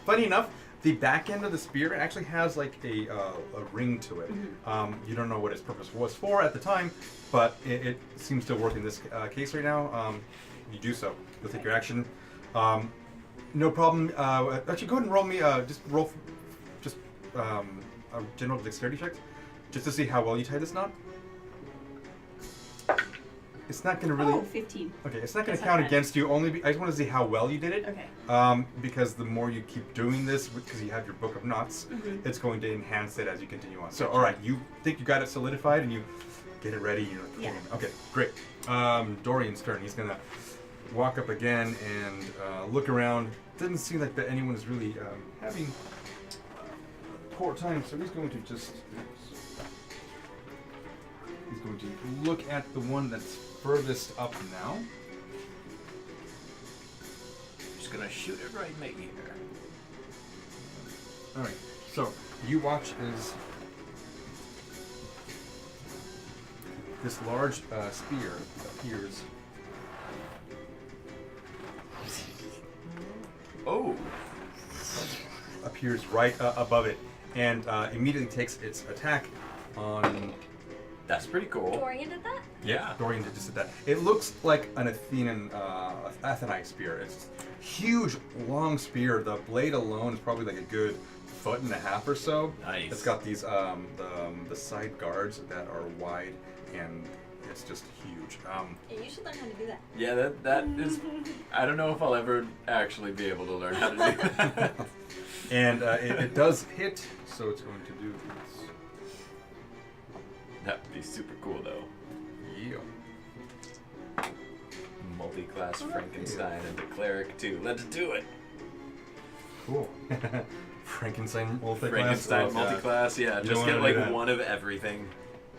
Funny enough, the back end of the spear actually has like a ring to it. You don't know what its purpose was for at the time, but it seems to work in this case right now. You do so. You'll take your action. No problem. Actually, go ahead and roll me. Just roll. A general dexterity check, just to see how well you tie this knot. It's not going to really. Oh, 15. Okay, it's not going That's to not count bad. against you. I just want to see how well you did it. Okay. Because the more you keep doing this, because you have your book of knots, Mhm. it's going to enhance it as you continue on. So, all right, you think you got it solidified, and you get it ready. You know. Yeah. Okay, great. Dorian's turn. He's gonna walk up again and look around. Doesn't seem like that anyone is really having poor time, so he's going to just. He's going to look at the one that's furthest up now. Just gonna shoot it right in the ear. Alright, so you watch as this large spear appears. Oh. Appears right above it and immediately takes its attack on That's pretty cool. Dorian did that? Yeah. Dorian just did that. It looks like an Athenite spear. It's huge, long spear. The blade alone is probably like a good 1.5 feet or so. Nice. It's got these the side guards that are wide, and it's just huge. Yeah, you should learn how to do that. Yeah, that is. I don't know if I'll ever actually be able to learn how to do that. And it does hit, so it's going to do this. That'd be super cool though. Yeah. Multi-class Frankenstein and the cleric too. Let's do it. Cool. Frankenstein multi-class. Frankenstein Oh, God. multi-class. Yeah, You just don't get wanna do like that. one of everything.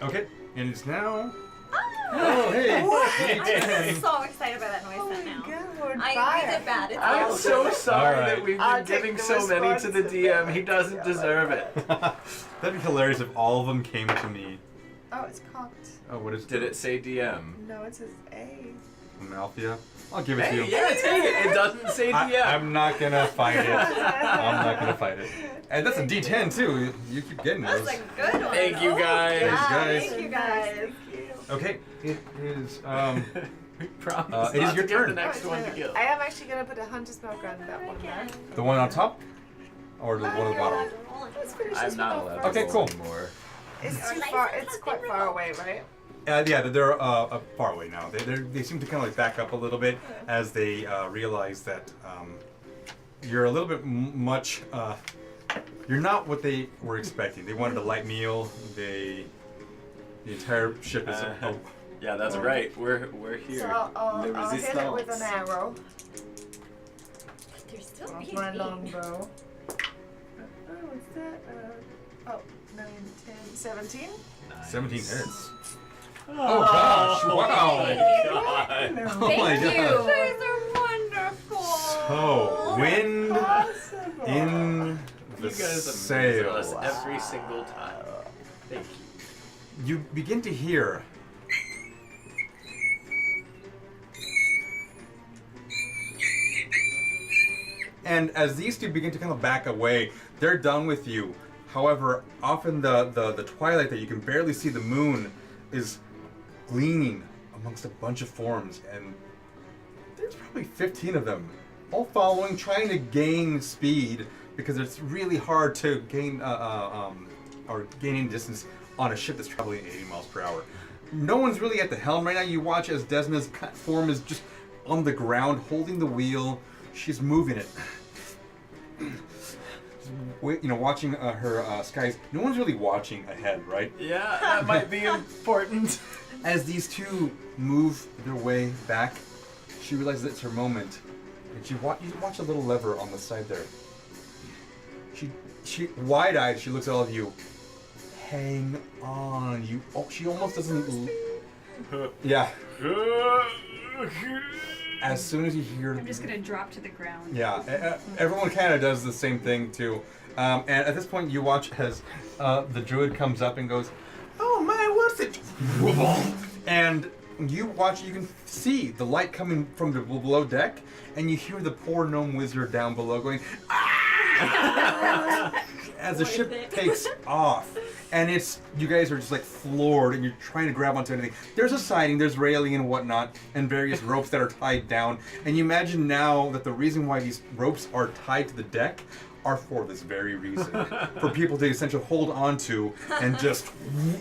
Okay, and it's now. Oh, hey! I'm so excited by that noise set now. God, we're We fire. did bad. It's I'm all so sorry Alright. that we've I'll been take giving the so many to the DM. He doesn't deserve it. That'd be hilarious if all of them came to me. Oh, it's cocked. Oh, what is Did it say DM? No, it says A. Malthea? I'll give it to you. Hey, yeah, take it. It doesn't say DM. I'm not gonna fight it. I'm not gonna fight it. And that's a D10 too. You keep getting That those. was a good one. Thank you, guys. Yeah, Guys. Thank you guys. Okay, it is. We promise it is not your to give turn. the next one to kill. I am actually gonna put a hunter's milk on that one there. The one on top, or the one on the bottom. Let's finish this I'm one not off allowed first. to Okay, roll cool. anymore. It's Our too license far. has It's been quite far away, right? Yeah, they're far away now. They seem to kind of like back up a little bit as they realize that you're a little bit much. You're not what they were expecting. They wanted a light meal. The entire ship is. Oh, Yeah, that's right. We're here. So I'll Le hit it with resistance. an arrow. They're still Off beefy. my longbow. Oh, what's that? 9, 10, 17. Nice. 17 hits. Oh gosh! Wow! God. Oh my Thank god! you. Guys are wonderful. So, wind in the You guys amaze sail. us every single time. Thank you. You begin to hear and as these two begin to kind of back away, they're done with you. However, off in the twilight that you can barely see the moon is gleaming amongst a bunch of forms, and there's probably 15 of them, all following, trying to gain speed because it's really hard to gain or gaining distance on a ship that's traveling at 80 miles per hour. No one's really at the helm right now. You watch as Desna's form is just on the ground, holding the wheel. She's moving it. Watching her skies. No one's really watching ahead, right? Yeah, that might be important. As these two move their way back, she realizes it's her moment, and you watch a little lever on the side there. She wide-eyed. She looks at all of you. Hang on, she almost doesn't. Yeah. As soon as you hear, I'm just gonna drop to the ground. yeah, everyone kind of does the same thing too. And at this point, you watch as the druid comes up and goes, "Oh my, what's it?" And you watch. You can see the light coming from the below deck, and you hear the poor gnome wizard down below going, "Ah!" as the ship takes off. And you guys are just like floored, and you're trying to grab onto anything. There's a siding, there's railing and whatnot, and various ropes that are tied down. And you imagine now that the reason why these ropes are tied to the deck are for this very reason. For people to essentially hold onto and just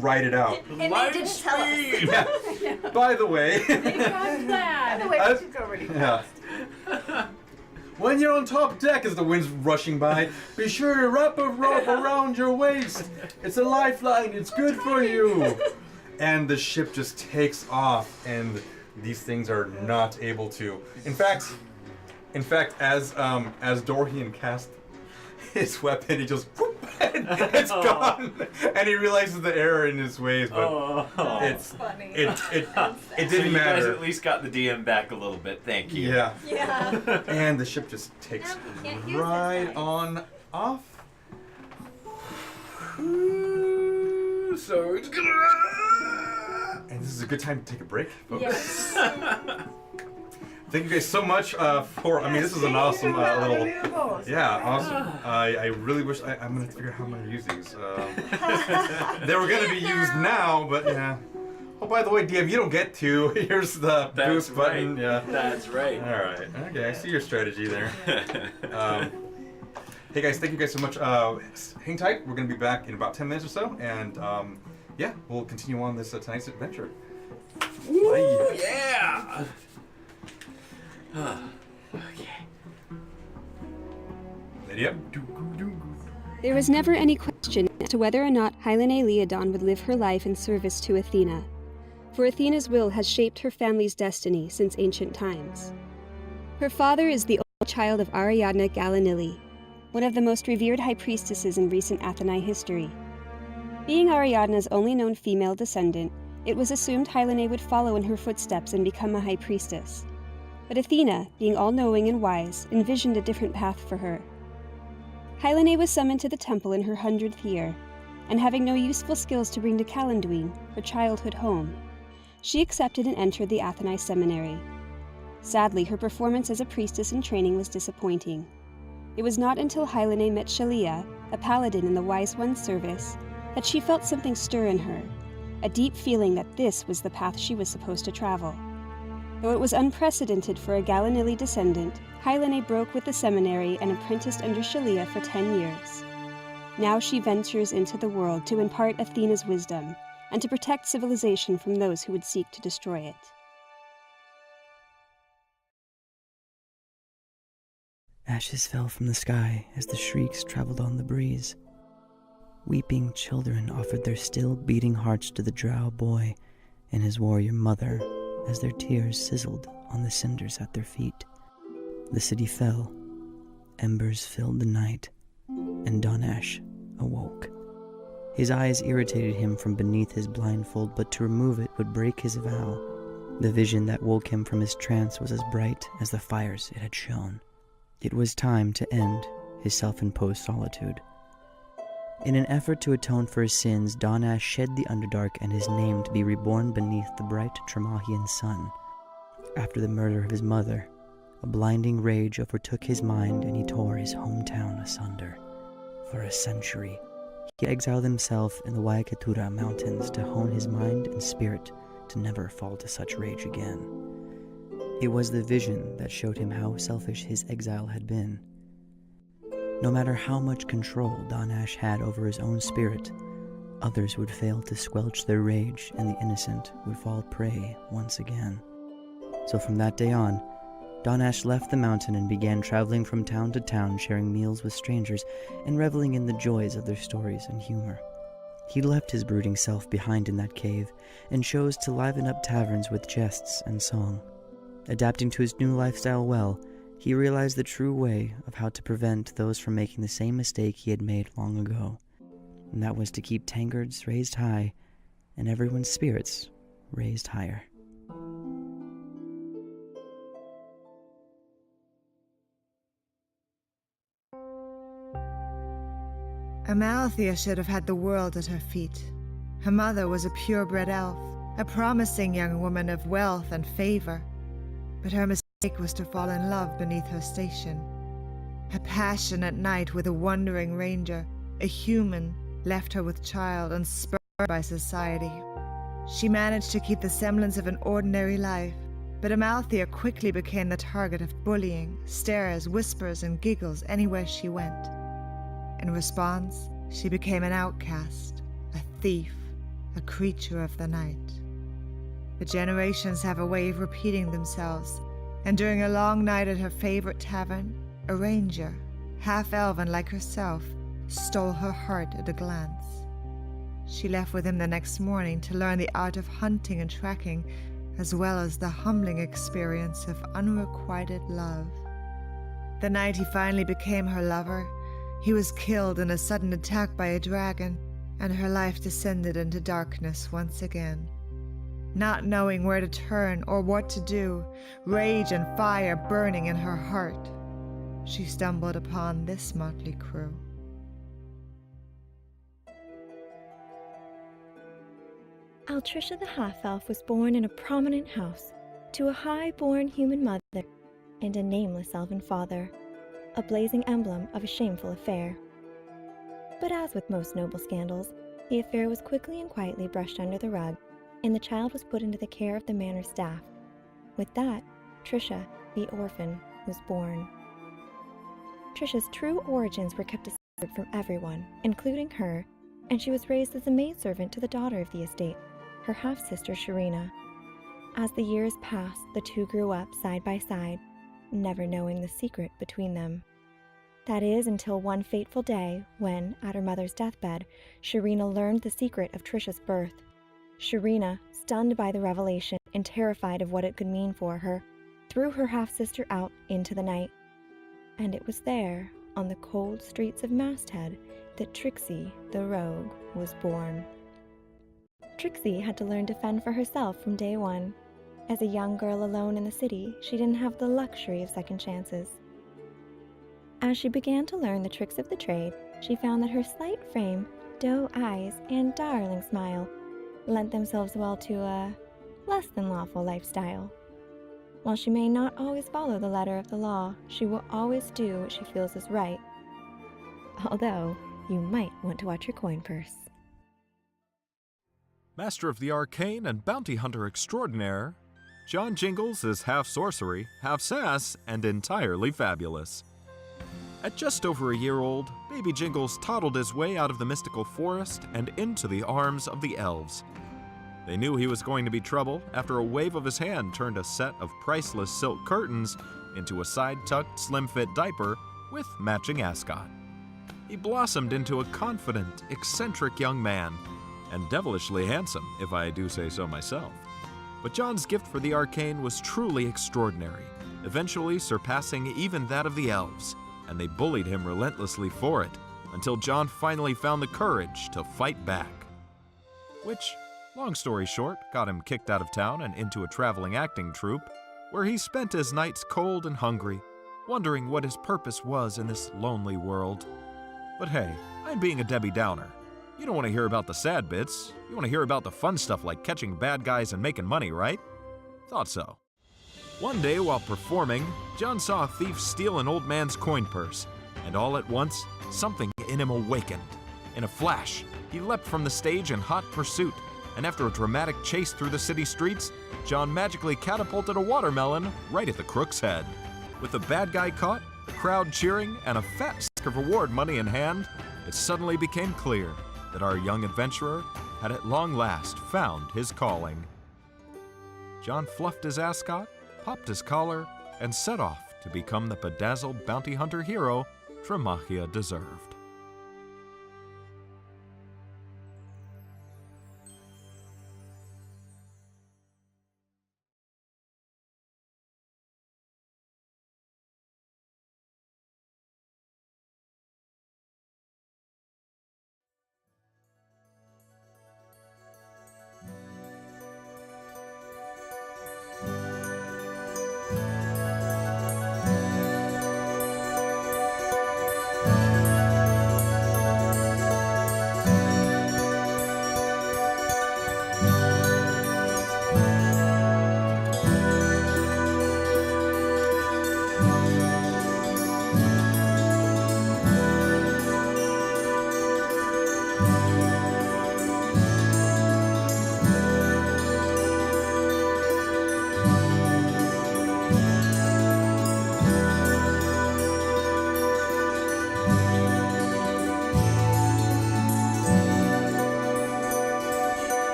ride it out. And they didn't tell us. Yeah. By the way, They got that. By the way, I- we should go already. yeah. When you're on top deck as the wind's rushing by, be sure to wrap a rope around your waist. It's a lifeline. It's good for you. And the ship just takes off, and these things are not able to. In fact, as Dorian casts his weapon, he just whoop, and it's gone, and he realizes the error in his ways. But it's funny. it So didn't you guys matter. at least got the DM back a little bit. Thank you. Yeah. Yeah. And the ship just takes No, we can't use this right dice. on off. So it's gonna. And this is a good time to take a break, folks. Yes. Thank you guys so much for. I mean, this is an awesome little. Unbelievable. Yeah, awesome. I really wish I'm gonna figure out how I'm gonna use these. They were gonna be used now, but yeah. Oh, by the way, DM, you don't get to. Here's the That's boost button. right. Yeah. That's right. All right. Okay, I see your strategy there. Hey guys, thank you guys so much. Hang tight. We're gonna be back in about 10 minutes or so, and yeah, we'll continue on this tonight's adventure. Woo, yeah. Okay. Lydia. There was never any question as to whether or not Hylene Leodon would live her life in service to Athena, for Athena's will has shaped her family's destiny since ancient times. Her father is the only child of Ariadne Galanili, one of the most revered high priestesses in recent Atheni history. Being Ariadne's only known female descendant, it was assumed Hylene would follow in her footsteps and become a high priestess. But Athena, being all-knowing and wise, envisioned a different path for her. Hylene was summoned to the temple in her 100th year, and having no useful skills to bring to Calenduine, her childhood home, she accepted and entered the Atheni seminary. Sadly, her performance as a priestess in training was disappointing. It was not until Hylene met Shalia, a paladin in the Wise One's service, that she felt something stir in her, a deep feeling that this was the path she was supposed to travel. Though it was unprecedented for a Galanili descendant, Hylene broke with the seminary and apprenticed under Shalia for 10 years. Now she ventures into the world to impart Athena's wisdom, and to protect civilization from those who would seek to destroy it. Ashes fell from the sky as the shrieks traveled on the breeze. Weeping children offered their still beating hearts to the drow boy and his warrior mother as their tears sizzled on the cinders at their feet. The city fell, embers filled the night, and Donesh awoke. His eyes irritated him from beneath his blindfold, but to remove it would break his vow. The vision that woke him from his trance was as bright as the fires it had shown. It was time to end his self-imposed solitude. In an effort to atone for his sins, Don Ash shed the Underdark and his name to be reborn beneath the bright Tremahian sun. After the murder of his mother, a blinding rage overtook his mind and he tore his hometown asunder. For a century, he exiled himself in the Waikatura Mountains to hone his mind and spirit to never fall to such rage again. It was the vision that showed him how selfish his exile had been. No matter how much control Don Ash had over his own spirit, others would fail to squelch their rage and the innocent would fall prey once again. So from that day on, Don Ash left the mountain and began traveling from town to town, sharing meals with strangers and reveling in the joys of their stories and humor. He left his brooding self behind in that cave and chose to liven up taverns with jests and song. Adapting to his new lifestyle well, he realized the true way of how to prevent those from making the same mistake he had made long ago, and that was to keep tankards raised high and everyone's spirits raised higher. Amalthea should have had the world at her feet. Her mother was a purebred elf, a promising young woman of wealth and favor. But her mistake was to fall in love beneath her station. A passionate night with a wandering ranger, a human, left her with child and spurned by society. She managed to keep the semblance of an ordinary life, but Amalthea quickly became the target of bullying, stares, whispers, and giggles anywhere she went. In response, she became an outcast, a thief, a creature of the night. The generations have a way of repeating themselves, and during a long night at her favorite tavern, a ranger, half-elven like herself, stole her heart at a glance. She left with him the next morning to learn the art of hunting and tracking, as well as the humbling experience of unrequited love. The night he finally became her lover, he was killed in a sudden attack by a dragon, and her life descended into darkness once again. Not knowing where to turn or what to do, rage and fire burning in her heart, she stumbled upon this motley crew. Altricia the half-elf was born in a prominent house, to a high-born human mother and a nameless elven father, a blazing emblem of a shameful affair. But as with most noble scandals, the affair was quickly and quietly brushed under the rug, and the child was put into the care of the manor staff. With that, Tricia, the orphan, was born. Tricia's true origins were kept a secret from everyone, including her, and she was raised as a maidservant to the daughter of the estate, her half-sister Sharina. As the years passed, the two grew up side by side, never knowing the secret between them. That is, until one fateful day when, at her mother's deathbed, Sharina learned the secret of Tricia's birth. Sharina, stunned by the revelation and terrified of what it could mean for her, threw her half-sister out into the night. And it was there, on the cold streets of Masthead, that Trixie, the rogue, was born. Trixie had to learn to fend for herself from day one. As a young girl alone in the city, she didn't have the luxury of second chances. As she began to learn the tricks of the trade, she found that her slight frame, doe eyes, and darling smile lent themselves well to a less-than-lawful lifestyle. While she may not always follow the letter of the law, she will always do what she feels is right. Although, you might want to watch your coin purse. Master of the Arcane and bounty hunter extraordinaire, John Jingles is half sorcery, half sass, and entirely fabulous. At just over a year old, baby Jingles toddled his way out of the mystical forest and into the arms of the elves. They knew he was going to be trouble after a wave of his hand turned a set of priceless silk curtains into a side-tucked, slim-fit diaper with matching ascot. He blossomed into a confident, eccentric young man, and devilishly handsome, if I do say so myself. But John's gift for the arcane was truly extraordinary, eventually surpassing even that of the elves, and they bullied him relentlessly for it, until John finally found the courage to fight back. Which, long story short, got him kicked out of town and into a traveling acting troupe, where he spent his nights cold and hungry, wondering what his purpose was in this lonely world. But hey, I'm being a Debbie Downer. You don't want to hear about the sad bits. You want to hear about the fun stuff like catching bad guys and making money, right? Thought so. One day while performing, John saw a thief steal an old man's coin purse, and all at once, something in him awakened. In a flash, he leapt from the stage in hot pursuit, and after a dramatic chase through the city streets, John magically catapulted a watermelon right at the crook's head. With the bad guy caught, the crowd cheering, and a fat stack of reward money in hand, it suddenly became clear that our young adventurer had at long last found his calling. John fluffed his ascot, popped his collar, and set off to become the bedazzled bounty hunter hero Tremahia deserved.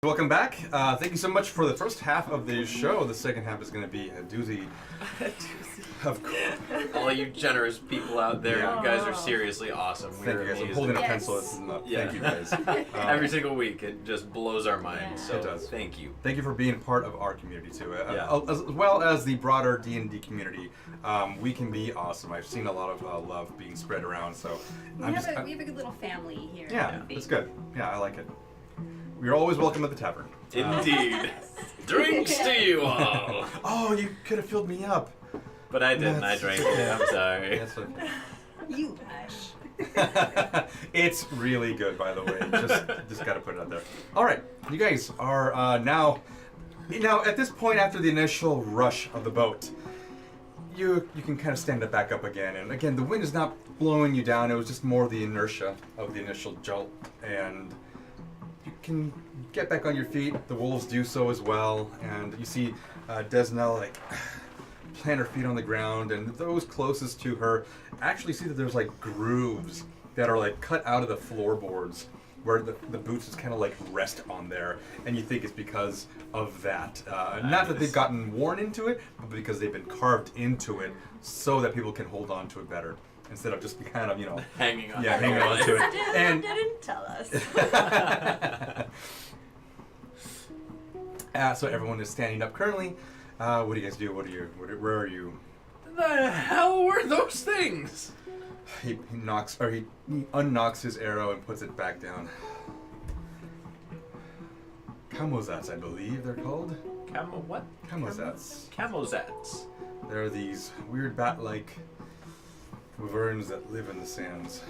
welcome back. Thank you so much for the first half of the show. The second half is going to be a doozy. Of course. All you generous people out there, you guys are seriously awesome. Thank you guys. I'm holding a pencil. This is not, Thank you guys. Every single week, it just blows our minds. So it does. Thank you. Thank you for being part of our community too, as well as the broader D&D community. We can be awesome. I've seen a lot of love being spread around. So we have a good little family here. Yeah, it's good. Yeah, I like it. We're always welcome at the tavern. Indeed. Drinks to you all. Oh, you could have filled me up. But I didn't. I drank it. I'm sorry. That's okay. You hush. It's really good, by the way. Just got to put it out there. All right, you guys are now at this point after the initial rush of the boat. You can kind of stand it back up again, and again the wind is not blowing you down. It was just more the inertia of the initial jolt, and you can get back on your feet. The wolves do so as well, and you see Desnell plant her feet on the ground, and those closest to her actually see that there's grooves that are cut out of the floorboards where the boots just kind of rest on there, and you think it's because of that. Not that they've gotten worn into it, but because they've been carved into it so that people can hold on to it better instead of just kind of hanging on. Yeah, hanging on to it. And didn't tell us. So everyone is standing up currently. What do you guys do? Where are you? The hell were those things? He unknocks his arrow and puts it back down. Camozats, I believe they're called. What? Camozats. Camozats. They're these weird bat-like wyverns that live in the sands.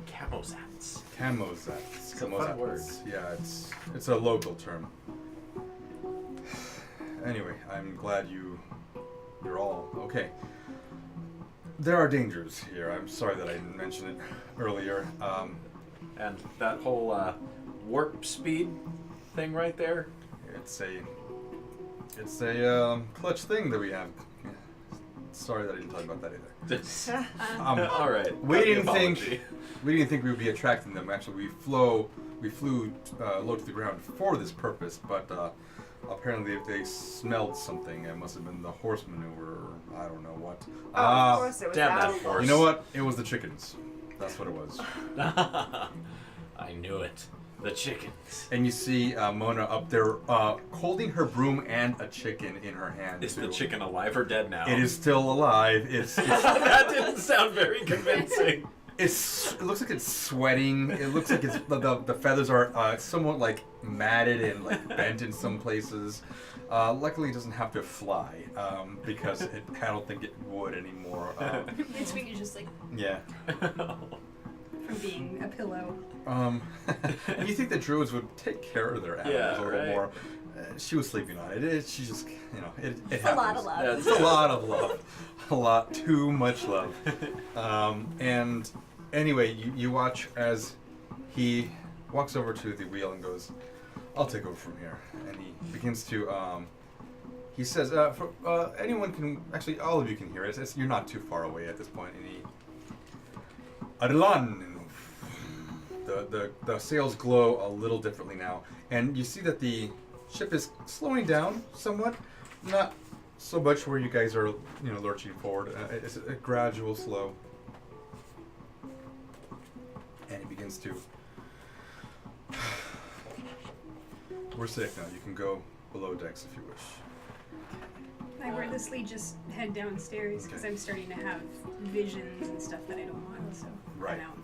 Camozats. Camozats. It's a fun word. Yeah, it's a local term. Anyway, I'm glad you're all okay. There are dangers here. I'm sorry that I didn't mention it earlier. And that whole warp speed thing right there. It's a clutch thing that we have. Yeah. Sorry that I didn't talk about that either. All right. We didn't think we would be attracting them. Actually, we flew low to the ground for this purpose, but apparently if they smelled something, it must have been the horse manure. Or I don't know what. Of course it was damn that horse. You know what? It was the chickens. That's what it was. I knew it. The chickens. And you see Mona up there holding her broom and a chicken in her hand. Is too. the chicken alive or dead now? It is still alive. It's That didn't sound very convincing. It looks like it's sweating. It looks like the feathers are somewhat matted and bent in some places. Luckily, it doesn't have to fly because I don't think it would anymore. This week is just Yeah. from being a pillow. And you think the druids would take care of their animals a little more. She was sleeping on it. She just, it It's happens. a lot of love. Yeah, it's a lot of love. A lot, too much love. And anyway, you watch as he walks over to the wheel and goes, I'll take over from here. And he begins to, he says, anyone can, actually all of you can hear it. You're not too far away at this point. And he, Adelan. The sails glow a little differently now. And you see that the ship is slowing down somewhat. Not so much where you guys are, lurching forward. It's a gradual slow. And he begins to... We're safe now. You can go below decks if you wish. I wordlessly just head downstairs because I'm starting to have visions and stuff that I don't want, so Right. run out.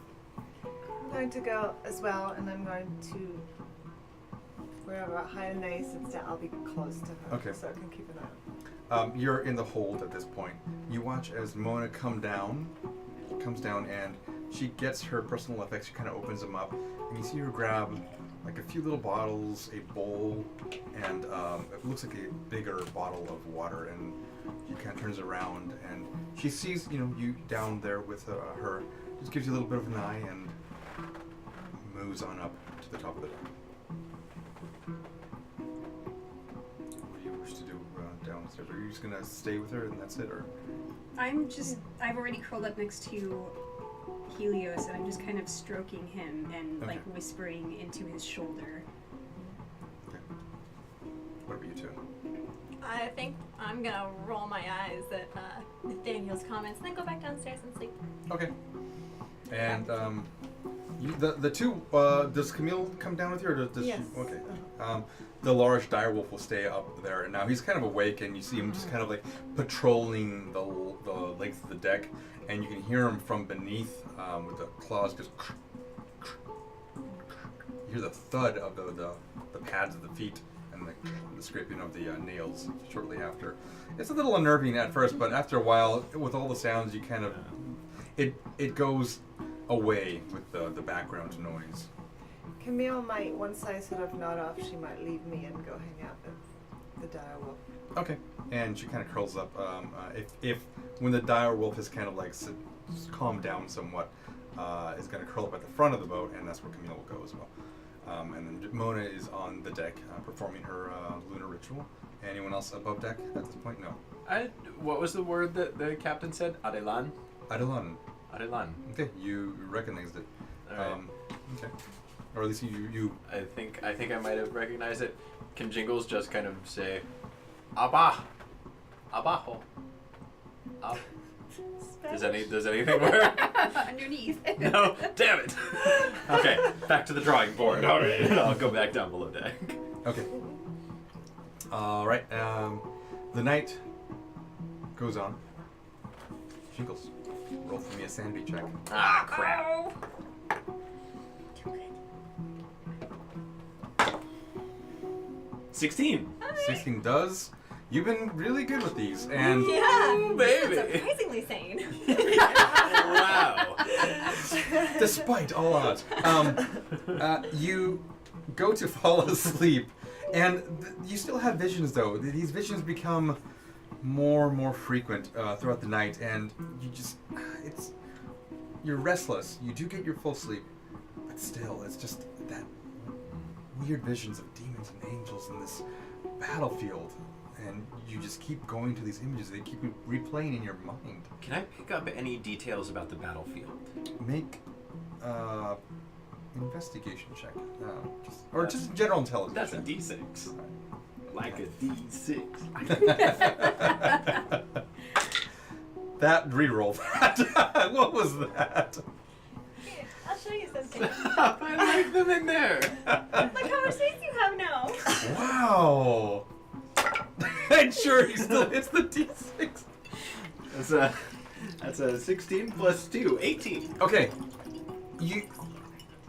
I'm going to go as well, and I'm going to wherever Hyena sits down. I'll be close to her, Okay. so I can keep an eye on her. You're in the hold at this point. You watch as Mona comes down, and she gets her personal effects. She kind of opens them up, and you see her grab a few little bottles, a bowl, and it looks like a bigger bottle of water. And she kind of turns around, and she sees you down there with her. Just gives you a little bit of an eye and moves on up to the top of the deck. What do you wish to do downstairs? Are you just gonna stay with her and that's it, or? I've already curled up next to Helios and I'm just kind of stroking him and Okay. whispering into his shoulder. two. I think I'm gonna roll my eyes at Nathaniel's comments and then go back downstairs and sleep. Okay. And the two, does Camille come down with you, or does Yes. she? Okay. The large direwolf will stay up there, and now he's kind of awake, and you see him just kind of like patrolling the length of the deck, and you can hear him from beneath with the claws just. You hear the thud of the pads of the feet and the scraping of the nails shortly after. It's a little unnerving at first, but after a while, with all the sounds, you kind of it goes away with the background noise. Camille might, once I sort of nod off, she might leave me and go hang out with the direwolf. Okay. And she kind of curls up. If when the direwolf is kind of like calmed down somewhat, is going to curl up at the front of the boat, and that's where Camille will go as well. And then Mona is on the deck performing her lunar ritual. Anyone else above deck at this point? No. What was the word that the captain said? Adelan? Adelan. Adelan. Okay, you recognized it. All right. Okay. Or at least you. I think I might have recognized it. Can Jingles just kind of say, "Abba, abajo"? Does anything work? Underneath. No, damn it. Okay, back to the drawing board. All right, I'll go back down below deck. Okay. All right. The night goes on. Jingles, roll for me a sanity check. Ah, crap. 16. 16 does. You've been really good with these, and Yeah, baby. surprisingly sane. Wow. despite all odds, you go to fall asleep, and you still have visions. Though these visions become more and more frequent throughout the night, and you're restless. You do get your full sleep, but still, it's just that weird visions of demons and angels in this battlefield, and you just keep going to these images. They keep replaying in your mind. Can I pick up any details about the battlefield? Make investigation check, just general intelligence. That's a check. D6. Like a D6. That reroll. What was that? Here, I'll show you something. I like them in there. Look how much space you have now. Wow. And sure, he still hits the D6. That's a 16 plus 2, 18. Okay,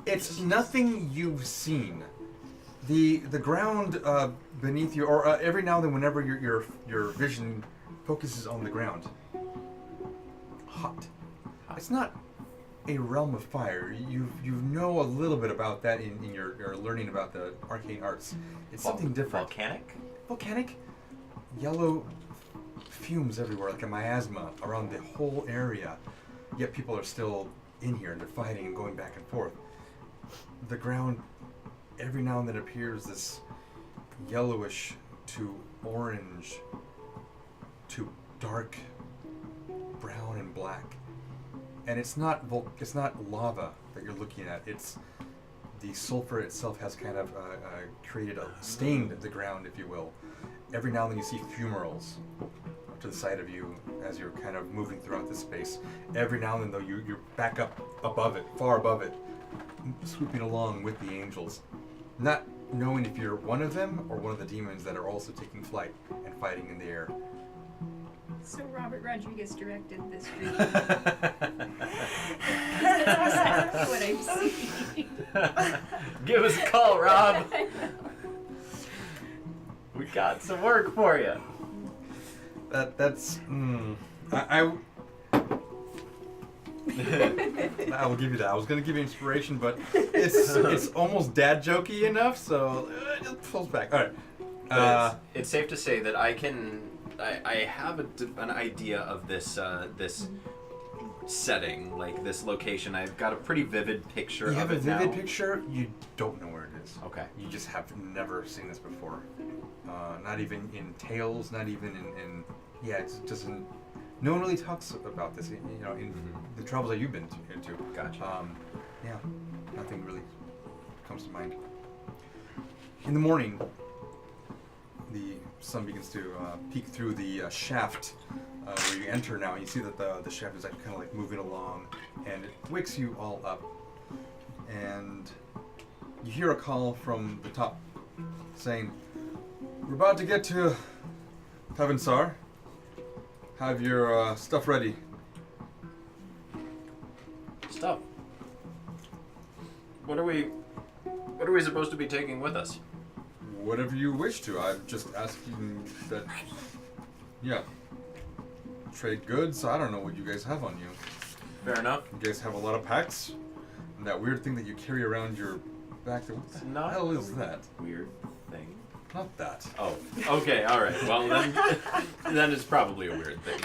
it's nothing you've seen. The ground beneath you, or every now and then, whenever your vision focuses on the ground, hot. It's not a realm of fire. You know a little bit about that in your learning about the arcane arts. It's something different. Volcanic, yellow fumes everywhere, like a miasma around the whole area. Yet people are still in here and they're fighting and going back and forth. The ground, every now and then, appears this yellowish to orange to dark brown and black. And it's not lava that you're looking at. It's the sulfur itself has kind of stained the ground, if you will. Every now and then you see fumaroles up to the side of you as you're kind of moving throughout this space. Every now and then, though, you're back up above it, far above it, swooping along with the angels. Not knowing if you're one of them or one of the demons that are also taking flight and fighting in the air. So Robert Rodriguez directed this dream. What I'm seeing. Give us a call, Rob. We got some work for you. I will give you that. I was going to give you inspiration, but it's almost dad jokey enough, so it just pulls back. All right. It's safe to say that I have an idea of this this setting, like this location. I've got a pretty vivid picture. You have of a it vivid now. picture. You don't know where it is. Okay. You just have never seen this before. Not even in tales. Not even in it doesn't. No one really talks about this. In the travels that you've been into. Gotcha. Yeah. Nothing really comes to mind. In the morning, the sun begins to peek through the shaft where you enter now. And you see that the shaft is like kind of like moving along, and it wakes you all up. And you hear a call from the top saying, "We're about to get to Tavern, sir. Have your stuff ready." Stuff. What are we supposed to be taking with us? Whatever you wish to. I'm just asking that. Yeah. Trade goods. I don't know what you guys have on you. Fair enough. You guys have a lot of packs. And that weird thing that you carry around your back. What the hell is that? Weird thing. Not that. Oh. Okay. All right. Well, then it's probably a weird thing.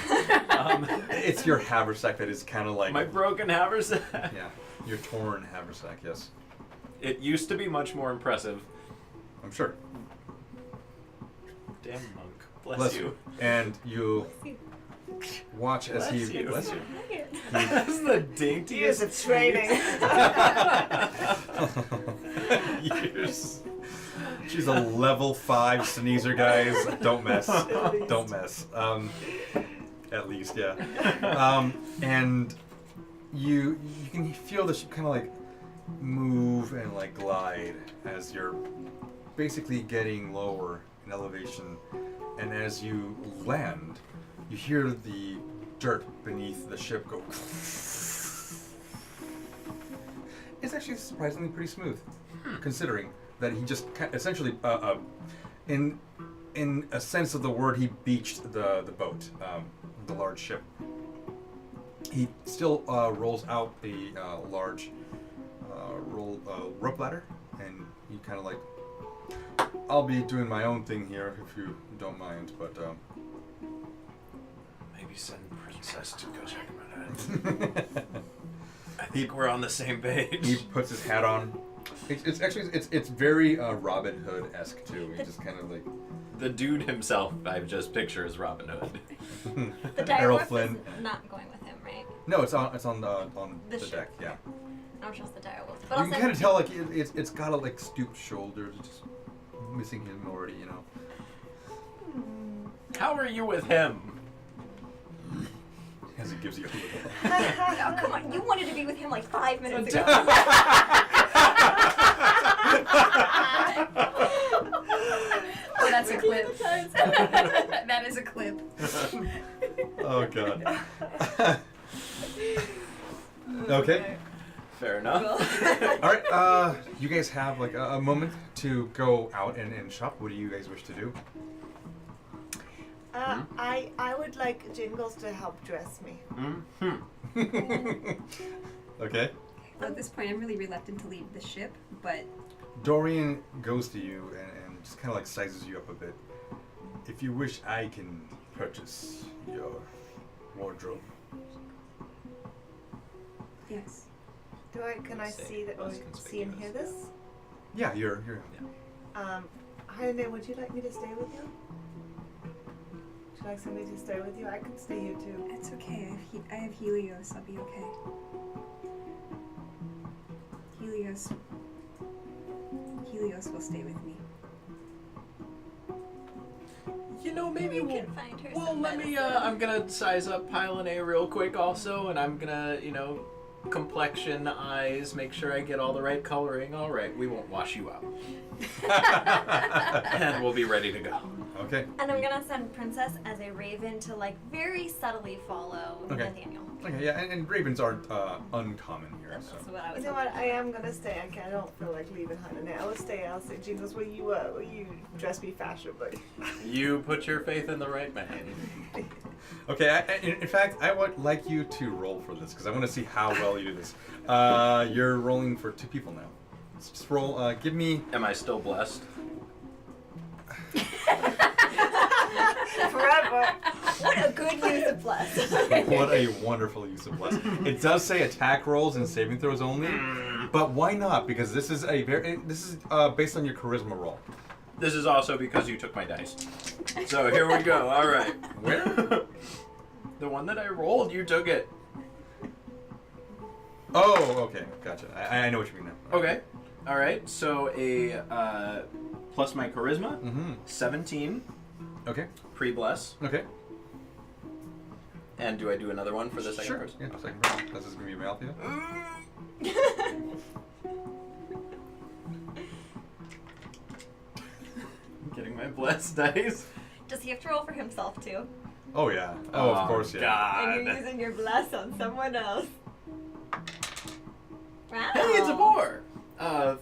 It's your haversack that is kind of like my broken haversack. Yeah. Your torn haversack. Yes. It used to be much more impressive. I'm sure. Damn monk. Bless you. And you watch as Bless he you. bless you. That's the daintiest. Years of training. Years. She's a level 5 sneezer, guys. Don't mess. Don't mess. At least, yeah. And you can feel the ship kind of like move and like glide as you're basically getting lower in elevation, and as you land, you hear the dirt beneath the ship go. It's actually surprisingly pretty smooth, considering that he just essentially, in a sense of the word, he beached the boat, the large ship. He still rolls out a large rope ladder, and he kind of like, "I'll be doing my own thing here if you don't mind, but maybe send Princess to go check him out." I think we're on the same page. He puts his hat on. It's actually very Robin Hood-esque too. He just kind of like the dude himself. I just picture as Robin Hood. The Errol direwolf Flynn. is not going with him, right? No, it's on the ship. deck. Yeah. I don't trust the direwolf. But You I'll can send kind of tell like it's got a like stooped shoulders. It's just missing him already, you know. How are you with him? As he gives you a little. Oh, come on. You wanted to be with him like 5 minutes ago. Oh, that's a clip. That is a clip. Oh god. Okay. Fair enough. All right. You guys have like a moment to go out and shop. What do you guys wish to do? I would like Jingles to help dress me. Okay. Well, at this point, I'm really reluctant to leave the ship, but Dorian goes to you and just kind of like sizes you up a bit. If you wish, I can purchase your wardrobe. yes. Can I see that? Or see and hear this? Yeah, you're. Hyundai, would you like me to stay with you? Would you like somebody to stay with you? I can stay here too. It's okay. I have Helios. I'll be okay. Helios will stay with me. You know, maybe You we'll. can find her Well, some let me. medicine. I'm gonna size up Pylon A real quick, also, and I'm gonna, complexion, eyes, make sure I get all the right coloring. All right, we won't wash you out, and we'll be ready to go. Okay. And I'm gonna send Princess as a raven to like very subtly follow Okay. Nathaniel. Okay. Yeah, and ravens aren't uncommon here. That's So. what I was. You know what? I am gonna stay. I don't feel like leaving Hyundai. I'll stay. I'll say, Jingles, will you dress me fashionably? You put your faith in the right man. Okay. In fact, I would like you to roll for this because I want to see how well you do this. You're rolling for 2 people now. Let's just roll. Give me. Am I still blessed? Forever. What a good use of bless. What a wonderful use of bless. It does say attack rolls and saving throws only, but why not? Because this is based on your charisma roll. This is also because you took my dice. So here we go. All right. Where? The one that I rolled, you took it. Oh, okay, gotcha. I know what you mean now. Okay. All right. So plus my charisma, Mm-hmm. 17. Okay. Pre-bless. Okay. And do I do another one for the second Sure. person? Yeah, second person. This is going to be Malthea. Getting my blessed dice. Does he have to roll for himself too? Oh, yeah. Oh, of course, yeah. God. And you're using your bless on someone else. Wow. Hey, it's a 4.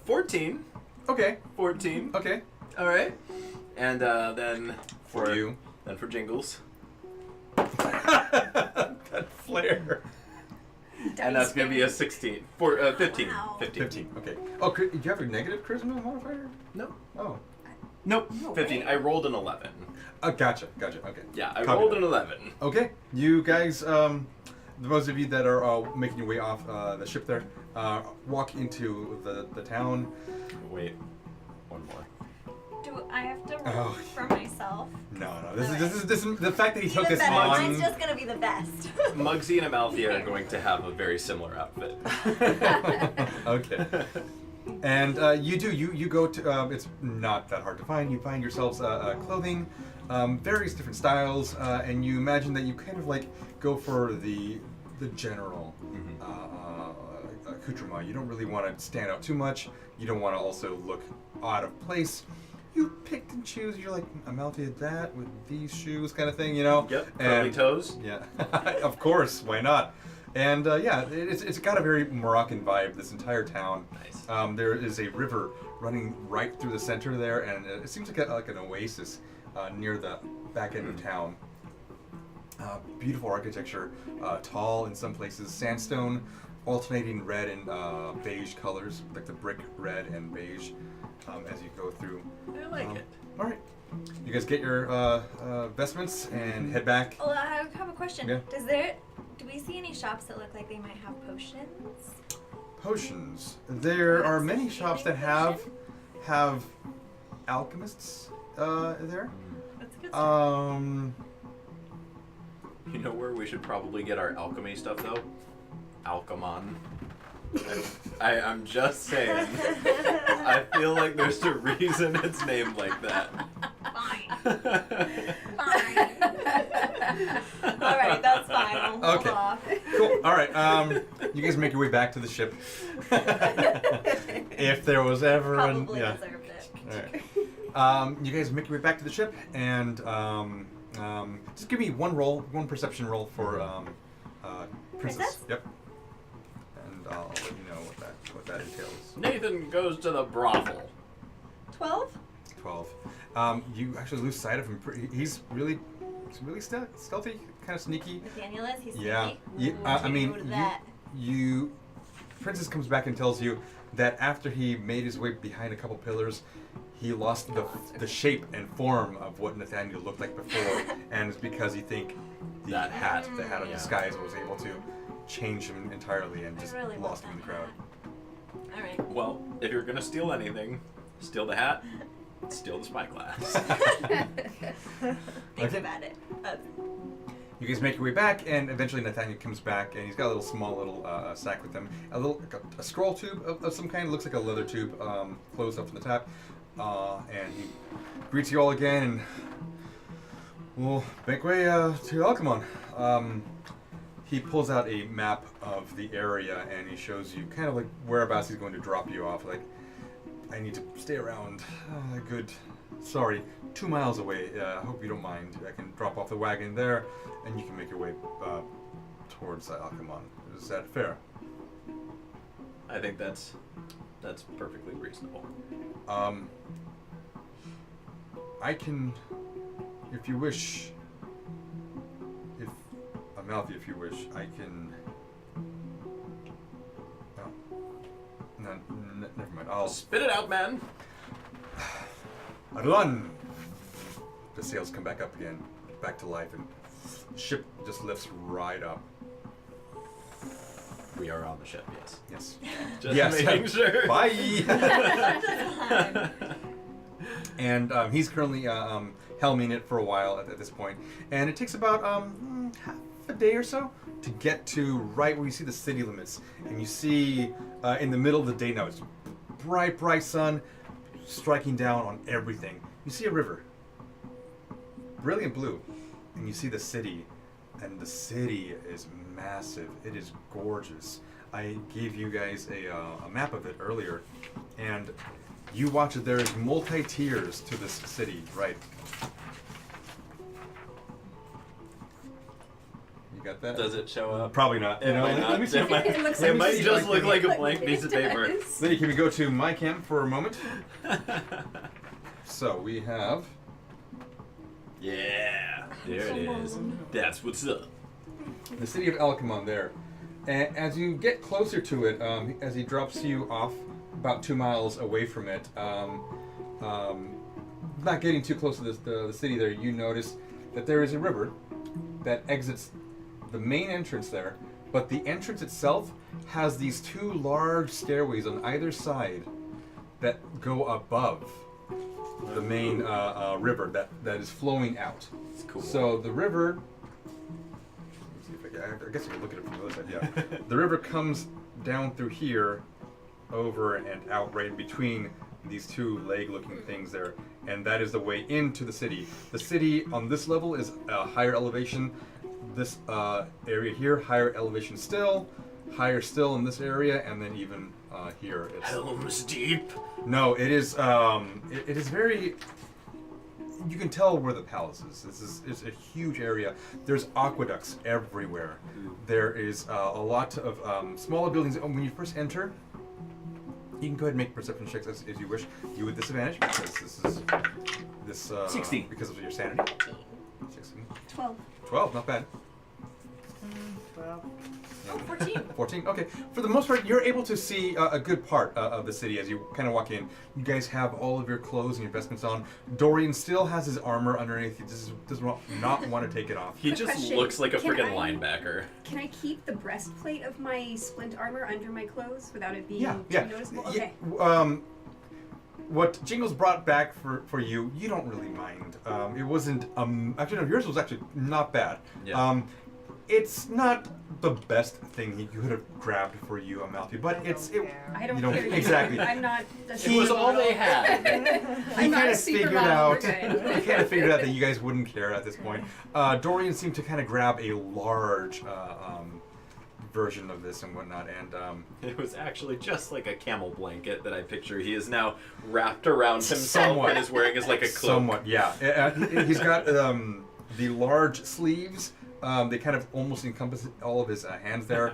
14. Okay. 14. Okay. All right. And then For you. Then for Jingles. That flare. And that's going to be a 16. 15. Wow. 15. Okay. Oh, do you have a negative charisma modifier? No. Oh. Nope. No 15. way. I rolled an 11. Gotcha. Okay. Yeah, I Copy rolled that. an 11. Okay. You guys, those of you that are making your way off the ship there, walk into the town. Wait. One more. Do I have to roll Oh. for myself? No. This is the fact that he took Even this better. on. Mine's just gonna be the best. Muggsy and Amalthea are going to have a very similar outfit. Okay. And you go to, it's not that hard to find. You find yourselves clothing, various different styles, and you imagine that you kind of like go for the general accoutrement. You don't really want to stand out too much. You don't want to also look out of place. You picked and choose. You're like, Amalthea that with these shoes kind of thing, you know? Yep. Curly toes. Yeah. Of course. Why not? And yeah, it's got a very Moroccan vibe, this entire town. Nice. There is a river running right through the center there, and it seems like an oasis near the back end of town. Beautiful architecture, tall in some places, sandstone, alternating red and beige colors, like the brick red and beige as you go through. I like it. All right. You guys get your vestments and head back. Well, I have a question. Yeah. Do we see any shops that look like they might have potions? Potions. There are many shops that have alchemists there. That's a good start. You know where we should probably get our alchemy stuff though? Alchemon. I'm just saying. I feel like there's a reason it's named like that. Fine. Alright, that's fine. I'll hold Okay. off. Cool. All right. You guys make your way back to the ship. If there was ever Probably yeah. deserved it. All right. You guys make your way back to the ship, and just give me one perception roll for Princess. Princess? Yep. And I'll let you know what that entails. Nathan goes to the brothel. 12? 12. You actually lose sight of him. He's really stealthy, kind of sneaky. Nathaniel is? He's Yeah. sneaky? I mean, Ooh, that. you. Princess comes back and tells you that after he made his way behind a couple pillars, he lost the shape and form of what Nathaniel looked like before, and it's because he think the hat of Yeah. disguise was able to change him entirely and just really lost want him in the that crowd. Alright. Well, if you're gonna steal anything, steal the hat, steal the spyglass. Think about it. You guys make your way back, and eventually Nathaniel comes back, and he's got a small little sack with him, a scroll tube of some kind. Looks like a leather tube, closed up from the top, and he greets you all again, and we'll make way to Alcamon. He pulls out a map of the area, and he shows you kind of like whereabouts he's going to drop you off. Like, I need to stay around a good 2 miles away. Hope you don't mind. I can drop off the wagon there, and you can make your way towards Alcamon. Is that fair? I think that's perfectly reasonable. I can, if you wish, Amalthea, if you wish, I can. Oh, no, never mind. I'll Spit it out, man. run. The sails come back up again, back to life, and the ship just lifts right up. We are on the ship, yes. Yes. Just Yes. making sure. Bye. Time. And he's currently helming it for a while at this point, and it takes about half a day or so to get to right where you see the city limits, and you see in the middle of the day now, it's bright sun, striking down on everything. You see a river, brilliant blue, and you see the city, and the city is massive. It is gorgeous. I gave you guys a map of it earlier, and you watch it. There is multi-tiers to this city, right? You got that? Does it show up? Probably not. You know, let me see. It might, it might just look like a blank piece of paper. Lydia, can we go to my camp for a moment? So we have. Yeah, there it is. That's what's up. The city of Alcamon there. And as you get closer to it, as he drops you off about 2 miles away from it, not getting too close to the city there, you notice that there is a river that exits the main entrance there, but the entrance itself has these 2 large stairways on either side that go above the main river that is flowing out. It's cool. So the river, I guess you can look at it from the other side, yeah. The river comes down through here, over and out right in between these 2 leg-looking things there, and that is the way into the city. The city on this level is a higher elevation. This area here, higher elevation still, higher still in this area, and then even here. It's, Helm's Deep. no, it is. It is very. You can tell where the palace is. It's a huge area. There's aqueducts everywhere. There is a lot of smaller buildings. When you first enter, you can go ahead and make perception checks as you wish. You with disadvantage because this 16 because of your sanity. 16. 12. 12, not bad. 12. Oh, 14. 14. Okay. For the most part, you're able to see a good part of the city as you kind of walk in. You guys have all of your clothes and your vestments on. Dorian still has his armor underneath. He does not want to take it off. He just Question, looks like a can freaking I- linebacker. Can I keep the breastplate of my splint armor under my clothes without it being too Yeah. noticeable? Yeah, Okay. what Jingles brought back for you, you don't really mind. It wasn't. Actually, no, yours was actually not bad. Yeah. It's not the best thing he could have grabbed for you, Amalfi, but I don't you know, care. exactly. I'm not. It was all they had. He I'm not kind a of figured supermodel, out. we're He good. kind of figured out that you guys wouldn't care at this point. Dorian seemed to kind of grab a large version of this and whatnot, and It was actually just like a camel blanket that I picture. He is now wrapped around himself Somewhat. and is wearing as like a cloak. somewhat, yeah. He's got the large sleeves. They kind of almost encompass all of his hands there.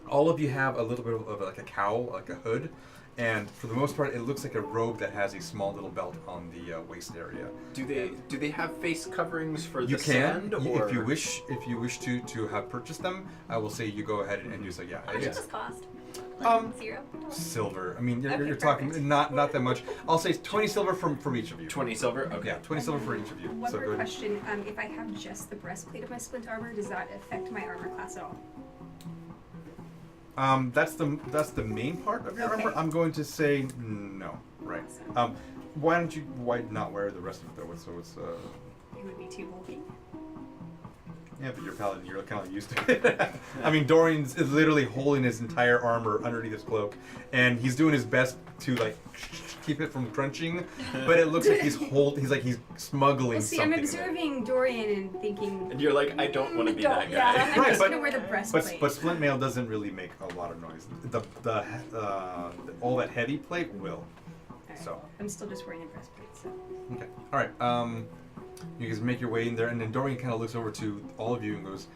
All of you have a little bit of like a cowl, like a hood, and for the most part, it looks like a robe that has a small little belt on the waist area. Do they have face coverings for You the can, sand? Or? if you wish to have purchased them. I will say you go ahead and do so. Yeah, How much yeah. does this cost? Like 0? Silver. I mean, Okay, you're talking perfect. not that much. I'll say 20 silver from each of you. 20 silver? Okay. Yeah, 20 silver for each of you. One So more go ahead. question. If I have just the breastplate of my splint armor, does that affect my armor class at all? That's the main part of your Okay. armor. I'm going to say no. Right. Why not wear the rest of it though? So it's It would be too bulky. yeah, but you're paladin. You're kind of used to it. I mean, Dorian's is literally holding his entire armor underneath his cloak, and he's doing his best to like keep it from crunching, but it looks like he's smuggling Well, see, something. I'm in there. observing Dorian and thinking. And you're like, I don't want to be that guy. Yeah, I'm Right, just but- gonna wear the breastplate. But splint mail doesn't really make a lot of noise. The all that heavy plate will. Alright, so. well, I'm still just wearing a breastplate, so. Okay. All right. You guys make your way in there, and then Dorian kind of looks over to all of you and goes,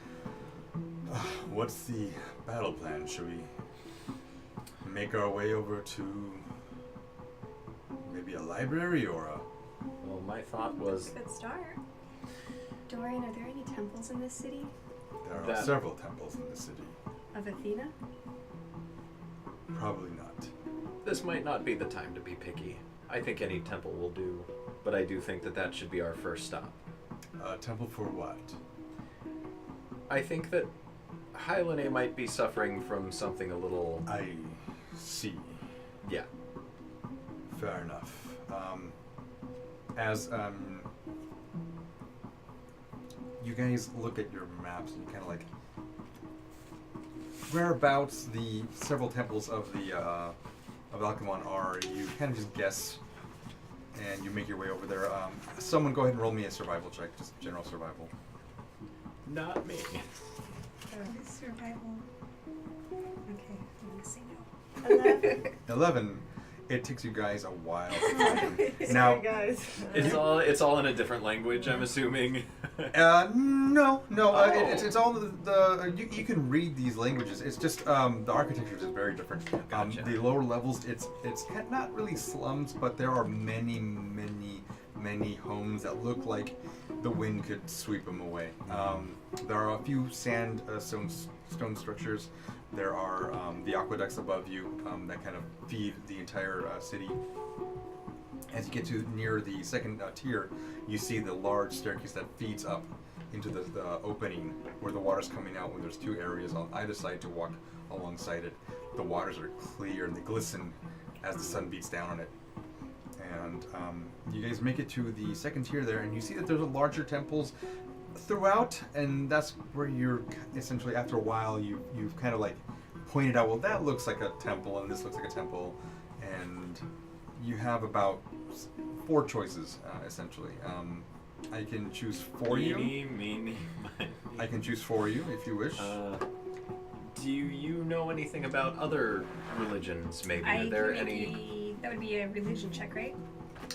"What's the battle plan? Should we make our way over to maybe a library or a?" Well, my thought was Good start. Dorian, are there any temples in this city? There are That- several temples in the city. Of Athena? Probably not. this might not be the time to be picky. I think any temple will do, but I do think that should be our first stop. A temple for what? I think that Hylene might be suffering from something a little... I see. Yeah. Fair enough. As you guys look at your maps and you kind of like whereabouts the several temples of the of Alcamon are, you kind of just guess, and you make your way over there. Someone go ahead and roll me a survival check, just general survival. Not me. Survival. Okay, I'm gonna say no. 11. It takes you guys a while. Sorry, guys. It's all in a different language, I'm assuming. No. Oh. It's all you can read these languages. It's just the architecture is very different. Gotcha. The lower levels, it's not really slums, but there are many homes that look like the wind could sweep them away. There are a few stone structures. There are the aqueducts above you that kind of feed the entire city. As you get to near the second tier, you see the large staircase that feeds up into the opening where the water's coming out when there's two areas on either side to walk alongside it. The waters are clear and they glisten as the sun beats down on it. And you guys make it to the second tier there, and you see that there's larger temples throughout, and that's where you're essentially, after a while, you've kind of like pointed out, well, that looks like a temple and this looks like a temple, and you have about 4 choices essentially. I can choose for you. Meeny. I can choose for you if you wish. Do you know anything about other religions? Maybe are there any? That would be a religion check, right?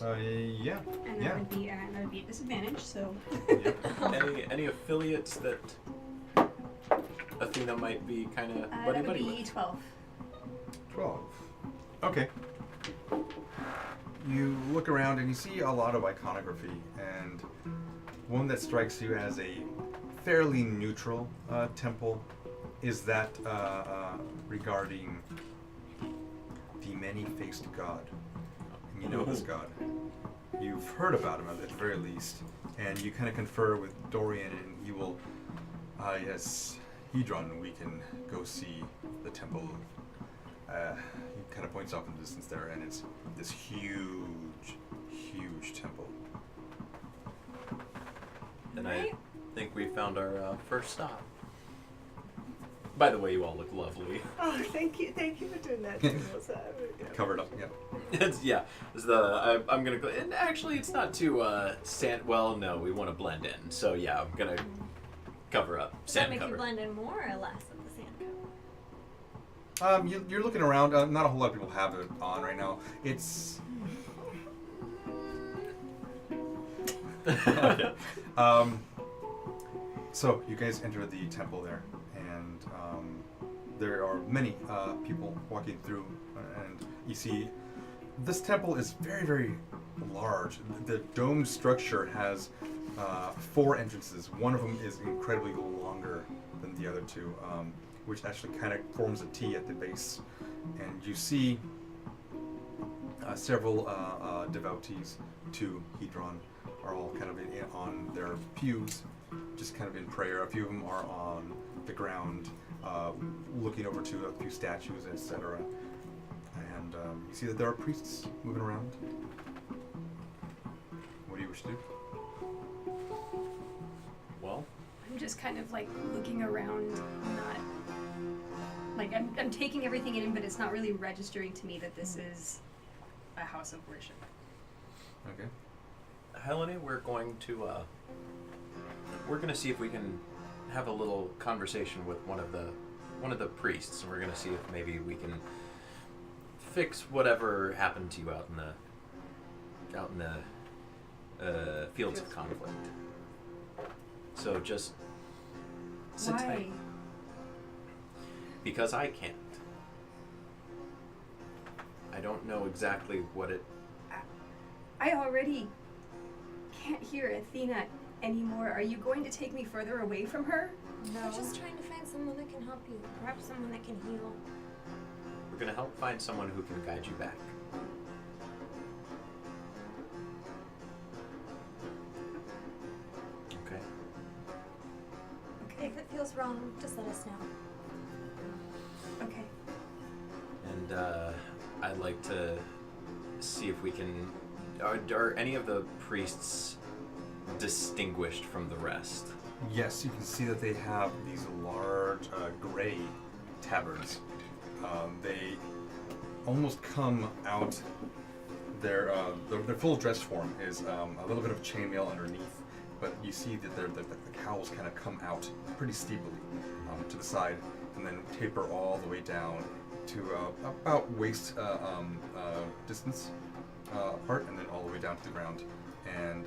Yeah. And that would be a disadvantage. So. Any affiliates that Athena might be kind of buddy that would be with? 12. 12. Okay. You look around and you see a lot of iconography, and one that strikes you as a fairly neutral temple is that regarding the many-faced god. And you know this god. You've heard about him at the very least, and you kind of confer with Dorian, and he will, yes, Hedron, we can go see the temple. He kind of points off in the distance there, and it's this huge temple. And I think we found our first stop. By the way, you all look lovely. Oh, thank you for doing that. Jingles. Covered up, yeah. I'm gonna go. And actually, it's not too well, no, we want to blend in. So yeah, I'm gonna cover up. Does that Sand make cover. you blend in more or less of the sand cover? You're looking around. Not a whole lot of people have it on right now. It's. So you guys enter the temple there, and there are many people walking through, and you see this temple is very, very large. The dome structure has 4 entrances. One of them is incredibly longer than the other 2. Which actually kind of forms a T at the base. And you see several devotees to Hedron are all kind of on their pews, just kind of in prayer. A few of them are on the ground, looking over to a few statues, etc. And you see that there are priests moving around. What do you wish to do? Well, I'm just kind of like looking around, not like I'm taking everything in, but it's not really registering to me that this is a house of worship. Okay. Helene, we're going to see if we can have a little conversation with one of the priests, and we're gonna see if maybe we can fix whatever happened to you out in the fields of conflict. So just sit Why? tight. Because I can't. I don't know exactly what it. I already can't hear Athena anymore. Are you going to take me further away from her? No. We're just trying to find someone that can help you. Perhaps someone that can heal. We're gonna help find someone who can guide you back. Okay. If it feels wrong, just let us know. Okay. And I'd like to see if we can. Are any of the priests distinguished from the rest? Yes, you can see that they have these large gray tabards. They almost come out. Their full dress form is a little bit of chainmail underneath, but you see that the cowls kind of come out pretty steeply to the side, and then taper all the way down to about waist distance apart, and then all the way down to the ground. And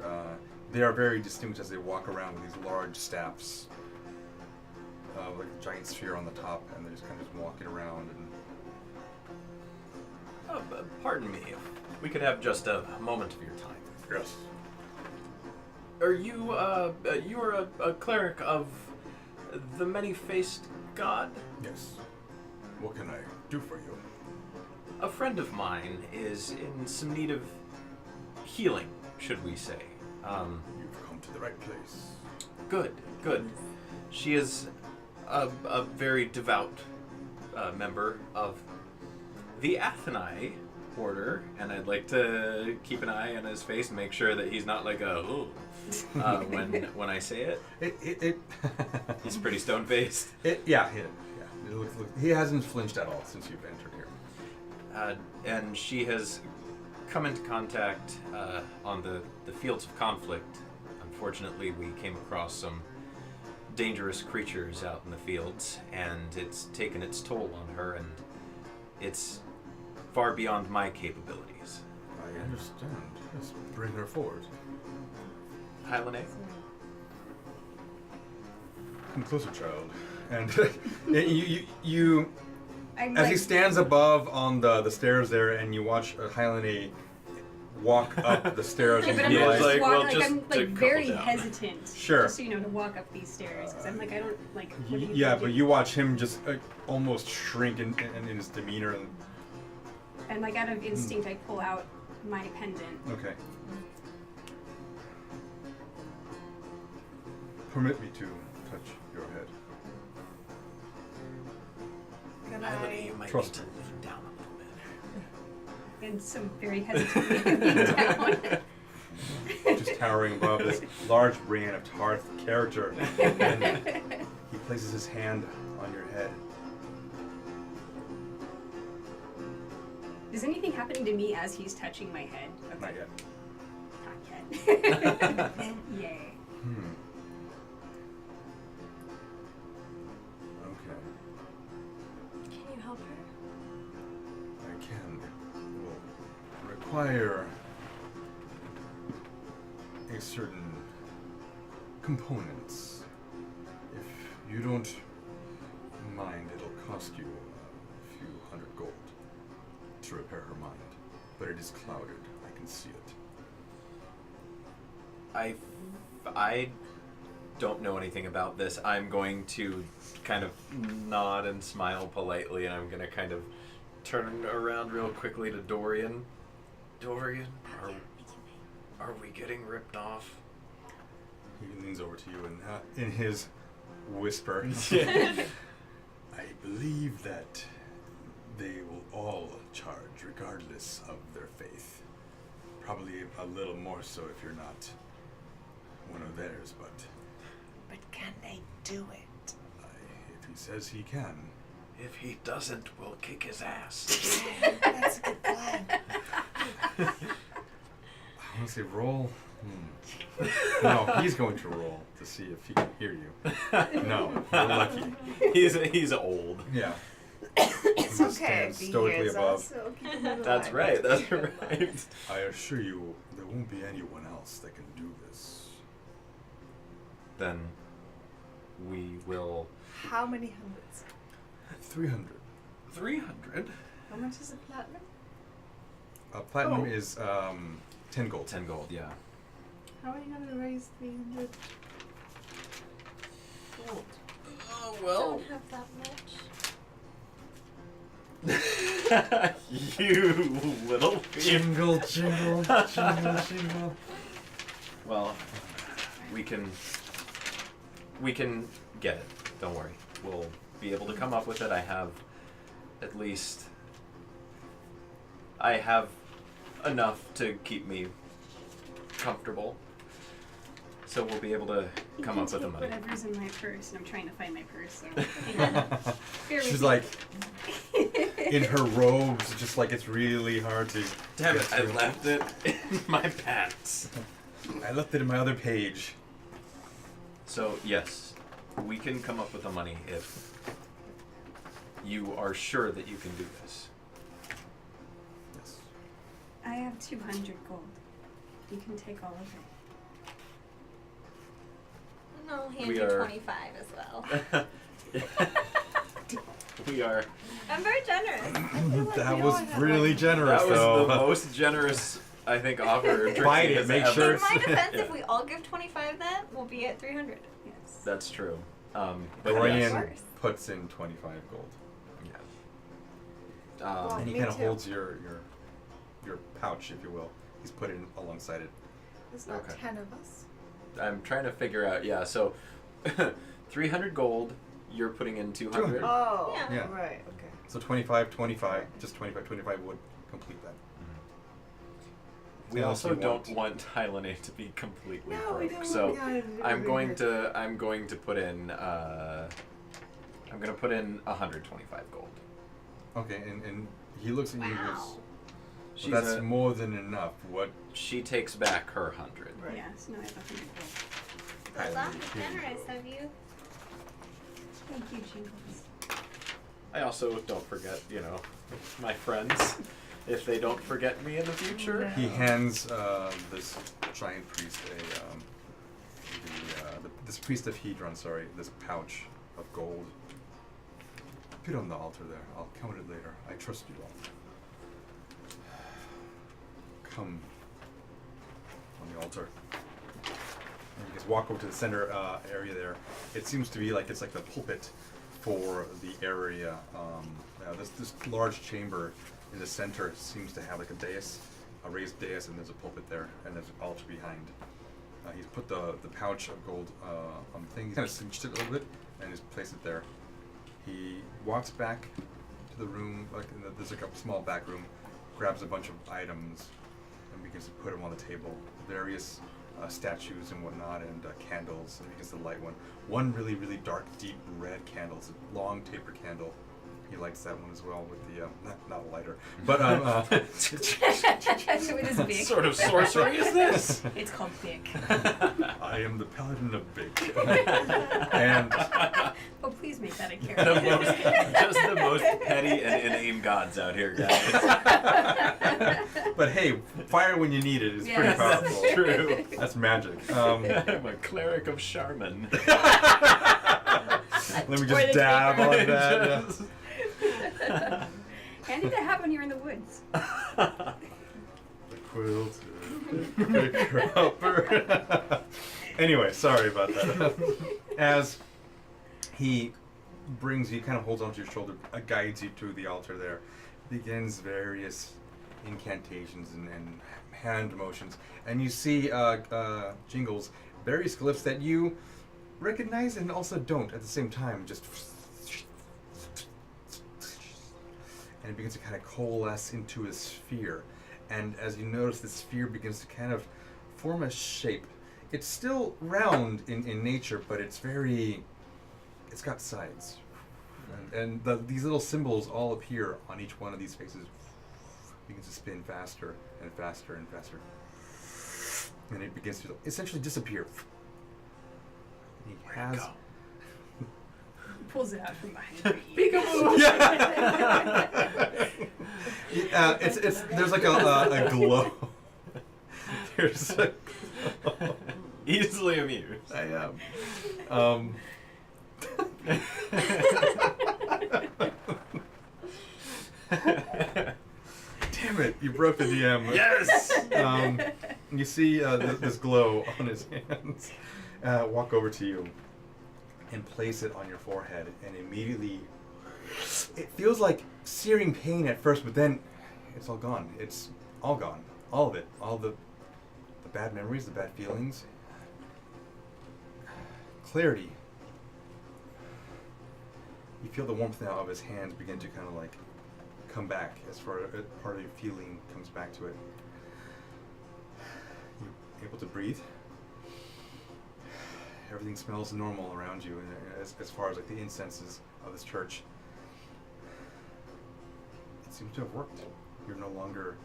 they are very distinguished as they walk around with these large staffs, like a giant sphere on the top, and they're just kind of walking around. And Pardon me, if we could have just a moment of your time. yes, Are you, you are a cleric of the many-faced god? yes. What can I do for you? A friend of mine is in some need of healing, should we say. You've come to the right place. Good. She is a very devout member of the Athenai order, and I'd like to keep an eye on his face and make sure that he's not like when I say it. He's pretty stone-faced. Yeah. He hasn't flinched at all since you've entered here. And she has come into contact on the fields of conflict. Unfortunately, we came across some dangerous creatures out in the fields, and it's taken its toll on her, and it's far beyond my capabilities. I understand. Yes, bring her forward. Hylane? Come closer, child. And you I'm as like, he stands above on the stairs there, and you watch Hylane walk up the stairs. yeah, but and I'm be not like, just well, walking, just I'm a like couple very down. hesitant. Sure. Just so you know, to walk up these stairs because I'm like I don't like. What do you Yeah, do? but you watch him just almost shrink in his demeanor. And like out of instinct, I pull out my pendant. Okay. Permit me to touch your head. Can Hylane, I? you might Trust need to lean down a little bit. And so very hesitantly down. Just towering above this large Brienne of Tarth character. And he places his hand on your head. Is anything happening to me as he's touching my head? Not yet. Not yet. Yay. Okay. Can you help her? I can. It will require a certain components. If you don't mind, it'll cost you a few hundred gold to repair her mind. But it is clouded. I can see it. I don't know anything about this. I'm going to kind of nod and smile politely, and I'm going to kind of turn around real quickly to Dorian. Dorian, are we getting ripped off? He leans over to you and in his whisper, I believe that they will all charge regardless of their faith. Probably a little more so if you're not one of theirs, but can they do it? if he says he can. If he doesn't, we'll kick his ass. That's a good plan. I want to say roll. No, he's going to roll to see if he can hear you. No, you're lucky. He's old. Yeah. It's He okay stands if he stoically hears above. us. So keep him in That's line. right, that's right. I assure you, there won't be anyone else that can do this. Then we will... How many hundreds? 300. 300? How much is a platinum? Platinum is 10 gold. 10 gold, yeah. How are you gonna raise 300 gold? Oh, well... Don't have that much. You little Jingle, jingle, jingle, jingle. Well, we can get it. Don't worry. We'll be able to come up with it. I have enough to keep me comfortable. So we'll be able to come up with the money. Whatever's in my purse, and I'm trying to find my purse. So hang on. Bear with She's me. like, in her robes, just like it's really hard to. Damn get it! I through. left it in my pants. I left it in my other page. So yes, we can come up with the money if you are sure that you can do this. Yes. I have 200 gold. You can take all of it. And I'll hand We you are- 25 as well. We are. I'm very generous. That was really generous, That was though. the most generous, I think, offer. Trixie Bite it, has make ever- sure In my defense, Yeah. if we all give 25 then, we'll be at 300. Yes. That's true. But Dorian yes. Worse. puts in 25 gold. Yeah. Well, And he me kind of too. holds your pouch, if you will. He's put it in alongside it. There's not Okay. 10 of us. I'm trying to figure out. Yeah. So, 300 gold. You're putting in 200. 200. Oh, Yeah. Yeah. right, okay. So 25, 25, just 25, 25 would complete that. We Unless also you don't want- want Hylane to be completely No, we broke. don't. So Yeah, I'm going to put in. I'm going to put in 125 gold. Okay, and he looks at you and goes, Wow. She's well, that's a- more than enough. What? She takes back her 100. Right. Yeah, so now I have 100 gold. That's awfully generous of you. Thank you, Jingles. I also don't forget, my friends, if they don't forget me in the future. He hands this giant priest this priest of Hedron, this pouch of gold. Put it on the altar there. I'll count it later. I trust you all. Come on the altar. And you guys walk over to the center area there. It seems to be like it's like the pulpit for the area. This large chamber in the center seems to have like a dais, a raised dais, and there's a pulpit there, and there's an altar behind. He's put the pouch of gold on the thing. He's kind of cinched it a little bit, and he's placed it there. He walks back to the room, there's like a small back room, grabs a bunch of items, and begins to put them on the table. Various statues and whatnot, and candles, and begins to light one. One really, really dark, deep red candle. It's a long taper candle. He lights that one as well with the not a lighter, but It is big. What sort of sorcery is this? It's called big. I am the paladin of big. And Oh, please make that a Just character. the most petty and inane gods out here, guys. but hey, fire when you need it is pretty Yes. powerful. That's true. That's magic. I'm a cleric of Charmin. Let me just Toilet dab paper. on that. yeah. Handy to have when you're in the woods. The quilter. Anyway, sorry about that. As he brings you, kind of holds onto your shoulder, guides you to the altar there, begins various incantations and hand motions, and you see Jingles, various glyphs that you recognize and also don't at the same time, just and it begins to kind of coalesce into a sphere. And as you notice, the sphere begins to kind of form a shape. It's still round in nature, but it's got sides. And these little symbols all appear on each one of these faces. Begins to spin faster and faster and faster. And it begins to essentially disappear. He has... Pulls it out from behind. Yeah, there's like a glow. There's a glow. Easily amused. I am. Damn it! You broke the DM. Yes. You see this glow on his hands. Walk over to you and place it on your forehead, and immediately it feels like searing pain at first, but then it's all gone. It's all gone. All of it. All the bad memories, the bad feelings. Clarity. You feel the warmth now of his hands begin to kind of like come back as far as part of your feeling comes back to it. You're able to breathe. Everything smells normal around you as far as like the incenses of this church. seems to have worked. You're no longer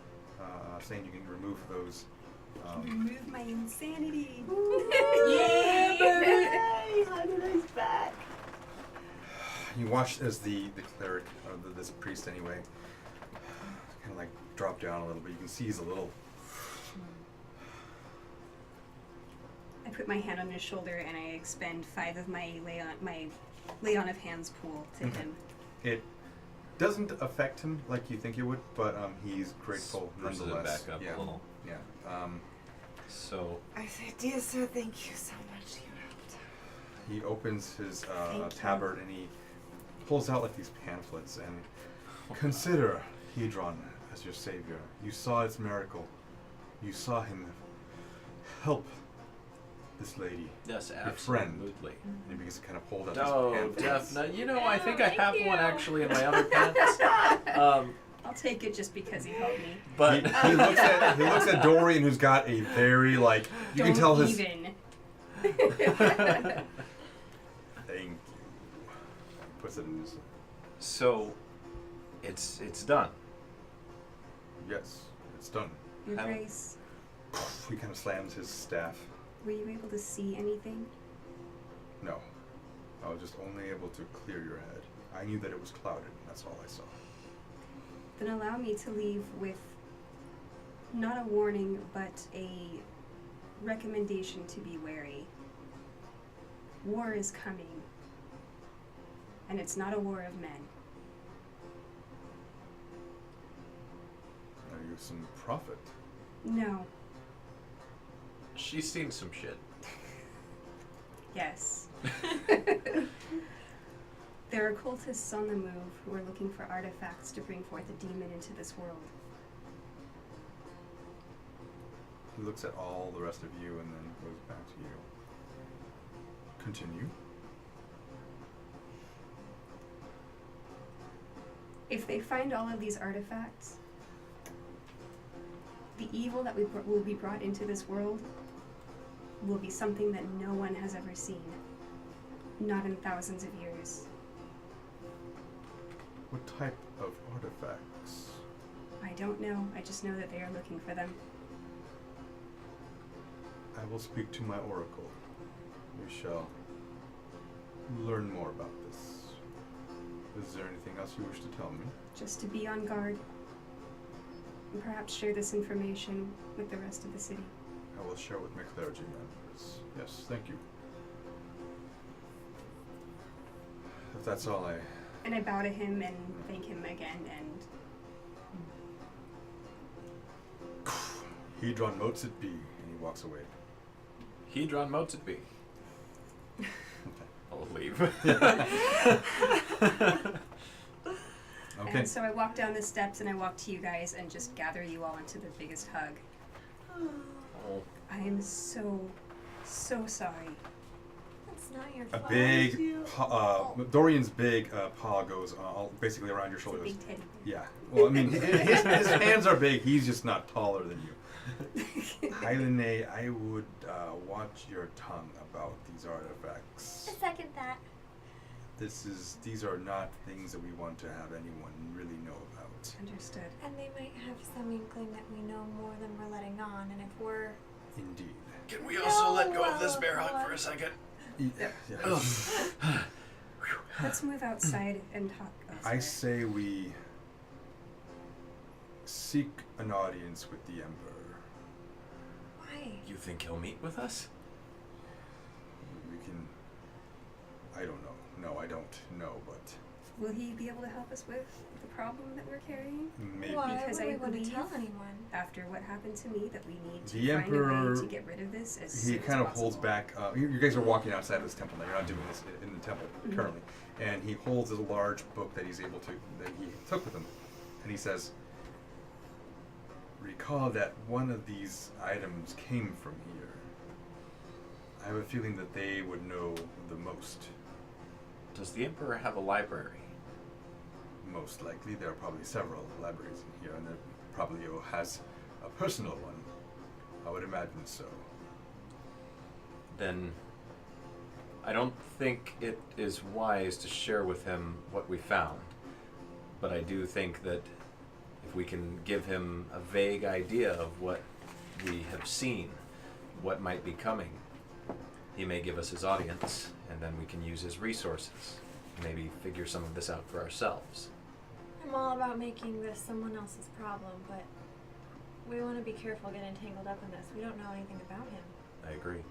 saying you can remove those. Remove my insanity. Yay! Holidays back. You watch as the cleric, or this priest anyway, kind of like drop down a little bit. You can see he's a little. I put my hand on his shoulder and I expend 5 of my lay on of hands pool to him. It doesn't affect him like you think it would, but he's grateful Spruces it nonetheless. back up Yeah. a little. Yeah. So I say, dear sir, thank you so much. You helped. He opens his Thank you. tabard and he pulls out like these pamphlets and consider Hedron as your savior. You saw its miracle. You saw him help this lady, yes, your friend. absolutely. And he begins to kind of hold up Oh, his pamphlets. definitely. You know, I think I Thank have you. one actually in my other pants. I'll take it just because he helped me. But He looks at Dorian, who's got a very like you Don't can tell his. even. Thank you. Puts it in his. so, it's done. Yes, it's done. Your Have- Grace, He kind of slams his staff. were you able to see anything? No, I was just only able to clear your head. I knew that it was clouded. That's all I saw. Then allow me to leave with not a warning, but a recommendation to be wary. War is coming, and it's not a war of men. Are you some prophet? No. She's seen some shit. Yes. There are cultists on the move who are looking for artifacts to bring forth a demon into this world. He looks at all the rest of you and then goes back to you. Continue. If they find all of these artifacts, the evil that will be brought into this world will be something that no one has ever seen. Not in thousands of years. What type of artifacts? I don't know. I just know that they are looking for them. I will speak to my oracle. We shall learn more about this. Is there anything else you wish to tell me? Just to be on guard. And perhaps share this information with the rest of the city. I will share with my clergy members. Yes, thank you. If that's all I... And I bow to him and thank him again, and Hedron motes it be, and he walks away. Hedron motes it be. I'll leave. Okay. And so I walk down the steps and I walk to you guys and just gather you all into the biggest hug. Oh. I am so, so sorry. It's not your A fault. big, Dorian's big paw goes all basically around your It's a shoulders. big teddy Yeah. Well, I mean, his hands are big. He's just not taller than you. bear. Hylene, I would watch your tongue about these artifacts. I second that. These are not things that we want to have anyone really know about. Understood. And they might have some inkling that we know more than we're letting on, and if we're Indeed. Can we also let go of this bear hug for a second? Yeah. Let's move outside and talk. I say we seek an audience with the Emperor. why? You think he'll meet with us? We can. I don't know. No, I don't know, but Will he be able to help us with the problem that we're carrying? maybe. Why Because would I we want to believe- tell anyone? After what happened to me, that we need to The find a Emperor- way to get rid of this as He soon kind as of holds possible. back. You guys are walking outside this temple now. You're not doing this in the temple Mhm. currently. And he holds a large book that he's able to that he took with him, and he says, "Recall that one of these items came from here. I have a feeling that they would know the most. Does the Emperor have a library? Most likely, there are probably several libraries in here, and there probably has a personal one. I would imagine so. Then I don't think it is wise to share with him what we found. But I do think that if we can give him a vague idea of what we have seen, what might be coming, he may give us his audience, and then we can use his resources. Maybe figure some of this out for ourselves. I'm all about making this someone else's problem, but we want to be careful getting tangled up in this. We don't know anything about him. I agree.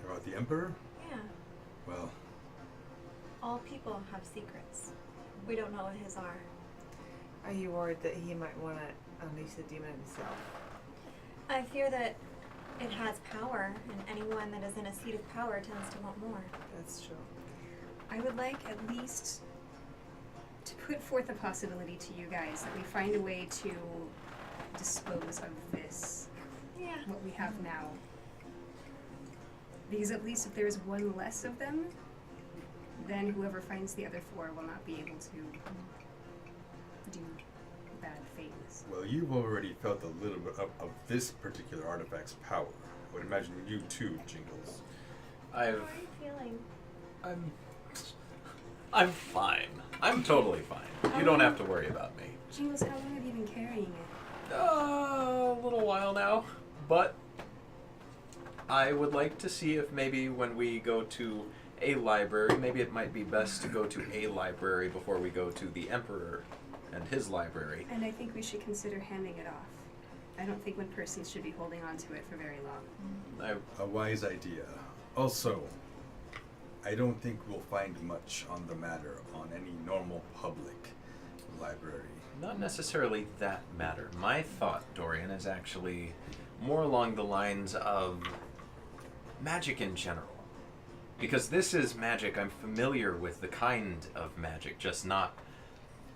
About the Emperor? Yeah. Well, All people have secrets. We don't know what his are. Are you worried that he might want to unleash the demon himself? I fear that it has power, and anyone that is in a seat of power tends to want more. That's true. I would like at least to put forth a possibility to you guys that we find a way to dispose of this, what we have now. Because at least if there's one less of them, then whoever finds the other four will not be able to do bad things. well, you've already felt a little bit of this particular artifact's power. I would imagine you too, Jingles. How are you feeling? I'm fine. I'm totally fine. You don't have to worry about me. Jingles, how long have you been carrying it? A little while now, but I would like to see if maybe when we go to a library, maybe it might be best to go to a library before we go to the Emperor and his library. And I think we should consider handing it off. I don't think one person should be holding on to it for very long. A wise idea. Also, I don't think we'll find much on the matter on any normal public library. Not necessarily that matter. My thought, Dorian, is actually more along the lines of magic in general. Because this is magic, I'm familiar with the kind of magic, just not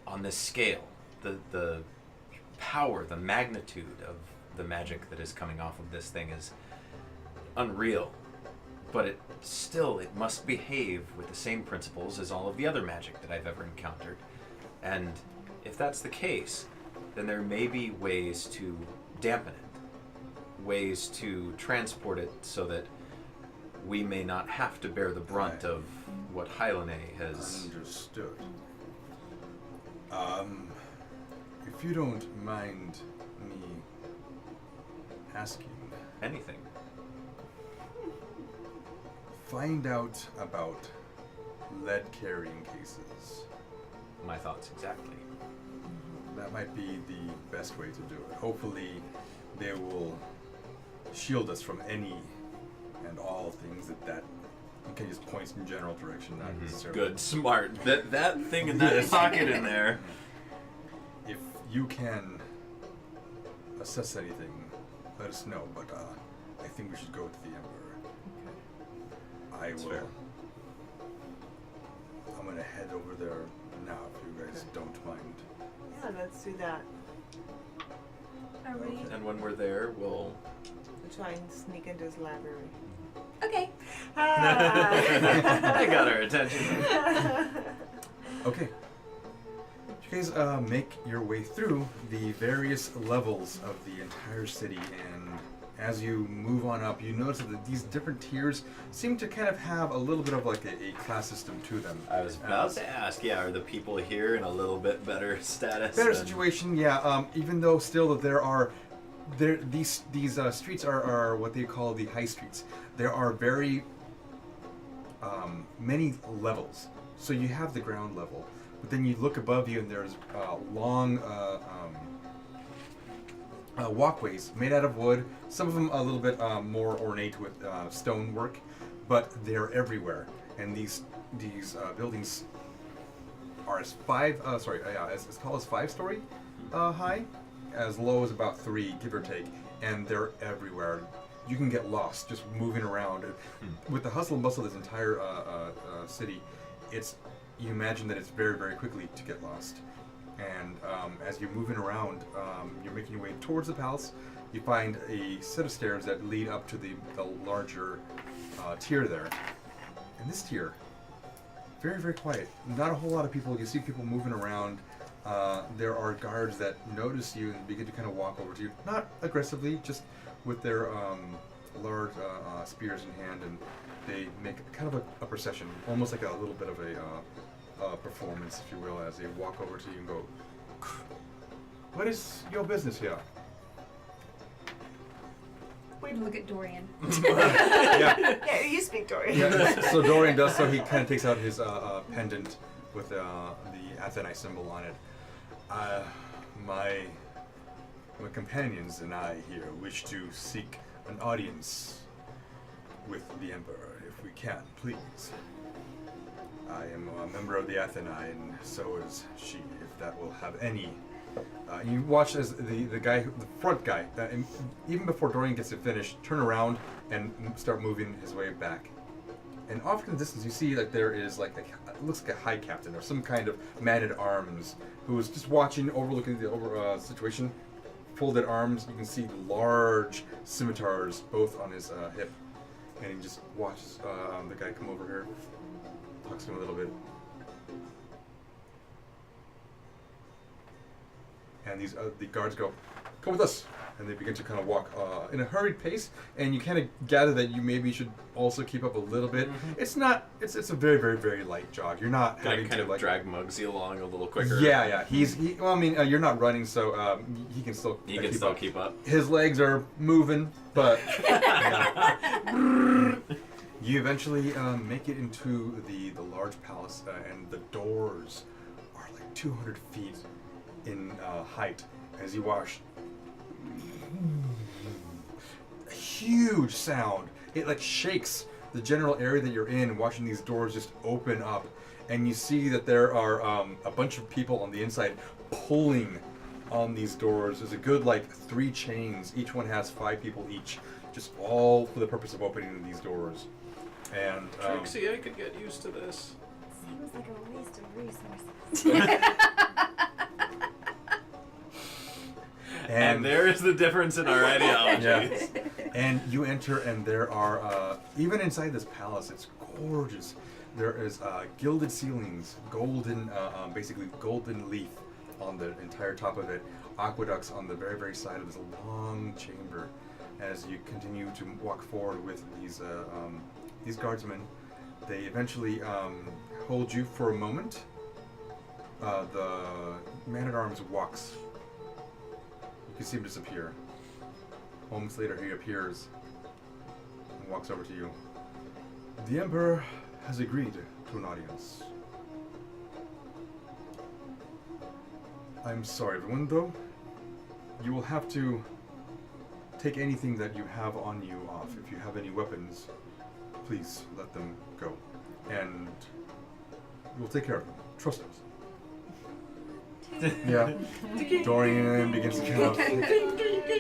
on this scale. The power, the magnitude of the magic that is coming off of this thing is unreal. But it must behave with the same principles as all of the other magic that I've ever encountered. And if that's the case, then there may be ways to dampen it, ways to transport it so that we may not have to bear the brunt of what Hylene has... Understood. If you don't mind me asking... Anything. Find out about lead-carrying cases. My thoughts exactly. That might be the best way to do it. Hopefully, they will shield us from any and all things that you can just point in general direction, not necessarily. Good, smart. That thing in that pocket in there. If you can assess anything, let us know. But I think we should go to the Emperor. Okay. I will. Fair. I'm gonna head over there now, if you guys don't mind. Yeah, let's do that. Are we? And when we're there, we'll Try and sneak into his library. Okay. I got our attention. Okay. You guys make your way through the various levels of the entire city, and as you move on up, you notice that these different tiers seem to kind of have a little bit of like a class system to them. I was about to ask, are the people here in a little bit better status? Better situation, yeah. Even though still these streets are what they call the high streets. There are very many levels. So you have the ground level, but then you look above you and there's long walkways made out of wood. Some of them a little bit more ornate with stonework, but they're everywhere. And these buildings are as tall as 5-story high, as low as about 3, give or take, and they're everywhere. You can get lost just moving around. With the hustle and bustle of this entire city, you imagine that it's very, very quickly to get lost. And as you're moving around, you're making your way towards the palace. You find a set of stairs that lead up to the larger tier there. And this tier, very, very quiet. Not a whole lot of people. You see people moving around. There are guards that notice you and begin to kind of walk over to you. Not aggressively, just with their large spears in hand, and they make kind of a procession, almost like a little bit of a performance, if you will, as they walk over to you and go, what is your business here? Way to look at Dorian. Yeah. Yeah, you speak Dorian. Yeah, so Dorian does so. He kind of takes out his pendant with the Athenai symbol on it. My companions and I here wish to seek an audience with the Emperor, if we can, please. I am a member of the Athenai, and so is she, if that will have any. You watch as the guy, the front guy, even before Dorian gets it finished, turn around and start moving his way back. And off in the distance, you see like there is like it looks like a high captain or some kind of man-at-arms who is just watching, overlooking the situation. Folded arms. You can see large scimitars both on his hip, and he just watches the guy come over here, talks to him a little bit. And these the guards go, "Come with us," and they begin to kind of walk in a hurried pace. And you kind of gather that you maybe should also keep up a little bit. Mm-hmm. It's not. It's a very, very, very light jog. You're not having kind to of like drag Muggsy along a little quicker. Yeah. Well, I mean, you're not running, so he can still. He can still keep up. His legs are moving, but you eventually make it into the large palace, and the doors are like 200 feet in height as you watch a huge sound. It like shakes the general area that you're in, watching these doors just open up, and you see that there are a bunch of people on the inside pulling on these doors. There's a good like 3 chains. Each one has 5 people each, just all for the purpose of opening these doors. And Trixie, I could get used to this. Seems like a waste of resources. And there is the difference in our ideologies. Yeah. And you enter, and there are, even inside this palace, it's gorgeous. There is gilded ceilings, golden, basically golden leaf on the entire top of it, aqueducts on the very, very side of this long chamber. As you continue to walk forward with these guardsmen, they eventually hold you for a moment. The man-at-arms walks. You can see him disappear. Moments later, he appears and walks over to you. The Emperor has agreed to an audience. I'm sorry, everyone, though. You will have to take anything that you have on you off. If you have any weapons, please let them go. And we'll take care of them. Trust us. Yeah. Dorian begins to count.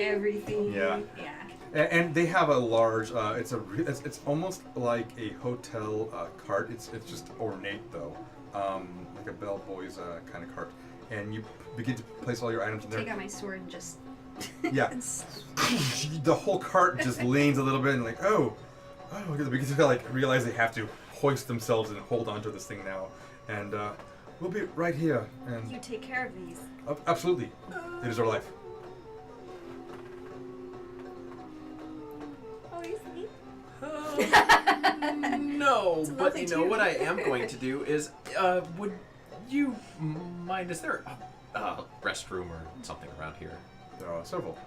Everything. Yeah. Yeah. And they have a large. It's almost like a hotel cart. It's just ornate though, like a bellboy's kind of cart. And you begin to place all your items in there. Take out my sword and just. Yeah. The whole cart just leans a little bit and like, oh, they begin to like realize they have to hoist themselves and hold onto this thing now. And we'll be right here. And You take care of these. absolutely, it is our life. Oh, you see? No, It's a but lovely you know tune. what I am going to do is, would you mind, is there a restroom or something around here? There are several.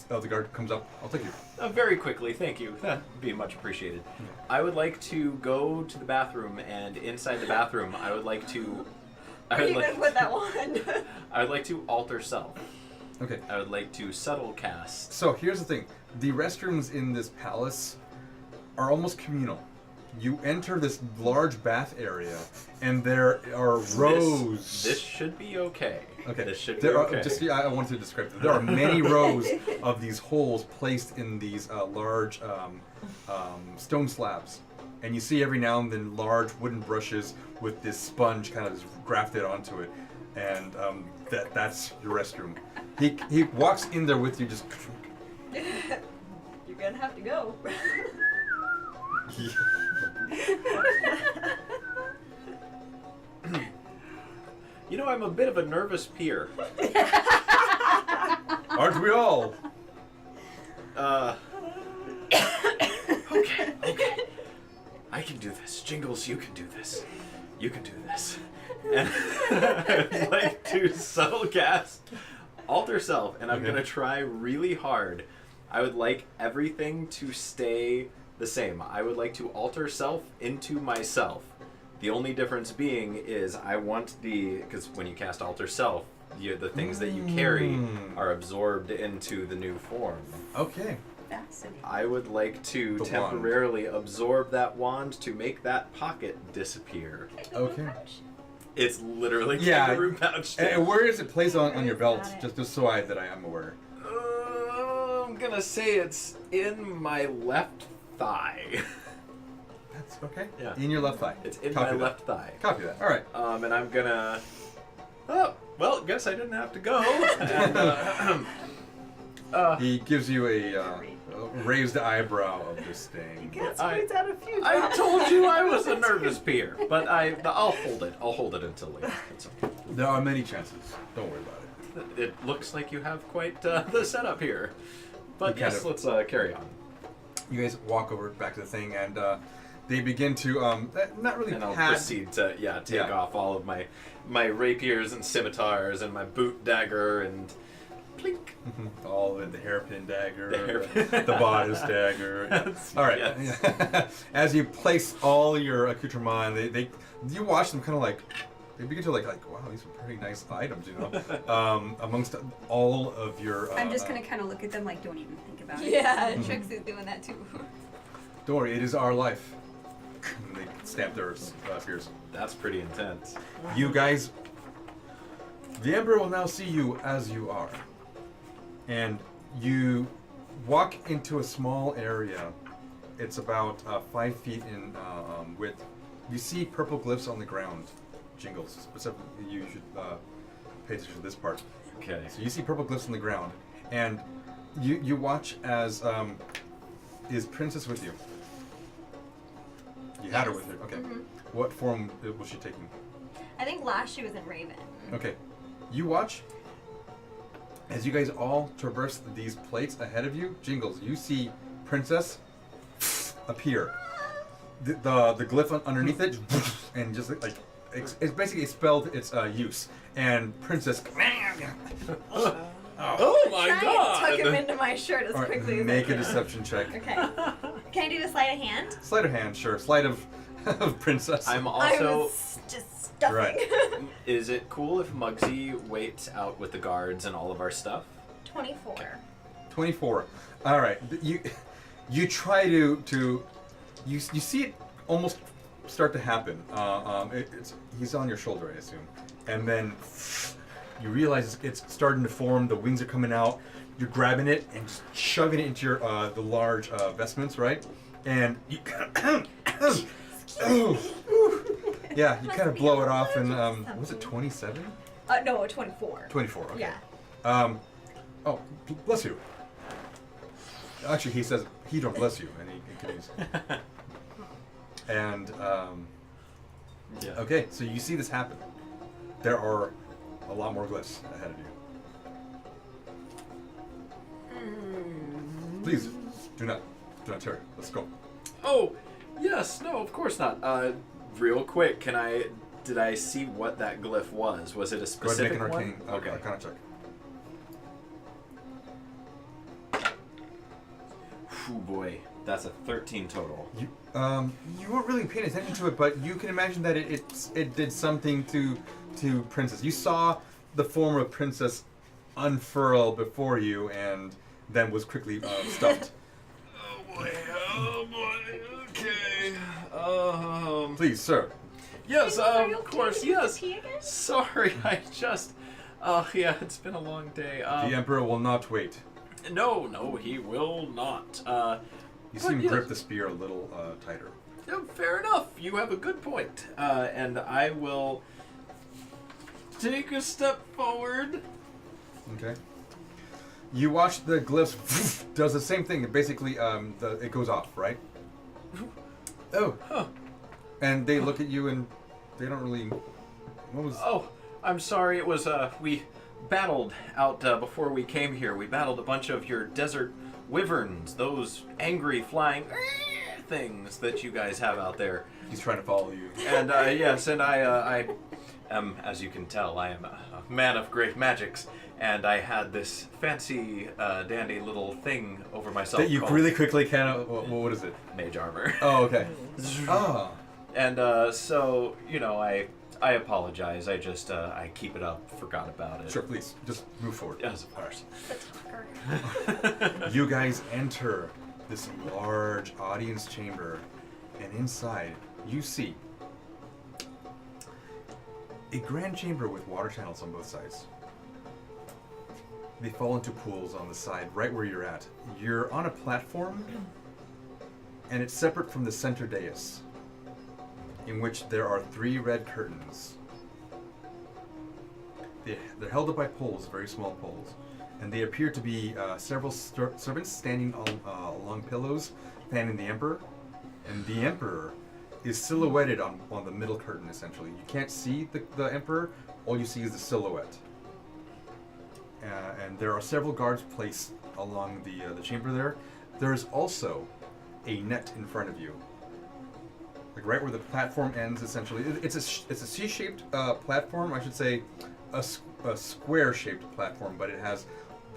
The guard comes up. I'll take you. Very quickly, thank you. That'd be much appreciated. I would like to go to the bathroom, and inside the bathroom, I would like to... Are you good with that one? I would like to alter self. Okay. I would like to subtle cast. So here's the thing. The restrooms in this palace are almost communal. You enter this large bath area, and there are rows. This should be okay. Okay. This should be There okay. I wanted to describe it. There are many rows of these holes placed in these large stone slabs. And you see every now and then large wooden brushes with this sponge kind of just grafted onto it. And that's your restroom. He walks in there with you just... You're gonna have to go. You know, I'm a bit of a nervous peer. Aren't we all? Okay. I can do this. Jingles, you can do this. You can do this. And I'd like to subtle cast Alter self, and I'm Okay. gonna try really hard. I would like everything to stay the same. I would like to alter self into myself. The only difference being is I want because when you cast alter self, the things that you carry are absorbed into the new form. Okay. Fascinating. I would like to The temporarily absorb that wand to make that pocket disappear. Okay. It's literally Yeah. kangaroo pouch. And where is it placed on your belt? Got it. Just so that I am aware. I'm gonna say it's in my left thigh. That's okay. Yeah. In your left thigh. It's in Copy my that. left thigh. Copy that. All right. And I'm gonna. Oh, well, guess I didn't have to go. And, He gives you a raised eyebrow of disdain. Can't squeeze out a few I drops. told you I was a nervous peer, but I'll hold it. I'll hold it until later. It's okay. There are many chances. Don't worry about it. It looks like you have quite the setup here. But You kind yes, of- let's carry on. You guys walk over back to the thing, and they begin to not really And I'll pat. proceed to take Yeah. off all of my rapiers and scimitars and my boot dagger and plink. All of the hairpin dagger, The hairpin. the bodice dagger. Yeah. All right. Yes. As you place all your accoutrement, you watch them kind of like they begin to like wow, these are pretty nice items, you know, amongst all of your. I'm just gonna kind of look at them like, don't even think about it. Yeah, Trix is doing that too. Don't worry, it is our life. And they stamp their spears. That's pretty intense. You guys, the Emperor will now see you as you are. And you walk into a small area. It's about 5 feet in width. You see purple glyphs on the ground. Jingles. Specifically, you should pay attention to this part. Okay. So you see purple glyphs on the ground. And you watch as... is Princess with you? You had her with her. Okay. Mhm. What form was she taking? I think last she was in Raven. Okay. You watch as you guys all traverse these plates ahead of you. Jingles, you see Princess appear. The glyph underneath it, and just like it's basically expelled its use. And Princess. Oh my Try god! and tuck him into my shirt as All right, quickly as make I a can. deception check. Okay. Can I do a sleight of hand? Sleight of hand, sure. Sleight of Princess. I'm I also. was just stuffing. Right. Is it cool if Muggsy waits out with the guards and all of our stuff? 24. 24. All right. You try to you see it almost start to happen. He's on your shoulder, I assume, and then you realize it's starting to form. The wings are coming out. You're grabbing it and just shoving it into your the large vestments, right? And you yeah, you kind of blow it off. And was it 27? No, 24. 24. Okay. Yeah. Oh, bless you. Actually, he says he don't bless you, and he continues. And Yeah. okay, so you see this happen. There are a lot more glyphs ahead of you. Please, do not tarry. Let's go. Oh, yes. No, of course not. Real quick, did I see what that glyph was? Was it a Go ahead specific and make an one? arcane Okay. arcana check. Oh boy, that's a 13 total. You weren't really paying attention to it, but you can imagine that it did something to Princess. You saw the form of Princess unfurl before you, and then was quickly stuffed. Oh boy, okay. Please, sir. Yes, Are you of okay course, to do the yes. tea again? Sorry, I just. Yeah, it's been a long day. The Emperor will not wait. No, he will not. You see him yes. grip the spear a little tighter. Yeah, fair enough. You have a good point. And I will take a step forward. Okay. You watch the glyphs does the same thing. Basically, it goes off, right? Oh. Huh. And they look at you and they don't really. What was? Oh, I'm sorry. It was we battled out before we came here. We battled a bunch of your desert wyverns, those angry flying things that you guys have out there. He's trying to follow you. And yes, and I as you can tell, I am a man of great magics, and I had this fancy, dandy little thing over myself. That you called really quickly what is it? mage armor. Oh, okay. Oh. And so, I apologize. I just, I keep it up, forgot about it. Sure, please. Just move forward. Yes, of course. The talker. You guys enter this large audience chamber, and inside you see a grand chamber with water channels on both sides. They fall into pools on the side, right where you're at. You're on a platform, and it's separate from the center dais, in which there are 3 red curtains. They're held up by poles, very small poles, and they appear to be several servants standing along pillows, fanning the Emperor, and the Emperor is silhouetted on the middle curtain, essentially. You can't see the Emperor, all you see is the silhouette. And there are several guards placed along the chamber there. There's also a net in front of you. Like right where the platform ends, essentially. It's a C-shaped platform, I should say a square-shaped platform, but it has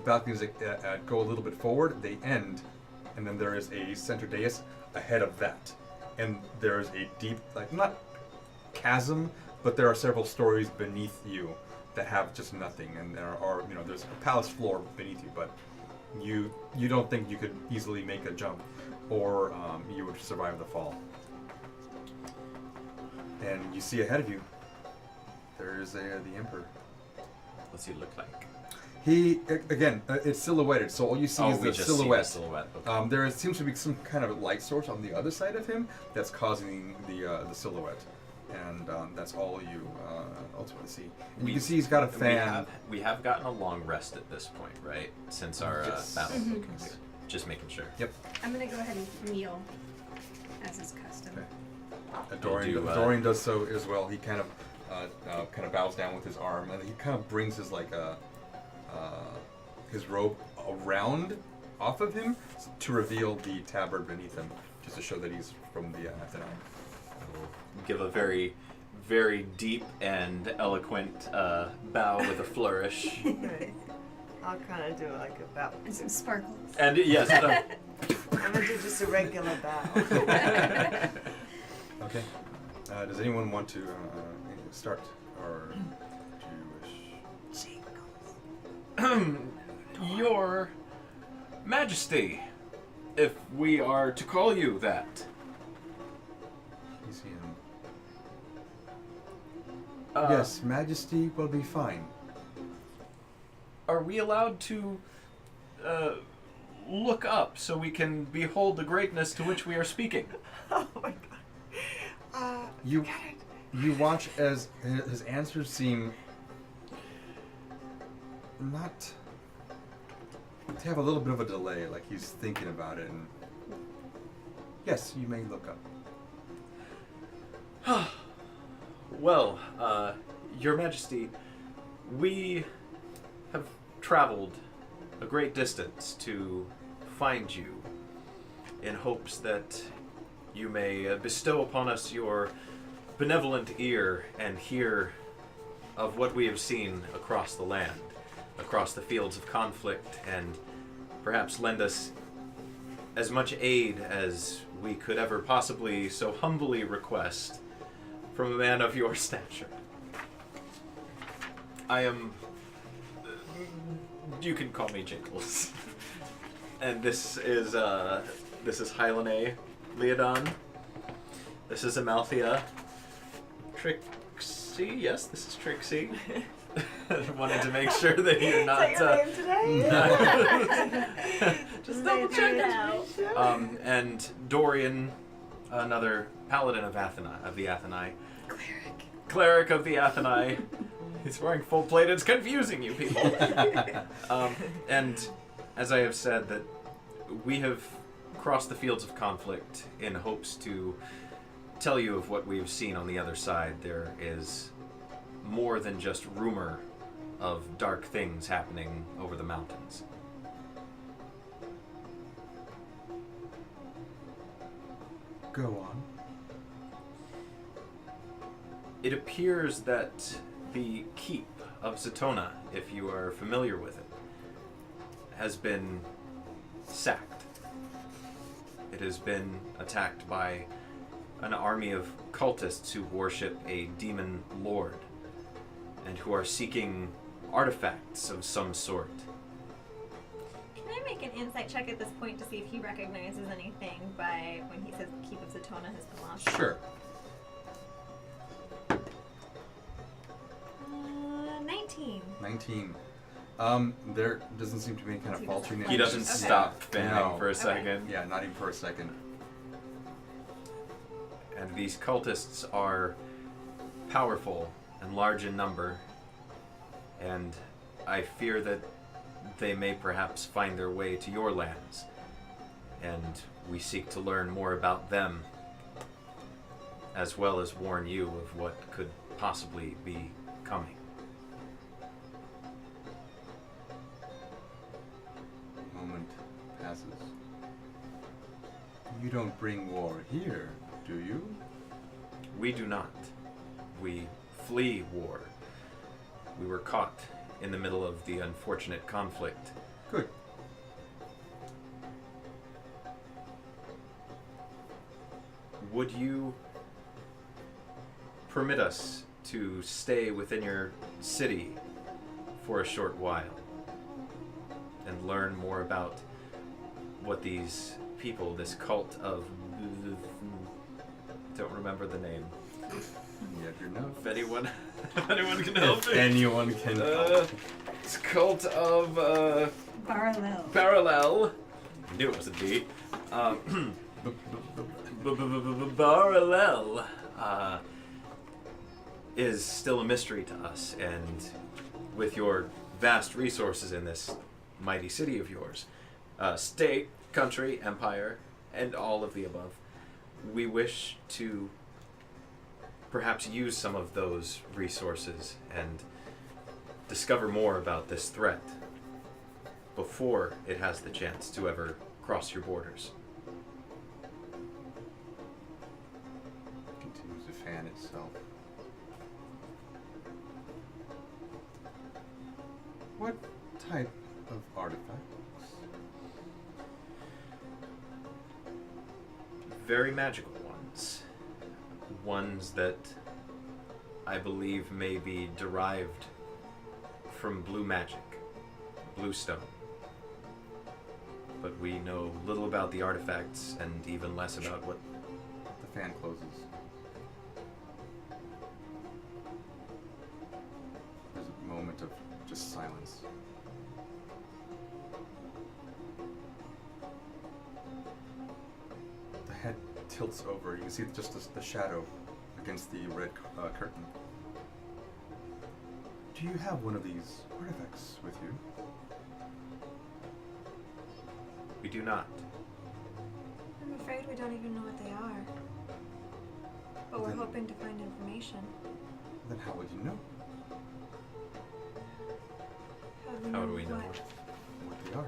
balconies that go a little bit forward, they end, and then there is a center dais ahead of that. And there is a deep, like, not chasm, but there are several stories beneath you that have just nothing, and there are, there's a palace floor beneath you, but you don't think you could easily make a jump, or you would survive the fall. And you see ahead of you, there is the Emperor. What's he look like? He, again, it's silhouetted, so all you see is the silhouette. See the silhouette. Okay. There seems to be some kind of light source on the other side of him that's causing the silhouette. And that's all you ultimately see. And you can see he's got a fan. We have gotten a long rest at this point, right? Since our battle. Mm-hmm. Okay. Just making sure. Yep. I'm gonna go ahead and kneel, as is custom. Okay. Dorian does so as well. He kind of bows down with his arm, and he kind of brings his his robe around off of him to reveal the tabard beneath him, just to show that he's from the Athena. Give a very, very deep and eloquent bow with a flourish. Right. I'll kind of do like a bow. And some sparkles. And yes, I'm gonna do just a regular bow. Okay. Does anyone want to start, or do you wish? Your Majesty, if we are to call you that. You see him. Yes, Majesty will be fine. Are we allowed to look up so we can behold the greatness to which we are speaking? Oh my god. You watch as his answers seem not to have a little bit of a delay, like he's thinking about it. And yes, you may look up. Well, Your Majesty, we have traveled a great distance to find you in hopes that you may bestow upon us your benevolent ear and hear of what we have seen across the land, across the fields of conflict, and perhaps lend us as much aid as we could ever possibly so humbly request from a man of your stature. I am... you can call me Jingles. And this is Hylenae Leodon. This is Amalthea. Trixie, yes, this is Trixie. Wanted to make sure that you're not... Is that your name today? Just double check now. And Dorian, another paladin of the Athenae. Cleric of the Athenae. He's wearing full plate. It's confusing you people. And as I have said, that we have crossed the fields of conflict in hopes to tell you of what we've seen on the other side. There is more than just rumor of dark things happening over the mountains. Go on. It appears that the keep of Zatona, if you are familiar with it, has been sacked. It has been attacked by an army of cultists who worship a demon lord and who are seeking artifacts of some sort. Can I make an insight check at this point to see if he recognizes anything by when he says the keep of Zatona has been lost? Sure. 19. 19. There doesn't seem to be any kind of He faltering. doesn't He doesn't Okay. stop fanning No. for a Okay. second. Yeah, not even for a second. And these cultists are powerful and large in number, and I fear that they may perhaps find their way to your lands, and we seek to learn more about them, as well as warn you of what could possibly be coming. Moment passes. You don't bring war here, do you? We do not. We flee war. We were caught in the middle of the unfortunate conflict. Good. Would you permit us to stay within your city for a short while and learn more about what these people, this cult of... don't remember the name. You have your notes. If anyone, if anyone can help If me. anyone can help. It's cult of Parallel. Parallel. I knew it was a D. Parallel is still a mystery to us, and with your vast resources in this mighty city of yours, state, country, empire, and all of the above, we wish to perhaps use some of those resources and discover more about this threat before it has the chance to ever cross your borders. Continues to fan itself. What type of artifacts? Very magical ones. Ones that I believe may be derived from blue magic, blue stone. But we know little about the artifacts and even less about what... The fan closes. There's a moment of just silence. The head tilts over. You can see just the shadow against the red curtain. Do you have one of these artifacts with you? We do not. I'm afraid we don't even know what they are. But we're Then- hoping to find information. Then how would you know How do we know? what? what they are?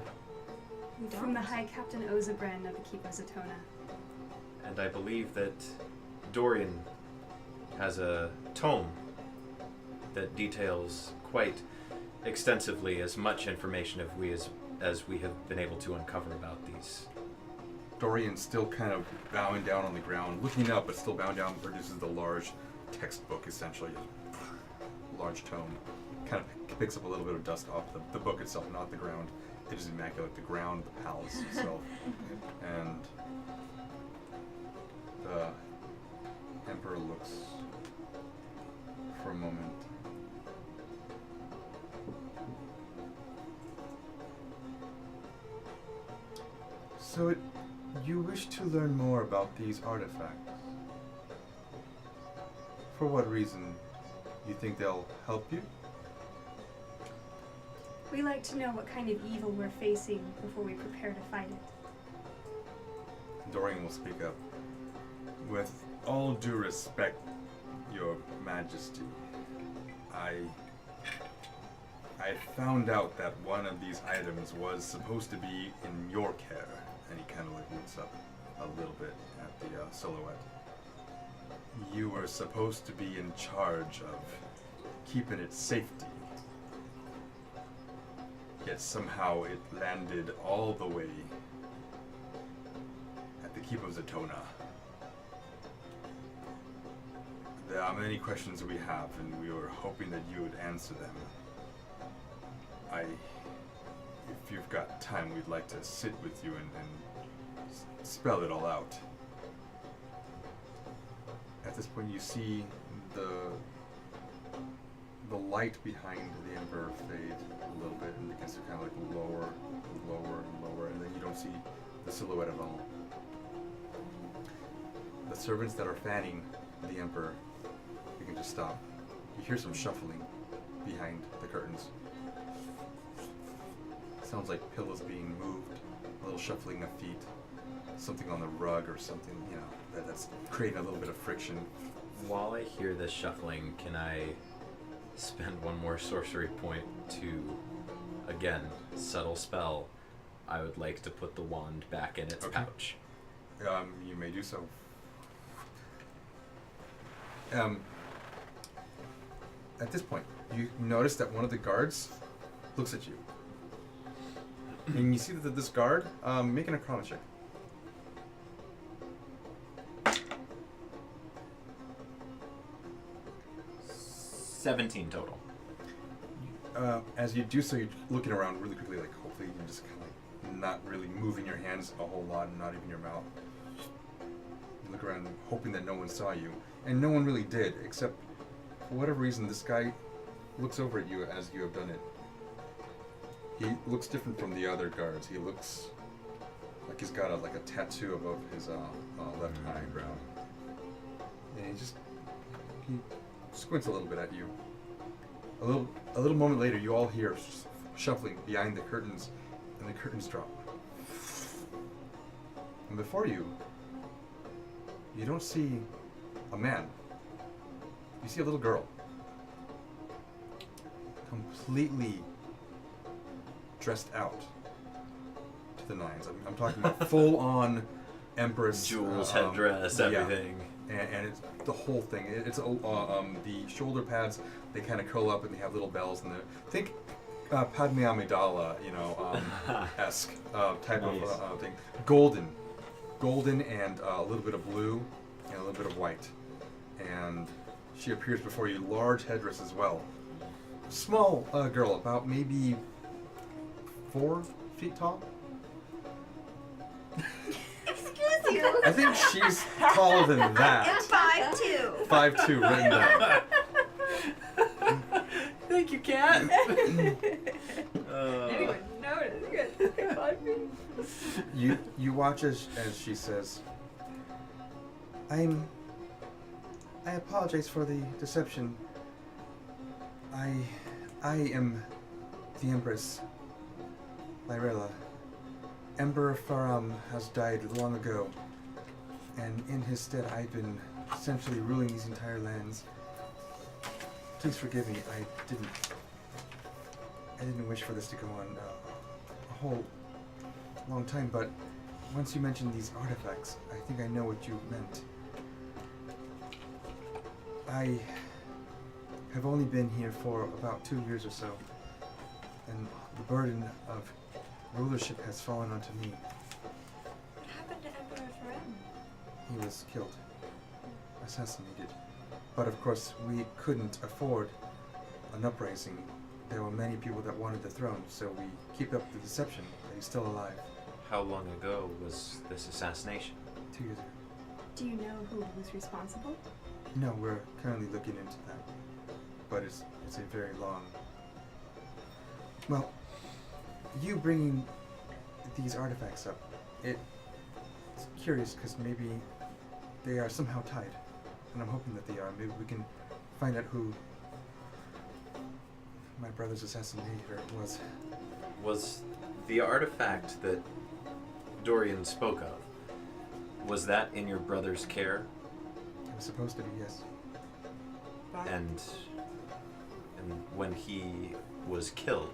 We don't. From the High Captain Ozabren of the Keep of Zatona. And I believe that Dorian has a tome that details quite extensively as much information as we have been able to uncover about these. Dorian, still kind of bowing down on the ground, looking up, but still bowing down, produces the large textbook, essentially, a large tome. Kind of picks up a little bit of dust off the book itself, not the ground. It is immaculate. The ground, the palace itself, and the Emperor looks for a moment. So you wish to learn more about these artifacts? For what reason? You think they'll help you? We like to know what kind of evil we're facing before we prepare to fight it. Dorian will speak up. With all due respect, Your Majesty, I found out that one of these items was supposed to be in your care. And he kind of like looks up a little bit at the silhouette. you were supposed to be in charge of keeping its safety. Yet somehow it landed all the way at the Keep of Zatona. There are many questions we have, and we were hoping that you would answer them. If you've got time, we'd like to sit with you and spell it all out. At this point, you see the light behind the Emperor fade a little bit and begins to kind of like lower and lower and lower, and then you don't see the silhouette at all. The servants that are fanning the Emperor begin to stop. You hear some shuffling behind the curtains. Sounds like pillows being moved, a little shuffling of feet, something on the rug or something, you know, that's creating a little bit of friction. While I hear this shuffling, can I spend one more sorcery point to, again, subtle spell? I would like to put the wand back in its pouch. You may do so. At this point, you notice that one of the guards looks at you. And you see that this guard, making a Arcana check. 17 total. As you do so, you're looking around really quickly, like hopefully you're just kind of like not really moving your hands a whole lot, and not even your mouth. You look around hoping that no one saw you, and no one really did, except for whatever reason this guy looks over at you as you have done it. He looks different from the other guards. He looks like he's got a tattoo above his left eyebrow, and he squints a little bit at you. A little moment later, you all hear shuffling behind the curtains, and the curtains drop. And before you, you don't see a man. You see a little girl, completely dressed out to the nines. I'm talking about full-on Empress jewels, headdress, everything. And it's the whole thing. It's the shoulder pads. They kind of curl up and they have little bells in there. Think Padme Amidala, esque type of thing. Golden, and a little bit of blue and a little bit of white. And she appears before you, large headdress as well. Small girl, about maybe 4 feet tall. Excuse you. I think she's taller than that. And 5'2". 5'2", written down. Thank you, Cat. Anyone notice? You got 5 feet. You watch as she says, I apologize for the deception. I am the Empress Lyrella. Emperor Faram has died long ago, and in his stead I've been essentially ruling these entire lands. Please forgive me, I didn't wish for this to go on a whole long time, but once you mentioned these artifacts, I think I know what you meant. I have only been here for about 2 years or so, and the burden of rulership has fallen onto me. What happened to Emperor Faram? He was killed, assassinated. But of course, we couldn't afford an uprising. There were many people that wanted the throne, so we keep up the deception that he's still alive. How long ago was this assassination? 2 years ago. Do you know who was responsible? No, we're currently looking into that. But it's a very long... Well, you bringing these artifacts up, it's curious because maybe they are somehow tied. And I'm hoping that they are. Maybe we can find out who my brother's assassinator was. Was the artifact that Dorian spoke of, was that in your brother's care? It was supposed to be, yes. And when he was killed,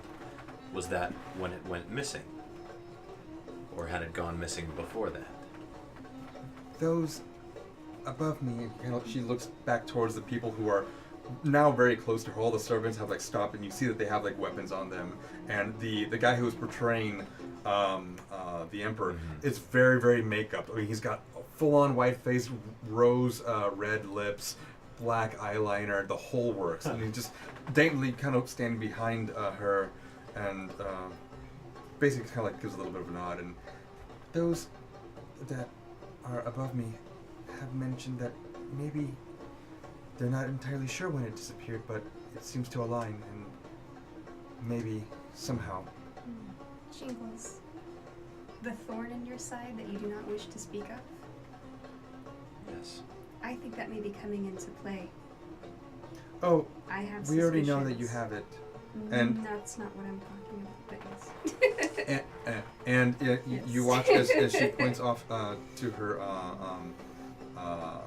was that when it went missing? Or had it gone missing before that? Those above me. And she looks back towards the people who are now very close to her. All the servants have like stopped, and you see that they have like weapons on them. And the guy who was portraying the emperor is very, very makeup. I mean, he's got a full-on white face, rose red lips, black eyeliner, the whole works. And he's just daintily kind of standing behind her, and basically kind of like gives a little bit of a nod. And those that are above me have mentioned that maybe they're not entirely sure when it disappeared, but it seems to align, and maybe somehow. Jingles, the thorn in your side that you do not wish to speak of, Yes. I think that may be coming into play. Oh, I have we already know that suspicions. you have it. And That's not what I'm talking about, but yes. and you watch as she points off to her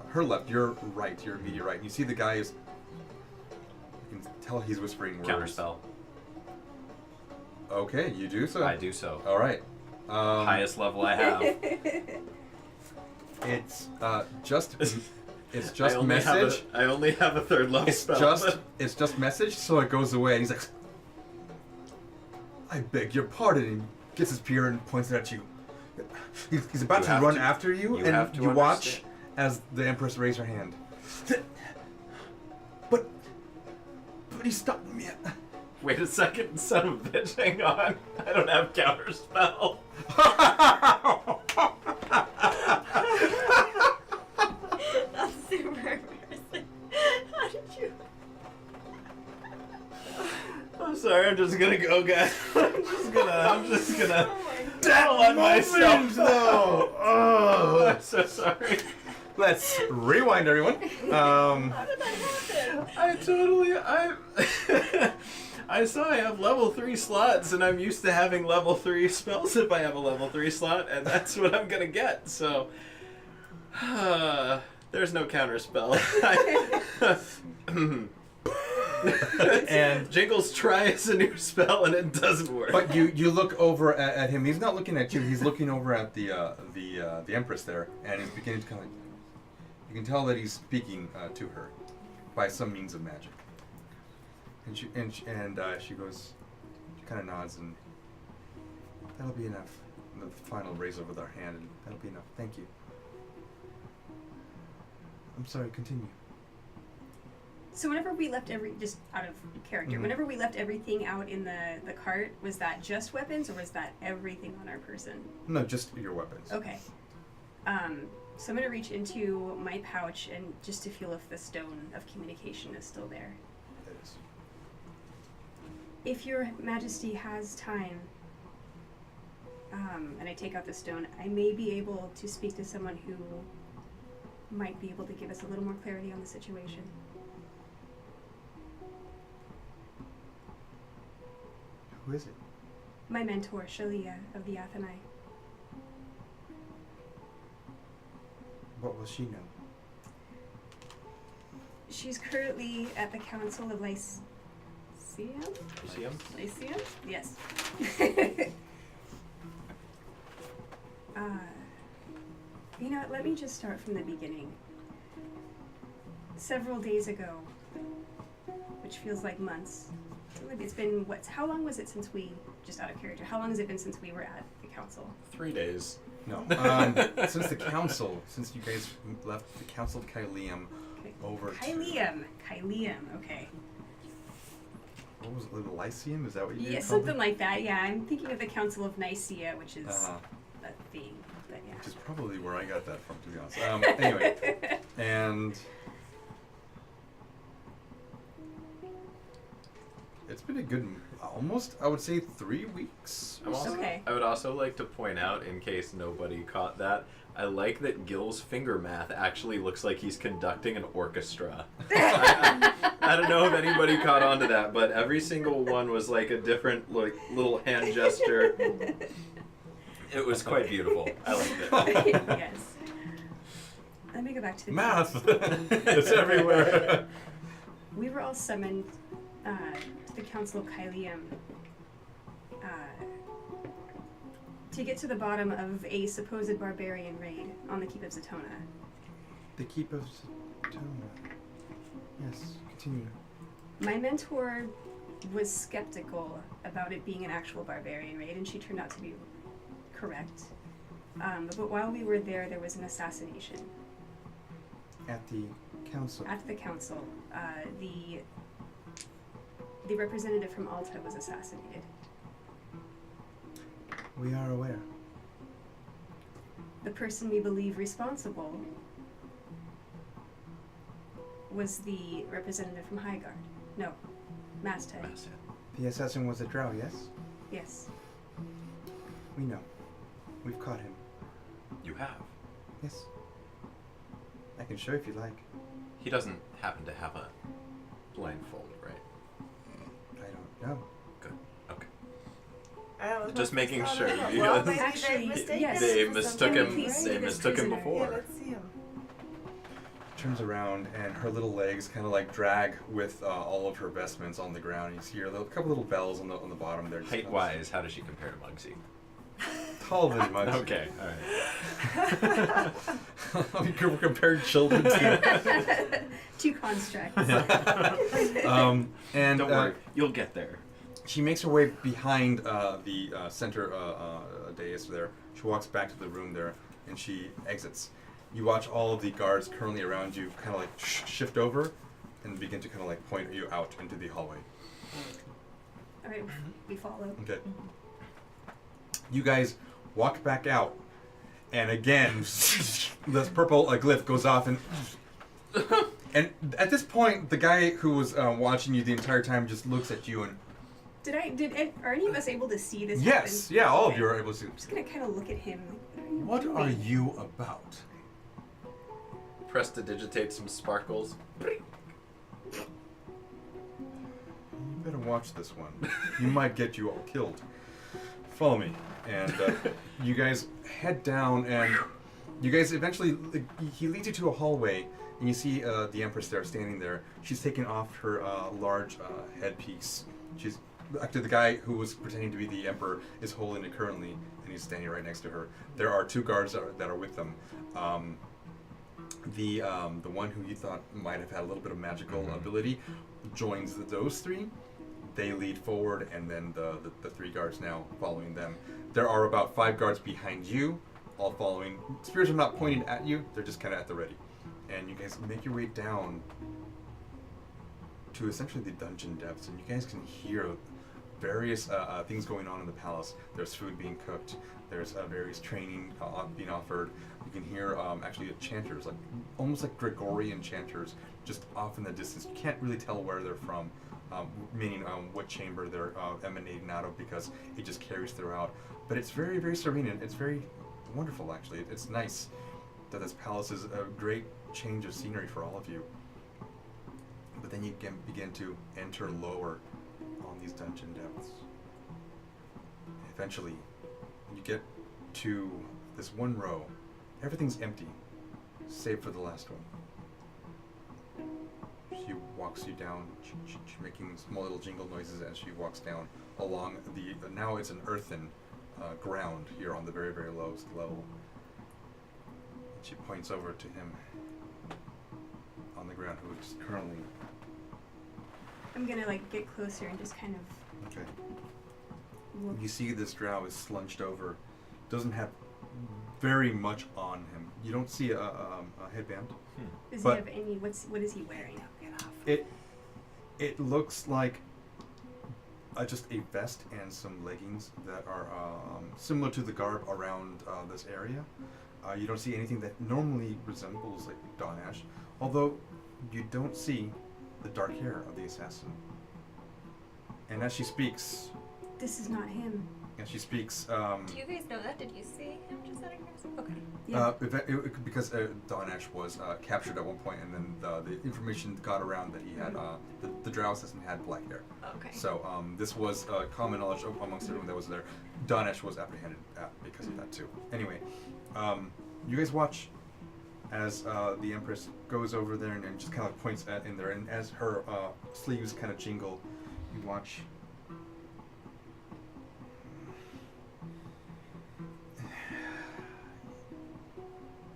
her left, your right, your immediate right. And you see the guy is. You can tell he's whispering words. Counterspell. Okay, you do so. I do so. All right. Highest level I have. It's just. It's just message. I only have a third level spell. It's just message, so it goes away, and he's like, I beg your pardon, and he gets his spear and points it at you. He's about to run after you, and you watch as the Empress raise her hand. But he stopped me. Wait a second, son of a bitch, hang on. I don't have counterspell. That's super embarrassing. How did you? I'm sorry, I'm just gonna go, guys. I'm just gonna That on myself. though. Oh, I'm so sorry. let's rewind, everyone. How did that happen? I saw I have level 3 slots, and I'm used to having level 3 spells if I have a level 3 slot, and that's what I'm gonna get, so... there's no counterspell. And Jingles tries a new spell, and it doesn't work. but you look over at him. He's not looking at you. He's looking over at the Empress there, and he's beginning to kind of. You can tell that he's speaking to her by some means of magic. And she goes. She kind of nods, and that'll be enough. And the final raise over their hand, and that'll be enough. Thank you. I'm sorry. Continue. So whenever we left just out of character, Mhm. whenever we left everything out in the cart, was that just weapons, or was that everything on our person? No, just your weapons. Okay. So I'm gonna reach into my pouch and just to feel if the stone of communication is still there. It is. If your Majesty has time, and I take out the stone, I may be able to speak to someone who might be able to give us a little more clarity on the situation. Who is it? My mentor, Shalia of the Athenai. What will she know? She's currently at the Council of Lyceum? Lyceum? Yes. You know what, let me just start from the beginning. Several days ago, which feels like months, it's been, how long was it since we, just out of character, how long has it been since we were at the council? 3 days. No. Since the council, since you guys left the Council of Kylium over Kylium, okay. What was it, the Lyceum? Is that what you Yeah, called something it? like that, yeah. I'm thinking of the Council of Nicaea, which is Uh-huh. a thing, but yeah. Which is probably where I got that from, to be honest. Anyway, and it's been a good, almost, I would say, 3 weeks. or so. Okay. I would also like to point out, in case nobody caught that, I like that Gil's finger math actually looks like he's conducting an orchestra. I don't know if anybody caught on to that, but every single one was like a different little hand gesture. It was quite beautiful. I liked it. Yes. Let me go back to the Math! It's everywhere. We were all summoned to the Council of Kylium to get to the bottom of a supposed barbarian raid on the Keep of Zatona. The Keep of Satona. Yes, continue. My mentor was skeptical about it being an actual barbarian raid, and she turned out to be correct. But while we were there, there was an assassination. At the council. At the council, the representative from Alta was assassinated. We are aware. The person we believe responsible was the representative from Highguard. No, Masthead. The assassin was a drow, yes? Yes. We know. We've caught him. You have. Yes. I can show if you like. He doesn't happen to have a blindfold, right? I don't know. Good. Okay. Just making sure. Well, maybe Actually, yes. They mistook Can we him. please see They this mistook him prisoner? before. Yeah, let's see him. Turns around and her little legs kind of like drag with all of her vestments on the ground. You see her little, couple little bells on the bottom there. Height-wise, how does she compare to Muggsy? Taller than Muggsy. Okay, all right. We're comparing children to. Two constructs. And Don't worry, you'll get there. she makes her way behind the center dais there. She walks back to the room there, and she exits. You watch all of the guards currently around you kind of like shift over and begin to kind of like point you out into the hallway. Alright, we follow. Okay. You guys walk back out, and again, this purple glyph goes off, and at this point, the guy who was watching you the entire time just looks at you and. Are any of us able to see this? Yes, happen? yeah, all of Okay. you are able to see. I'm just gonna kind of look at him. What are you about? Prestidigitate some sparkles. You better watch this one. You might get you all killed. Follow me, and you guys head down, and you guys eventually. He leads you to a hallway, and you see the Empress there standing there. She's taking off her large headpiece. She's actually the guy who was pretending to be the Emperor is holding it currently, and he's standing right next to her. There are two guards that are with them. The one who you thought might have had a little bit of magical ability joins those three. They lead forward, and then the three guards now following them. There are about 5 guards behind you, all following. Spears are not pointing at you; they're just kind of at the ready. And you guys make your way down to essentially the dungeon depths, and you guys can hear various things going on in the palace. There's food being cooked. There's various training being offered. You can hear actually chanters, like almost like Gregorian chanters, just off in the distance. You can't really tell where they're from, meaning what chamber they're emanating out of, because it just carries throughout. But it's very, very serene, and it's very wonderful, actually. It's nice that this palace is a great change of scenery for all of you. But then you can begin to enter lower on these dungeon depths. Eventually, you get to this one row. Everything's empty, save for the last one. She walks you down, making small little jingle noises as she walks down along the, now it's an earthen ground here on the very, very lowest level. And she points over to him on the ground, who is currently... I'm gonna like get closer and just kind of Okay. look. You see this drow is slunched over, doesn't have very much on him. You don't see a headband. Does he but have any? What is he wearing? It looks like just a vest and some leggings that are similar to the garb around this area. You don't see anything that normally resembles like Dawn Ash, although you don't see the dark hair of the assassin. And as she speaks, This is not him. Do you guys know that? Did you see him just out of curiosity? Okay. Because Dawn Ash was captured at one point, and then the information got around that he had the drow assassin had black hair. Okay. So this was common knowledge amongst everyone that was there. Dawn Ash was apprehended because of that too. Anyway, you guys watch as the Empress goes over there and just kind of points in there, and as her sleeves kind of jingle, you watch.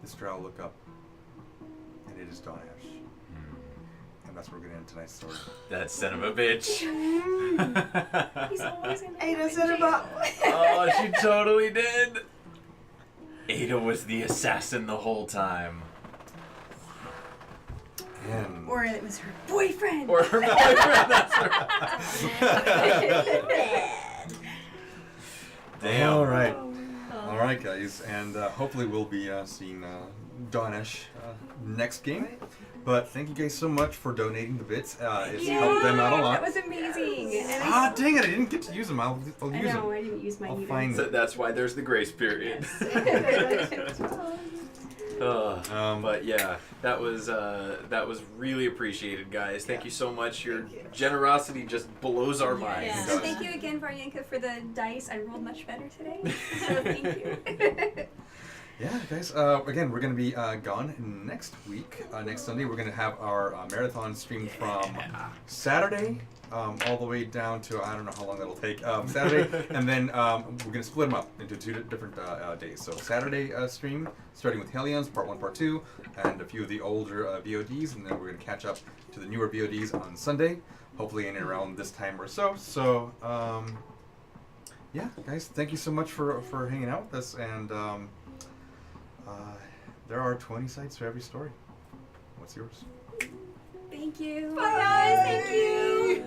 This drow look up, is Don Ash. And that's where we're going to end tonight's story. That son of a bitch. He's always in Ada set him up. Oh, she totally did. Ada was the assassin the whole time. And Or it was her boyfriend. Or her boyfriend, that's right. Damn. All right. All right, guys. And hopefully we'll be seeing Donish next game. But thank you guys so much for donating the bits. It's helped them out a lot. That was amazing. And Ah, dang it! I didn't get to use them. I'll I use know, them. I didn't use mine I'll either. find So it. that's why there's the grace period. But yeah, that was really appreciated, guys. Thank you so much. Your generosity just blows our minds. Yes. And thank you again, Varyanka, for the dice. I rolled much better today. So thank you. Yeah, guys. Again, we're going to be gone next week. Next Sunday, we're going to have our marathon stream from Saturday all the way down to, I don't know how long that'll take, Saturday. And then we're going to split them up into 2 different days. So Saturday stream, starting with Hellions, Part 1, Part 2, and a few of the older VODs. And then we're going to catch up to the newer VODs on Sunday, hopefully in and around this time or so. So, yeah, guys, thank you so much for hanging out with us. And there are 20 sides to every story. What's yours? Thank you. Bye, guys. Thank you.